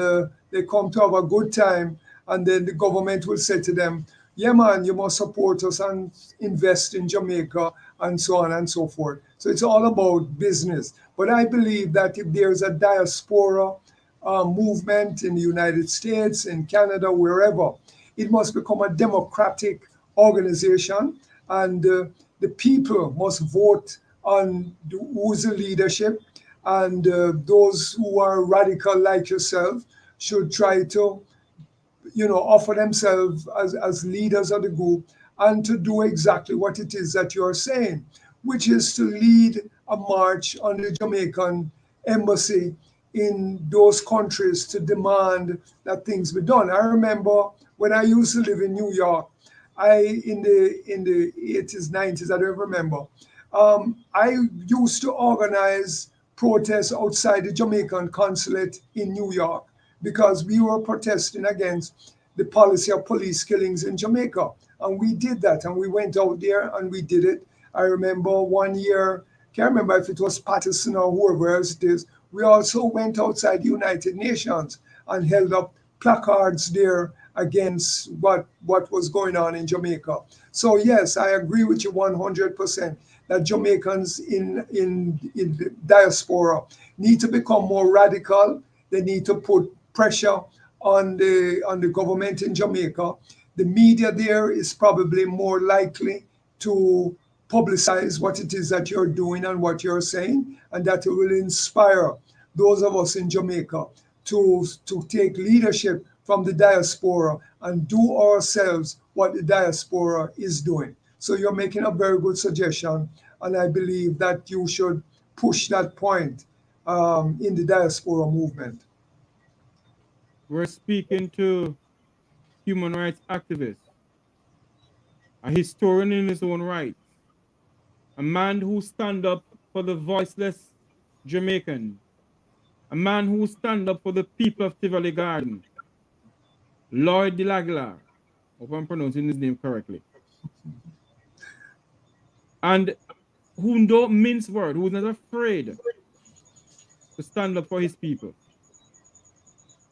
they come to have a good time, and then the government will say to them, yeah, man, you must support us and invest in Jamaica, and so on and so forth. So it's all about business. But I believe that if there's a diaspora movement in the United States, in Canada, wherever, it must become a democratic organization, and the people must vote on who's the leadership, and those who are radical like yourself should try to, offer themselves as leaders of the group and to do exactly what it is that you're saying, which is to lead a march on the Jamaican embassy in those countries to demand that things be done. I remember when I used to live in New York, in the 80s, 90s, I don't remember. I used to organize protests outside the Jamaican consulate in New York because we were protesting against the policy of police killings in Jamaica. And we did that, and we went out there and we did it. I remember one year, can't remember if it was Patterson or whoever else it is, we also went outside the United Nations and held up placards there against what was going on in Jamaica. So yes, I agree with you 100% that Jamaicans in the diaspora need to become more radical. They need to put pressure on the government in Jamaica. The media there is probably more likely to publicize what it is that you're doing and what you're saying, and that it will inspire those of us in Jamaica to take leadership from the diaspora and do ourselves what the diaspora is doing. So you're making a very good suggestion, and I believe that you should push that point in the diaspora movement. We're speaking to human rights activist, a historian in his own right, a man who stand up for the voiceless Jamaican, a man who stand up for the people of Tivoli Garden, Lloyd de Laguilar, hope I'm pronouncing his name correctly, and who don't mince word, who's not afraid to stand up for his people.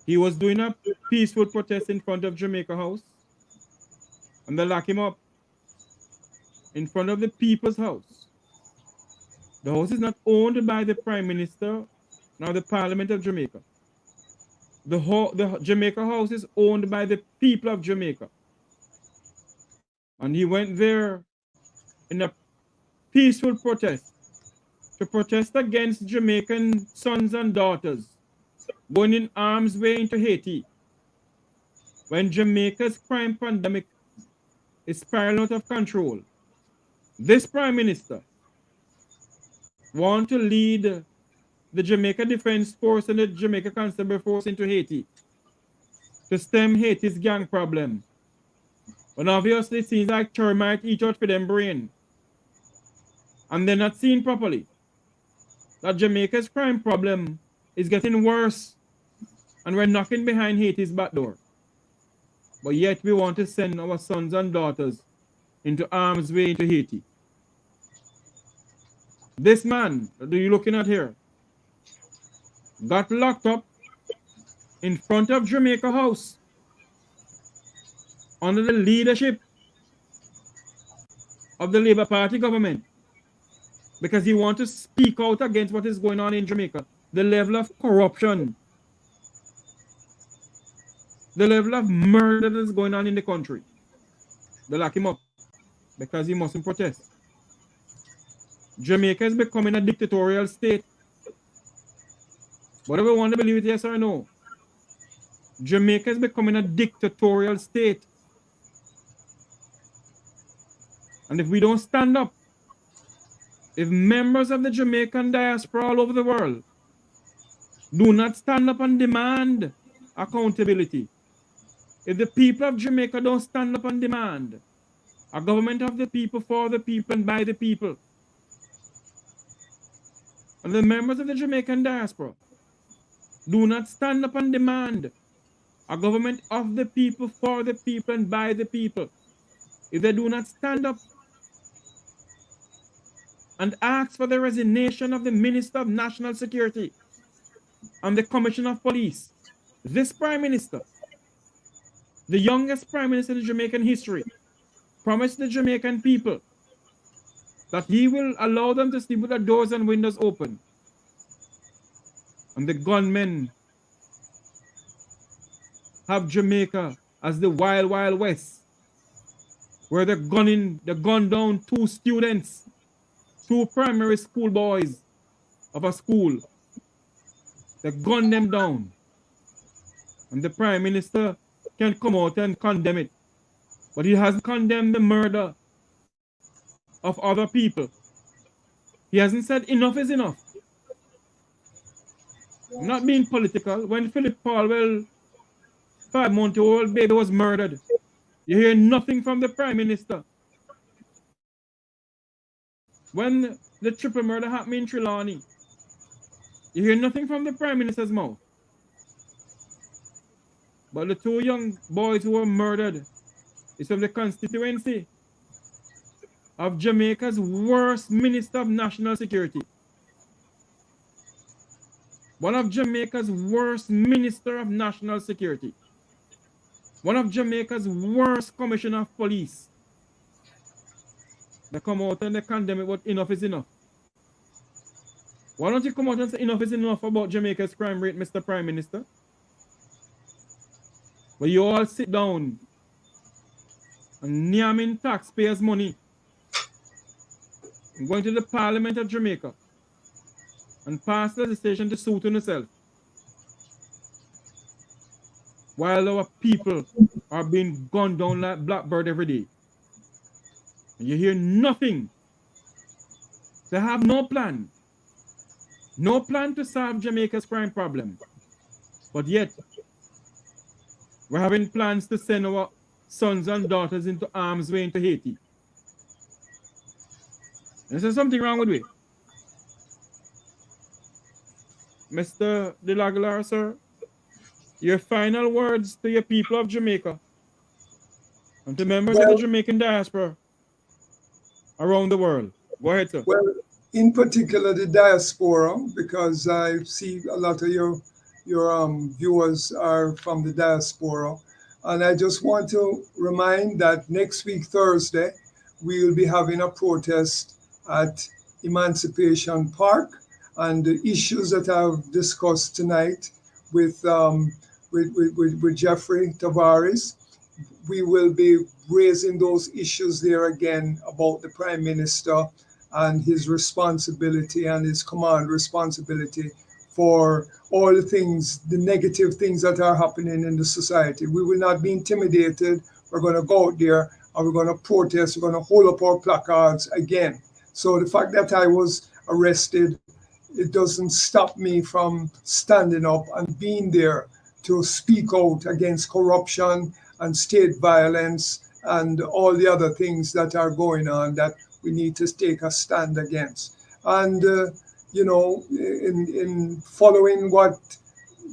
He was doing a peaceful protest in front of Jamaica House, and they lock him up in front of the people's house. The house is not owned by the Prime Minister nor the Parliament of Jamaica. The Jamaica House is owned by the people of Jamaica. And he went there in a peaceful protest to protest against Jamaican sons and daughters going in arms way into Haiti when Jamaica's crime pandemic is spiraling out of control. This Prime Minister want to lead the Jamaica Defense Force and the Jamaica Constable Force into Haiti to stem Haiti's gang problem. But obviously it seems like termite eat out for them brain. And they're not seen properly. That Jamaica's crime problem is getting worse. And we're knocking behind Haiti's back door. But yet we want to send our sons and daughters into harm's way into Haiti. This man that you're looking at here got locked up in front of Jamaica House under the leadership of the Labour Party government because he wants to speak out against what is going on in Jamaica. The level of corruption, the level of murder that is going on in the country. They lock him up because he mustn't protest. Jamaica is becoming a dictatorial state. Whatever we want to believe it, yes or no. Jamaica is becoming a dictatorial state. And if we don't stand up, if members of the Jamaican diaspora all over the world do not stand up and demand accountability, if the people of Jamaica don't stand up and demand a government of the people, for the people, and by the people, and the members of the Jamaican diaspora do not stand up and demand a government of the people, for the people, and by the people, if they do not stand up and ask for the resignation of the Minister of National Security and the Commissioner of Police, this Prime Minister, the youngest Prime Minister in Jamaican history, promised the Jamaican people that he will allow them to sleep with the doors and windows open. And the gunmen have Jamaica as the wild, wild west, where they're gunned down two students, two primary school boys of a school. They gunned them down. And the Prime Minister can come out and condemn it. But he hasn't condemned the murder of other people. He hasn't said enough is enough. I'm not being political. When Philip Paulwell, 5-month-old baby, was murdered, you hear nothing from the Prime Minister. When the triple murder happened in Trelawney, you hear nothing from the Prime Minister's mouth. But the two young boys who were murdered is from the constituency of Jamaica's worst Minister of National Security. One of Jamaica's worst Minister of National Security. One of Jamaica's worst Commissioner of Police. They come out and they condemn it, but enough is enough. Why don't you come out and say enough is enough about Jamaica's crime rate, Mr. Prime Minister? But you all sit down and yamming taxpayers' money and going to the Parliament of Jamaica and pass legislation to suit on yourself, while our people are being gunned down like blackbird every day. And you hear nothing. They have no plan. No plan to solve Jamaica's crime problem. But yet, we're having plans to send our sons and daughters into harm's way into Haiti. And there's something wrong with it. Mr. De La Aguilar, sir, your final words to your people of Jamaica and to members of the Jamaican diaspora around the world. Go ahead, sir. Well, in particular, the diaspora, because I see a lot of your viewers are from the diaspora. And I just want to remind that next week, Thursday, we will be having a protest at Emancipation Park. And the issues that I've discussed tonight with Jeffrey Tavares, we will be raising those issues there again about the Prime Minister and his responsibility and his command responsibility for all the things, the negative things that are happening in the society. We will not be intimidated. We're going to go out there and we're going to protest. We're going to hold up our placards again. So the fact that I was arrested, it doesn't stop me from standing up and being there to speak out against corruption and state violence and all the other things that are going on that we need to take a stand against. And, in following what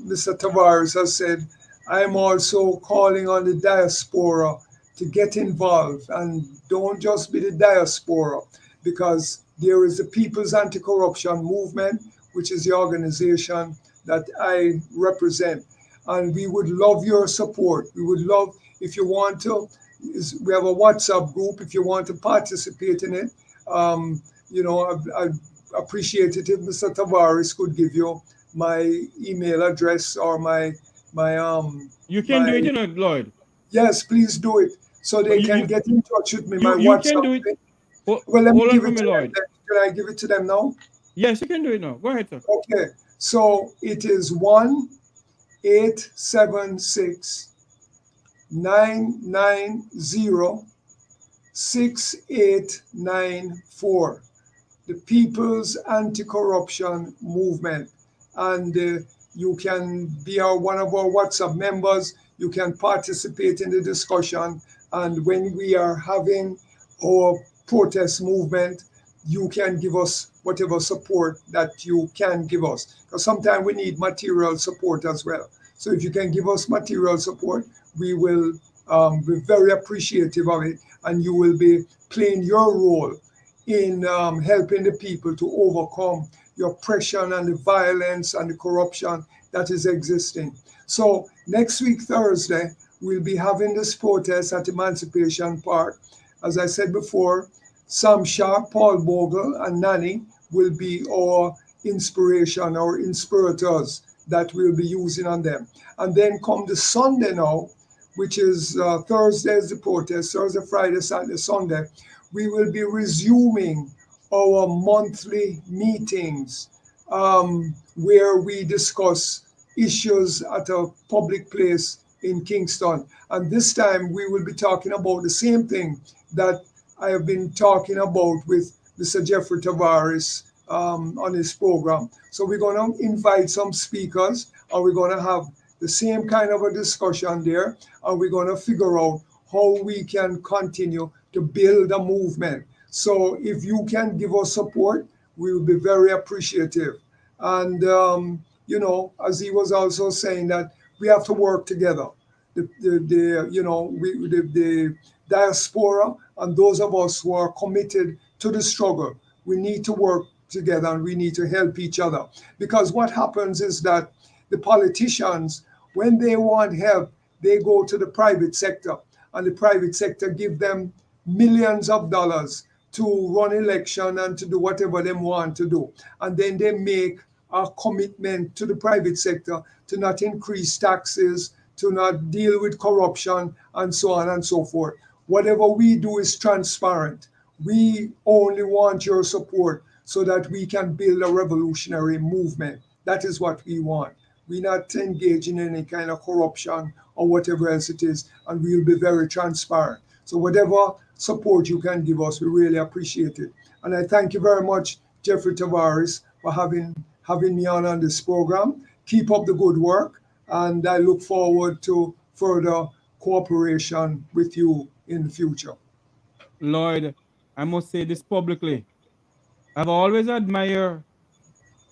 Mr. Tavares has said, I am also calling on the diaspora to get involved and don't just be the diaspora, because there is the People's Anti-Corruption Movement, which is the organization that I represent. And we would love your support. We would love if you want to. We have a WhatsApp group if you want to participate in it. I appreciate it if Mr. Tavares could give you my email address or my You can do it, my Lloyd. yes, please do it so But they can get in touch with me. My you can do WhatsApp. it. Hold, Well, let me hold on give for it me, to them. Lloyd. Can I give it to them now? Yes, you can do it now. Go ahead, sir. Okay. So it is 1-877-990-6894. The People's Anti-Corruption Movement. And you can be one of our WhatsApp members. You can participate in the discussion. And when we are having our protest movement, you can give us whatever support that you can give us. Because sometimes we need material support as well. So if you can give us material support, we will be very appreciative of it. And you will be playing your role in helping the people to overcome the oppression and the violence and the corruption that is existing. So next week, Thursday, we'll be having this protest at Emancipation Park. As I said before, Sam Sharp, Paul Bogle, and Nani will be our inspiration, our inspirators that we'll be using on them. And then come the Sunday now, which is Thursday is the protest, Thursday, Friday, Saturday, Sunday, we will be resuming our monthly meetings where we discuss issues at a public place in Kingston. And this time we will be talking about the same thing that I have been talking about with Mr. Jeffrey Tavares on his program. So we're going to invite some speakers, and we're going to have the same kind of a discussion there, and we're going to figure out how we can continue to build a movement. So if you can give us support, we will be very appreciative. And as he was also saying that we have to work together. The diaspora and those of us who are committed to the struggle, we need to work together and we need to help each other. Because what happens is that the politicians, when they want help, they go to the private sector, and the private sector give them millions of dollars to run election and to do whatever they want to do. And then they make a commitment to the private sector to not increase taxes, to not deal with corruption, and so on and so forth. Whatever we do is transparent. We only want your support so that we can build a revolutionary movement. That is what we want. We're not engaging in any kind of corruption or whatever else it is, and we'll be very transparent. So whatever support you can give us, we really appreciate it. And I thank you very much, Jeffrey Tavares, for having me on this program. Keep up the good work, and I look forward to further cooperation with you in the future. Lloyd, I must say this publicly. I've always admired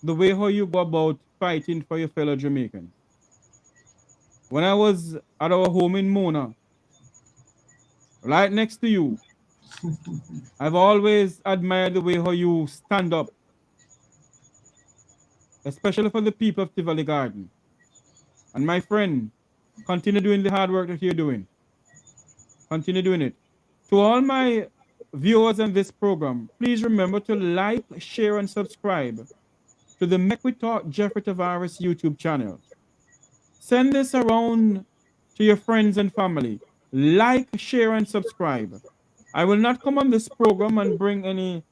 the way how you go about fighting for your fellow Jamaicans. When I was at our home in Mona, right next to you, I've always admired the way how you stand up, especially for the people of Tivoli Garden. And my friend, continue doing the hard work that you're doing. Continue doing it. To all my viewers on this program, please remember to like, share, and subscribe to the Make We Talk Jeffrey Tavares YouTube channel. Send this around to your friends and family. Like, share, and subscribe. I will not come on this program and bring any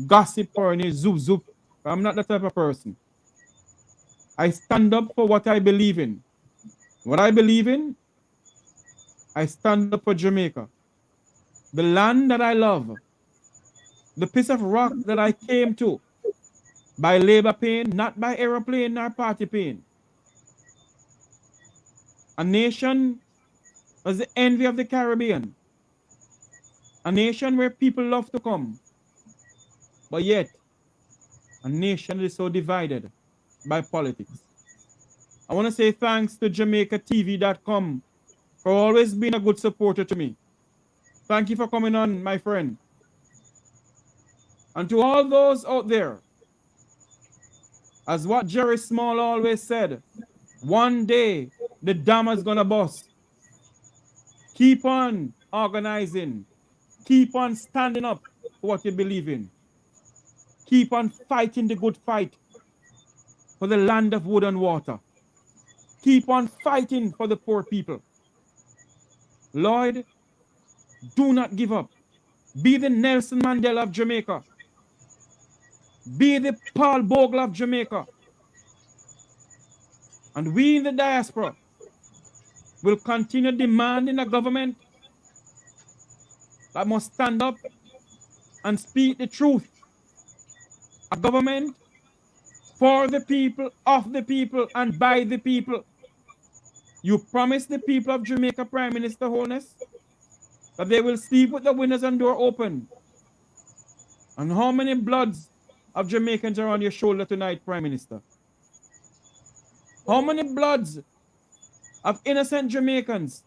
gossip or any zoop zoop. I'm not that type of person. I stand up for what I believe in. What I believe in, I stand up for Jamaica. the land that I love, the piece of rock that I came to by labor pain, not by aeroplane nor party pain. A nation as the envy of the Caribbean. A nation where people love to come, but yet a nation that is so divided by politics. I want to say thanks to JamaicaTV.com for always being a good supporter to me. Thank you for coming on, my friend. And to all those out there, as what Jerry Small always said, one day the dam is going to bust. Keep on organizing. Keep on standing up for what you believe in. Keep on fighting the good fight for the land of wood and water. Keep on fighting for the poor people. Lord, do not give up. Be the Nelson Mandela of Jamaica. Be the Paul Bogle of Jamaica. And we in the diaspora will continue demanding a government that must stand up and speak the truth. A government for the people, of the people, and by the people. You promised the people of Jamaica, Prime Minister Holness, that they will sleep with the windows and door open. And how many bloods of Jamaicans are on your shoulder tonight, Prime Minister? How many bloods of innocent Jamaicans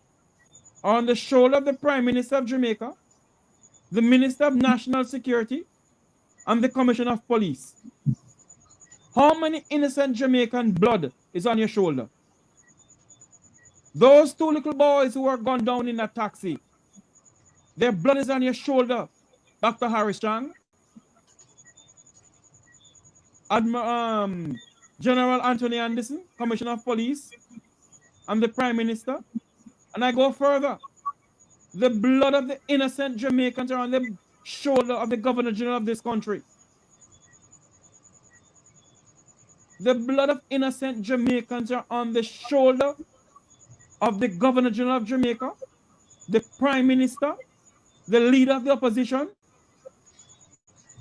are on the shoulder of the Prime Minister of Jamaica, the Minister of National Security, and the Commissioner of Police? How many innocent Jamaican blood is on your shoulder? Those two little boys who are gone down in a taxi, their blood is on your shoulder, Dr. Harris Chang. General Anthony Anderson, Commissioner of Police, and the Prime Minister. And I go further. The blood of the innocent Jamaicans are on the shoulder of the Governor General of this country. The blood of innocent Jamaicans are on the shoulder of the Governor General of Jamaica, the Prime Minister, the Leader of the Opposition,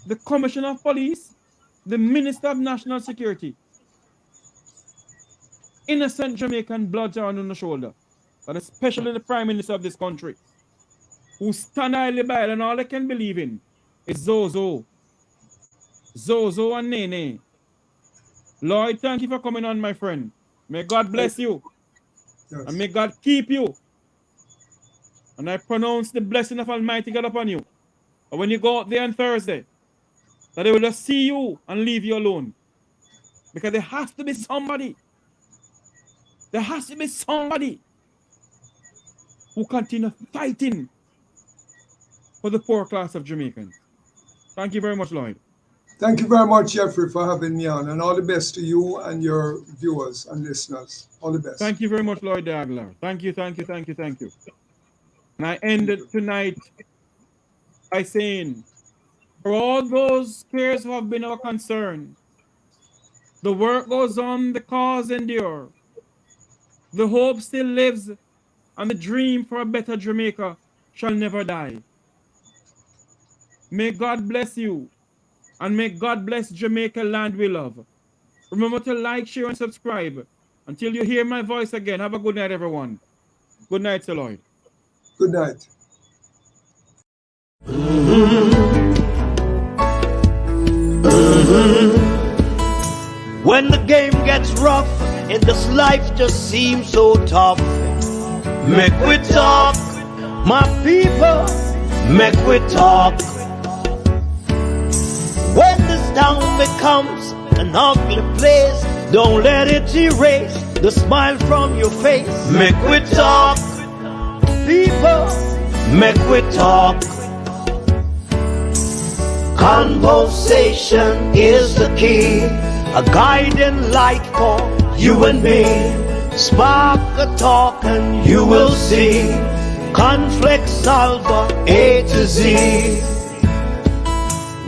the Commissioner of Police, the Minister of National Security. Innocent Jamaican bloods are on the shoulder, and especially the Prime Minister of this country, who stand idly by, and all they can believe in is Zozo and Nene. Lord, thank you for coming on, my friend. May God bless you. Yes. And may God keep you. And I pronounce the blessing of Almighty God upon you. And when you go out there on Thursday, that they will just see you and leave you alone. Because there has to be somebody. There has to be somebody who continue fighting for the poor class of Jamaicans. Thank you very much, Lloyd. Thank you very much, Jeffrey, for having me on, and all the best to you and your viewers and listeners. All the best. Thank you very much, Lloyd Aguilar. Thank you. And I ended tonight by saying, for all those cares who have been our concern, the work goes on, the cause endure. The hope still lives, and the dream for a better Jamaica shall never die. May God bless you, and may God bless Jamaica land we love. Remember to like, share, and subscribe. Until you hear my voice again, have a good night, everyone. Good night, Sir Lloyd. Good night. When the game gets rough and this life just seems so tough, make we talk, my people, make we talk. When this town becomes an ugly place, don't let it erase the smile from your face. Make we talk, people, make we talk. Conversation is the key, a guiding light for you and me. Spark a talk and you will see. Conflict solver A to Z.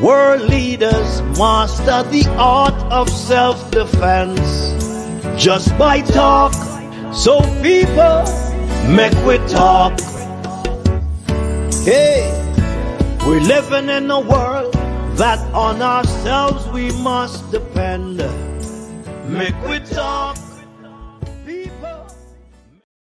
World leaders master the art of self-defense just by talk. So people, make we talk. Hey. We're living in a world that on ourselves we must depend. Make we talk